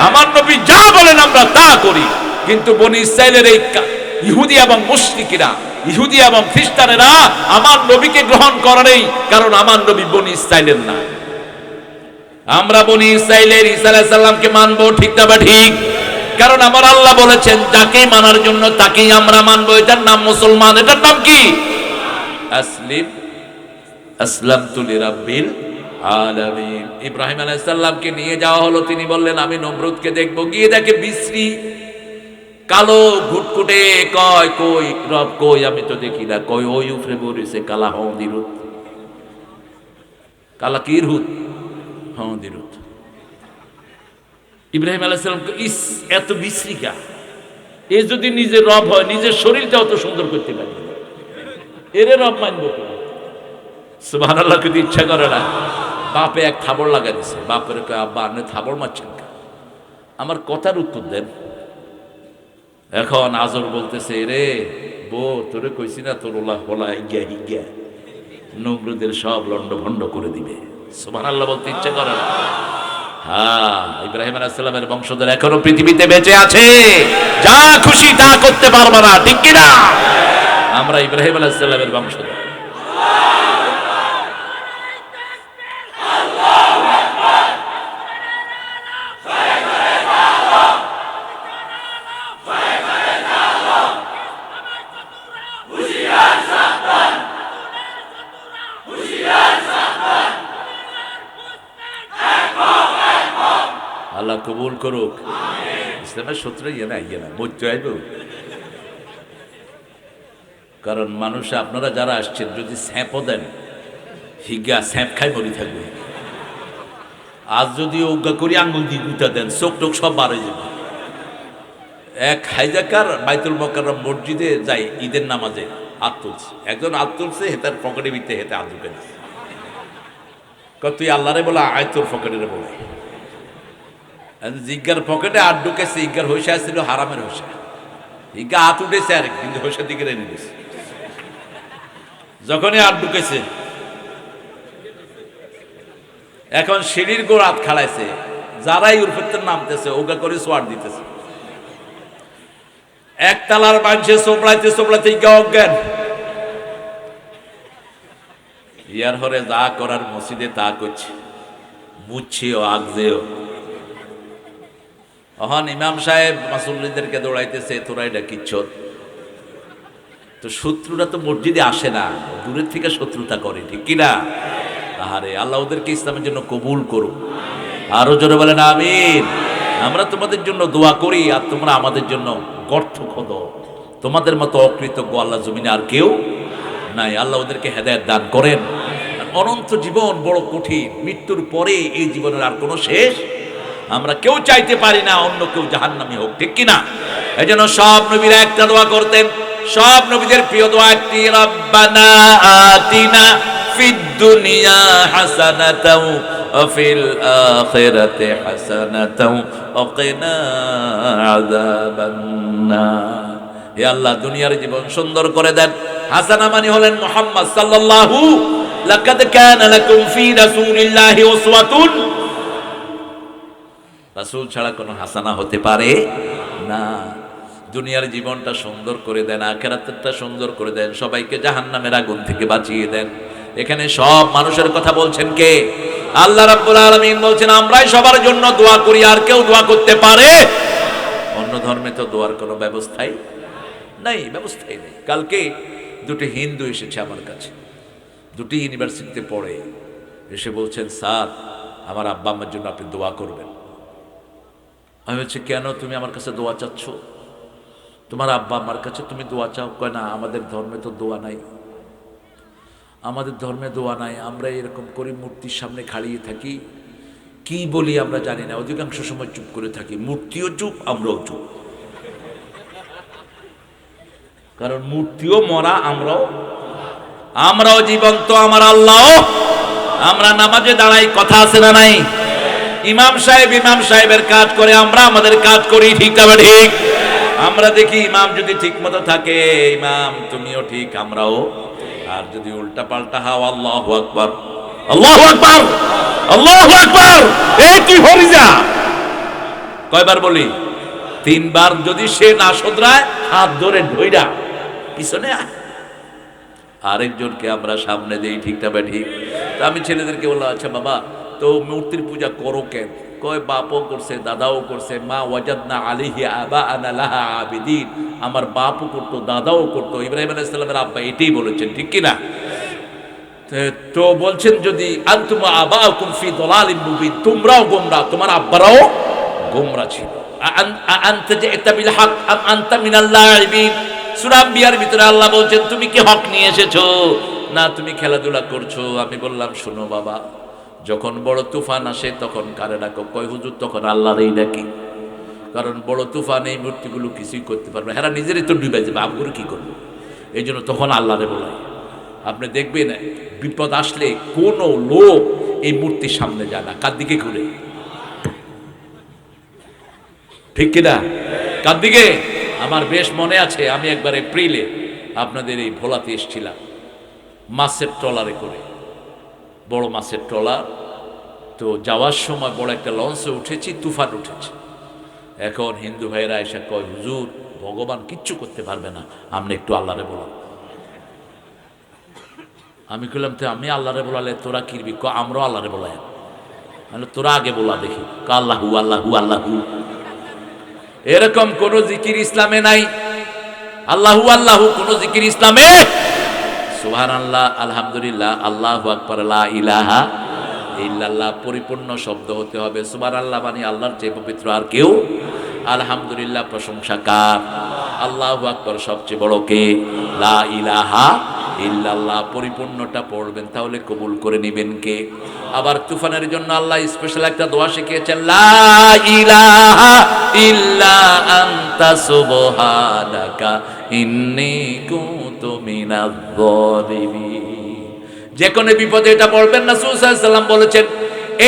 আমার নবী যা বলেন আমরা তা করি। কিন্তু বনি ইসরাইলের এই ইহুদি এবং মুশরিকরা, ইহুদি এবং খ্রিস্টানেরা আমার নবীকে গ্রহণ করে নেই, কারণ আমার নবী বনি ইসরাইলের না। আমরা বনি ইসরাইলের ঈসা আলাইহিস সালামকে মানবো, ঠিক না? ঠিক। কারণ আমার আল্লাহ বলেছেন যাকে মানার জন্য তাকেই আমরা মানবো। এটার নাম মুসলমান। এটার নাম কি? আসলামতু লিরাব্বিল আলামিন। ইব্রাহিম আলাইহিস সালামকে নিয়ে যাওয়া হলো, তিনি বললেন আমি নমরুদকে দেখবো। গিয়ে দেখে বিশ্রী কালো ঘুটকুটে। কয় কই রব কই? আমি তো দেখি না। কই ওই উপরে বলিছে কালা হদিরুত। কালা কি রুত? হদিরুত। ইব্রাহিম আলাইহিস সালামকে ইস এত বিশ্রীকা, এ যদি নিজের রব হয়, নিজের শরীরটাও তো সুন্দর করতে পারে, এরে রব মানবো কেন? সুবহানাল্লাহ। কিন্তু ইচ্ছা করে না। বাপে এক থাবড় লাগা দিছে। বাপের কয় আব্বা আপনি থাবড় মারছেন কেন? আমার কথার উত্তর দেন। এখন আজর বলতেছে রে বউ, তোরে কইছি না তোর ওলা হোলা হিগিয়া নমরুদের সব লন্ড ভন্ড করে দিবে। সুবহানাল্লাহ বলতে ইচ্ছা করে না। হ্যাঁ, ইব্রাহিম আলাইহিস সালামের বংশধর এখনো পৃথিবীতে বেঁচে আছে। যা খুশি তা করতে পারবে না, ঠিক কি না? আমরা ইব্রাহিম আলাইহিস সালামের বংশধর। আল্লাহ কবুল করুক। ইসলামের শত্রু ইয়ে না মরতে আইব। কারণ মানুষ আপনারা যারা আসছেন যদি স্যাঁপও দেন হিগা স্যাঁপ খাই মরি থাকবে। আজ যদি অজ্ঞা করি আঙ্গুল দিয়ে গুতা দেন চোখ টোক সব বার হয়ে যাবে। এক হাইজাকার বাইতুল মোকাররম মসজিদে যাই ঈদের নামাজে হাত তুলছে, একজন হাত তুলছে হেতার পকেটে ভিতরে হেতে হাত ঢুকে দিচ্ছে। তুই আল্লাহরে বলা আয় তোর পকেটে বলে। জিজ্ঞার পকেটে হাত ঢুকেছে, ইজ্ঞার হইসা ছিল হারামের হইসা, ইজ্ঞা হাত উঠেছে আর কিন্তু হইসার দিকে রেনে দিয়েছে। যখনই হাত ঢুকেছে এখন সিঁড়ির গোড় হাত খাড়াইছে, যারাই উর্ফের নামতেছে ওগা করে সোয়ার দিতেছে। একতলার মানুষে চোপড়াইতে চোপড়াইতে ইজ্ঞা অজ্ঞান। ইয়ার হরে যা করার মসজিদে তা করছে, বুঝছেও আগজেও। অহন ইমাম সাহেব মাসুল্লিদেরকে দৌড়াইতেছে, তোরা এটা কিচ্ছর। তো শত্রুরা তো মসজিদে আসে না, দূরের থেকে শত্রুতা করে, ঠিক কিনা? আহারে আল্লাহ ওদেরকে ইসলামের জন্য কবুল করুন। আরো জোরে বলেন আমিন। আমরা তোমাদের জন্য দোয়া করি আর তোমরা আমাদের জন্য গর্ত খোদো। তোমাদের মতো অকৃতজ্ঞ আল্লাহ জমিনে আর কেউ নাই। আল্লাহ ওদেরকে হেদায়েত দান করেন। অনন্ত জীবন বড় কঠিন, মৃত্যুর পরে এই জীবনের আর কোনো শেষ আমরা কেউ চাইতে পারি না অন্য কেউ জাহান্নামী হোক, ঠিক কিনা? এজন্য সব নবীরা একটা দোয়া করতেন, সব নবীদের প্রিয় দোয়া একটি, রব্বানা আতিনা ফিদ দুনিয়া হাসানাতাও ওয়া ফিল আখিরাতি হাসানাতাও ওয়া কিনা আযাবান নার। হে আল্লাহ দুনিয়ার জীবন সুন্দর করে দেন। হাসানা মানে হলেন মুহাম্মদ সাল্লাল্লাহু, লাকাদ কানা লাকুম ফি রাসূলিল্লাহি উসওয়াতুন। রাসূল ছাড়া কোনো হাসানা হতে পারে না। দুনিয়ার জীবনটা সুন্দর করে দেন, আখিরাতটা সুন্দর করে দেন, সবাইকে জাহান্নামের আগুন থেকে বাঁচিয়ে দেন। এখানে সব মানুষের কথা বলছেন কে? আল্লাহ রাব্বুল আলামিন বলছেন আমরাই সবার জন্য দোয়া করি, আর কেউ দোয়া করতে পারে? অন্য ধর্মে তো দোয়ার কোনো ব্যবস্থাই নাই, ব্যবস্থাই নেই। কালকে দুটি হিন্দু এসেছে আমার কাছে, দুটি ইউনিভার্সিটিতে পড়ে, এসে বলছেন স্যার আমার আব্বা আম্মার জন্য আপনি দোয়া করবেন। আমি বলছি কেন তুমি আমার কাছে দোয়া চাচ্ছ? তোমার আব্বা আমার কাছে তুমি দোয়া চাও? কয় না আমাদের ধর্মে তো দোয়া নাই, আমাদের ধর্মে দোয়া নাই, আমরা এরকম করি মূর্তির সামনে খাড়িয়ে থাকি, কি বলি আমরা জানি না, অধিকাংশ সময় চুপ করে থাকি, মূর্তিও চুপ আমরাও চুপ। কারণ মূর্তিও মরা, আমরাও জীবন্ত, আমার আল্লাহ। আমরা নামাজে দাঁড়াই, কথা আছে না নাই? ইমাম সাহেবের কাজ করে, আমরা আমাদের কাজ করি, ঠিক না ঠিক? আমরা দেখি ইমাম যদি ঠিক মতো থাকে, ইমাম তুমিও ঠিক, আমরাও। আর যদি উল্টা পাল্টা হাও, আল্লাহু আকবার, আল্লাহু আকবার, আল্লাহু আকবার, এই তুই হরি যা। কয়বার বলি? 3 বার। যদি সে না শোধরায় হাত ধরে ধইরা পিছনে আরেকজনকে আমরা সামনে দেই, ঠিক না ঠিক? তো আমি ছেলেদেরকে বললাম আচ্ছা বাবা তো মূর্তির পূজা করো কেন? কয় বাপও করছে, দাদাও করছে, মা ওয়াজাদনা আলাইহি আবাআনা লাহা আবিদিন, আমার বাপও করতো, দাদাও করতো, ইব্রাহিম আলাইহিস সালামের আব্বা এটাই বলেছেন, ঠিক কি না? তো বলছেন যদি আনতুম আবাউকুম ফি দালালিন মুবিন, তোমরাও গোমরা, তোমার আব্বারাও গোমরা ছিল। আনতা জিতা বিল হক আম আনতা মিনাল লাইবিন। সূরা আম্বিয়ার ভিতরে আল্লাহ বলছেন তুমি কি হক নিয়ে এসেছো না তুমি খেলাধুলা করছো? আমি বললাম শোনো বাবা, যখন বড় তুফান আসে তখন কারে ডাকো? কয় হুজুর তখন আল্লাহরই ডাকি, কারণ বড় তুফান এই মূর্তিগুলো কিছুই করতে পারবে, হেরা নিজেরই তো ডুবে যাবে, আবগুলো কি করবো? এই জন্য তখন আল্লাহরে বলাই। আপনি দেখবেন বিপদ আসলে কোনো লোক এই মূর্তির সামনে যায় না, কার দিকে ঘুরে, ঠিক কিনা? কার দিকে? আমার বেশ মনে আছে আমি একবার এপ্রিলে আপনাদের এই ভোলাতে এসেছিলাম মাছের ট্রলারে করে, বড় মাছের ট্রলার। তো যাওয়ার সময় বড় একটা লঞ্চে উঠেছি, তুফান উঠেছে। এখন হিন্দু ভাইয়েরা এসে কয় হুজুর ভগবান কিচ্ছু করতে পারবে না, আপনি একটু আল্লাহরে বলো। আমি কইলাম তো আমি আল্লাহরে বলালে তোরা কিরবি? আমরাও আল্লাহরে বলাই। মানে তোরা আগে বলা দেখি। আল্লাহু আল্লাহু আল্লাহু, এরকম কোন জিকির ইসলামে নাই। আল্লাহু আল্লাহু কোন জিকির ইসলামে? সুবহানাল্লাহ, আলহামদুলিল্লাহ, আল্লাহু আকবার, লা ইলাহা ইল্লাল্লাহ পরিপূর্ণ শব্দ হতে হবে। সুবহানাল্লাহ মানে আল্লাহর চেয়ে পবিত্র আর কেউ। আলহামদুলিল্লাহ প্রশংসা কার? আল্লাহু আকবার সবচেয়ে বড় কে? লা ইলাহা ইল্লাল্লাহ পরিপূর্ণটা পড়বেন, তাহলে কবুল করে নেবেন কে? আবার তুফানের জন্য আল্লাহ স্পেশাল একটা দোয়া শিখিয়েছেন, লা ইলাহা ইল্লা আনতা সুবহানাকা ইন্নী কুনতু মিনাজ জালিমিন। যে কোনো বিপদে এটা পড়বেন। রাসূল সাল্লাল্লাহু আলাইহি ওয়াসাল্লাম বলেছেন,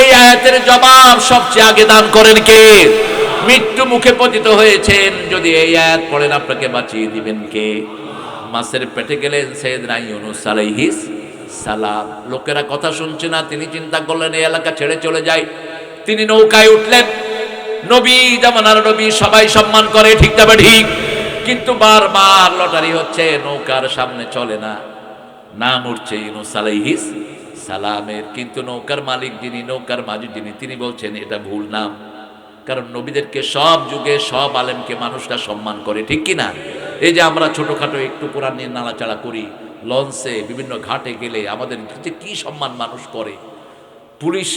এই আয়াতের জবাব সবচেয়ে আগে দান করেন কে? মৃত্যু মুখে পতিত হয়েছেন, যদি এই আয়াত পড়েন আপনাকে বাঁচিয়ে দিবেন কে? মাছের পেটে গেলেন সাইয়েদনা ইউনূস আলাইহিস সালাম। লোকেরা কথা শুনছে না, তিনি চিন্তা করলেন এই এলাকা ছেড়ে চলে যায়। তিনি নৌকায় উঠলেন। নবী জামানার নবী, সবাই সম্মান করে, ঠিক তবে ঠিক, কিন্তু বারবার লটারি হচ্ছে, নৌকার সামনে চলে না, নাম উঠছে ইউনূস আলাইহিস সালামের, কিন্তু নৌকার মালিক যিনি, নৌকার মাঝি যিনি, তিনি বলছেন এটা ভুল নাম। কারণ নবীদেরকে সব যুগে সব আলেমকে মানুষরা সম্মান করে, ঠিক কি না? এই যে আমরা ছোটখাটো একটু কোরআন নিয়ে নাড়াচাড়া করি, লঞ্চে বিভিন্ন ঘাটে গেলে আমাদের যে কি সম্মান মানুষ করে। পুলিশ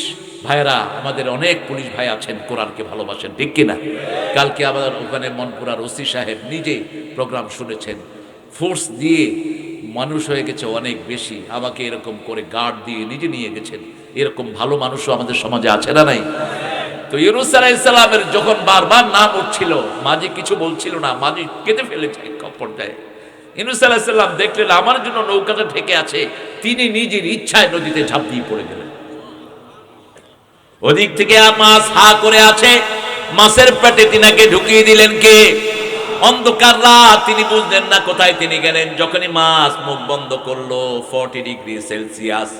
ভাইরা, আমাদের অনেক পুলিশ ভাই আছেন কোরআনকে ভালোবাসেন, ঠিক কিনা? কালকে আবার ওখানে মনপুরার ওসি সাহেব নিজে প্রোগ্রাম শুনেছেন, ফোর্স দিয়ে মানুষ হয়ে গেছে অনেক বেশি, আমাকে এরকম করে গার্ড দিয়ে নিজে নিয়ে গেছেন। এরকম ভালো মানুষও আমাদের সমাজে আছে না নাই? তো ইউনূস আলাইহিস সালামের যখন বারবার নাম উঠছিল, মাঝি কিছু বলছিল না, মাঝি কেঁদে ফেলেছে পর্যায়ে। ইউনূস আলাইহিস সালাম দেখলেন আমার জন্য নৌকাটা ঠেকে আছে, তিনি নিজের ইচ্ছায় নদীতে ঝাঁপ দিয়ে পড়ে গেলেন। ওদিক থেকে মাছ হা করে আছে, মাছের পেটে তিনাকে ঢুকিয়ে দিলেন কে? অন্ধকার রাত, তিনি বুঝলেন না কোথায় তিনি গেলেন। যখনই মাছ মুখ বন্ধ করলো, 40 ডিগ্রি সেলসিয়াস,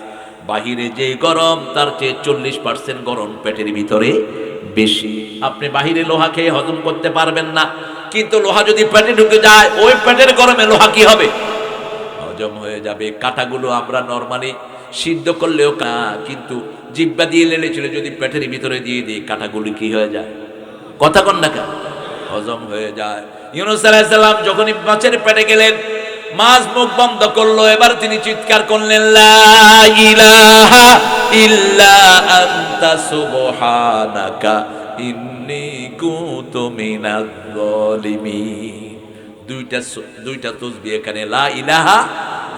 বাহিরে যে গরম তার চেয়ে 40% গরম পেটের ভিতরে বেশি। আপনি বাহিরে লোহা খেয়ে হজম করতে পারবেন না, কিন্তু লোহা যদি পেটে ঢুকে যায়, ওই পেটের গরমে লোহা কি হবে? হজম হয়ে যাবে। কাঁটাগুলো আমরা নরমালি সিদ্ধ করলেও কিন্তু জিহ্বা দিয়ে লেলে চলে যদি পেটের ভিতরে দিয়ে দিই, কাঁটাগুলি কি হয়ে যায়? কথা কন না কেন? হজম হয়ে যায়। ইউনূস আলাইহিস সালাম যখনই মাছের পেটে গেলেন, মাছ মুখ বন্ধ করলো, এবার তিনি চিৎকার করলেন, লা ইলাহা ইল্লা আনতা সুবহানাকা ইন্নী কুনতু মিনাজ জালিমিন। দুইটা তাসবিহ এখানে, লা ইলাহা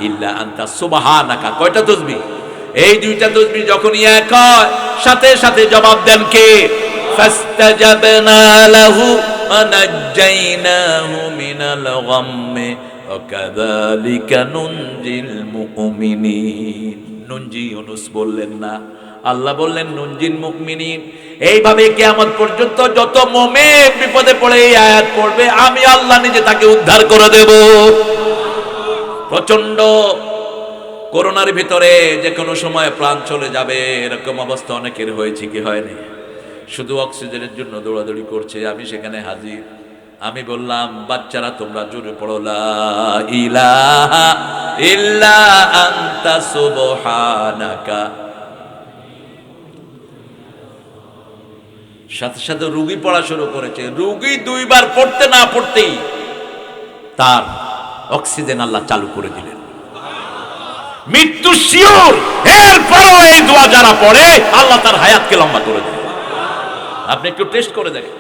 ইল্লা আনতা সুবহানাকা। কয়টা তাসবিহ? এই দুইটা তাসবিহ যখনই এক হয়, সাথে সাথে জবাব দেন কে? ফাস্তাজাবনা লাহু ওয়া নাজ্জাইনাহু মিনাল গাম্মি ওয়া কাযালিকা নুনজিল মুমিনিন। নুনজি ইউনূস বললেন না, আল্লাহ বললেন নুনজিল মুমিনিন। এইভাবে কিয়ামত পর্যন্ত যত মুমিন বিপদে পড়ে এই আয়াত পড়বে, আমি আল্লাহ নিজে তাকে উদ্ধার করে দেব। প্রচন্ড করোনার ভিতরে যে কোনো সময় প্রাণ চলে যাবে, এরকম অবস্থা অনেকের হয়েছে কি হয়নি? শুধু অক্সিজেনের জন্য দৌড়াদৌড়ি করছে, আমি সেখানে হাজির। আমি বললাম, বাচ্চারা তোমরা জোরে পড়ো, লা ইলাহা ইল্লা আনতা সুবহানাকা। সাথে সাথে রুগী পড়া শুরু করেছে। রুগী দুইবার পড়তে না পড়তেই তার অক্সিজেন আল্লাহ চালু করে দিলেন। মৃত্যু শিওর, এরপরও এই দোয়া যারা পড়ে আল্লাহ তার হায়াতকে লম্বা করে দেন। আপনি একটু টেস্ট করে দেখেন।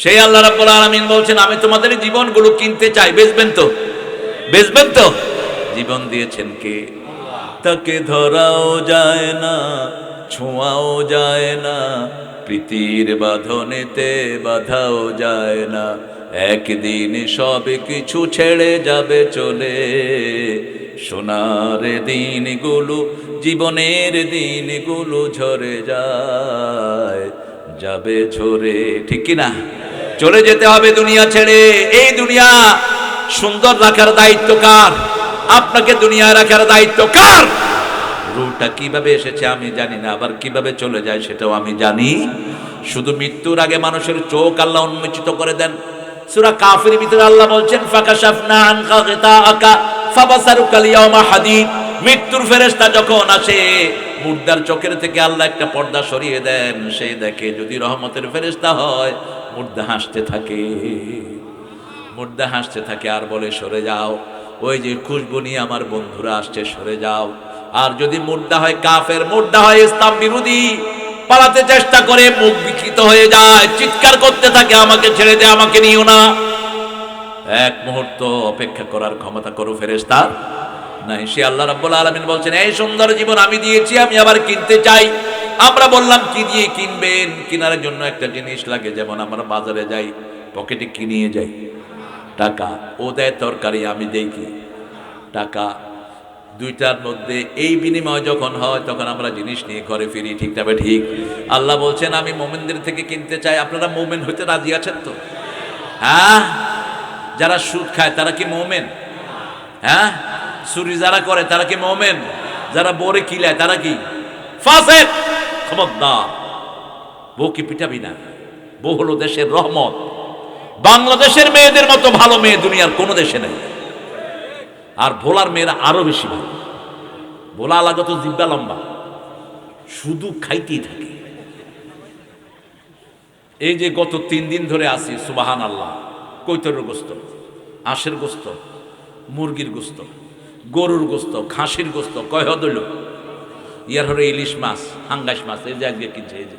সেই আল্লাহ রাব্বুল আলামিন বলছেন, আমি তোমাদের জীবনগুলো কিনতে চাই, বেচবেন তো? বেচবেন তো? জীবন দিয়েছেন কে? তাকে ধরাও যায় না, ছোঁয়াও যায় না, প্রীতির বাঁধনেতে বাঁধাও যায় না। একদিন সব কিছু ছেড়ে যাবে চলে, সোনার দিনগুলো, জীবনের দিনগুলো ঝরে যায়, যাবে ঝরে, ঠিক কিনা? চলে যেতে হবে দুনিয়া ছেড়ে। এই দুনিয়া সুন্দর রাখার দায়িত্ব কার? আপনাকে দুনিয়া রাখার দায়িত্ব কার? রূহটা কিভাবে এসেছে আমি জানি না, আবার কিভাবে চলে যায় সেটাও আমি জানি। শুধু মৃত্যুর আগে মানুষের চোখ আল্লাহ উন্মোচিত করে দেন। সূরা কাফির ভিতরে আল্লাহ বলছেন, ফাকাশাফনা আনকা গিতাআকা ফাবাসারুকা আল-ইয়াওমা হাদীদ। মৃত্যুর ফেরেশতা যখন আসে, মুর্দার চোখের থেকে আল্লাহ একটা পর্দা সরিয়ে দেন। সে দেখে যদি রহমতের ফেরেশতা হয়, মুর্দা হাসতে থাকে, মুর্দা হাসতে থাকে আর বলে, সরে যাও, ওই যে খুশবু নিয়ে আমার বন্ধুরা আসছে, সরে যাও। আর যদি মুর্দা হয় কাফের, মুর্দা হয় ইসলাম বিরোধী, পালাতে চেষ্টা করে, মুখ বিকৃত হয়ে যায়, চিৎকার করতে থাকে আমাকে ছেড়ে দে, আমাকে নিও না। এক মুহূর্ত অপেক্ষা করার ক্ষমতা করো ফেরেশতা নাই। সে আল্লাহ রাব্বুল আলামিন বলছেন, এই সুন্দর জীবন আমি দিয়েছি, আমি আবার কিনতে চাই। আমরা বললাম কি দিয়ে কিনবেন? কেনার জন্য একটা জিনিস লাগে, যেমন আমরা বাজারে যাই, পকেটে কি নিয়ে যাই? টাকা। ও দেয় তরকারি, আমি দেই কি? টাকা। দুইটার মধ্যে এই বিনিময় যখন হয় তখন আমরা জিনিস নিয়ে ঘরে ফিরি, ঠিক না ঠিক? আল্লাহ বলছেন আমি মুমিনদের থেকে কিনতে চাই। আপনারা মুমিন হইতে রাজি আছেন তো? হ্যাঁ? যারা সুদ খায় তারা কি মুমিন? হ্যাঁ? চুরি যারা করে তারা কি মুমিন? যারা বরে কিলায় তারা কি ফাসিক? খবরদার, বউ কি পিটাবি না। বউ হলো দেশের রহমত। বাংলাদেশের মেয়েদের মতো ভালো মেয়ে দুনিয়ার কোনো দেশে নেই। আর ভোলার মেয়েরা আরো বেশি ভালো। ভোলা লাগত জিব্বা লম্বা, শুধু খাইতেই থাকে। এই যে গত 3 দিন ধরে আসি, সুবাহান আল্লাহ, কৈতরের গোস্ত, আঁশের গোস্ত, মুরগির গোস্ত, গরুর গোস্ত, খাসির গোস্ত, কয় হদল ইয়ার হরে ইলিশ মাছ, হাঙ্গাস মাছ, এই যে আজকে কিনছে, এই যে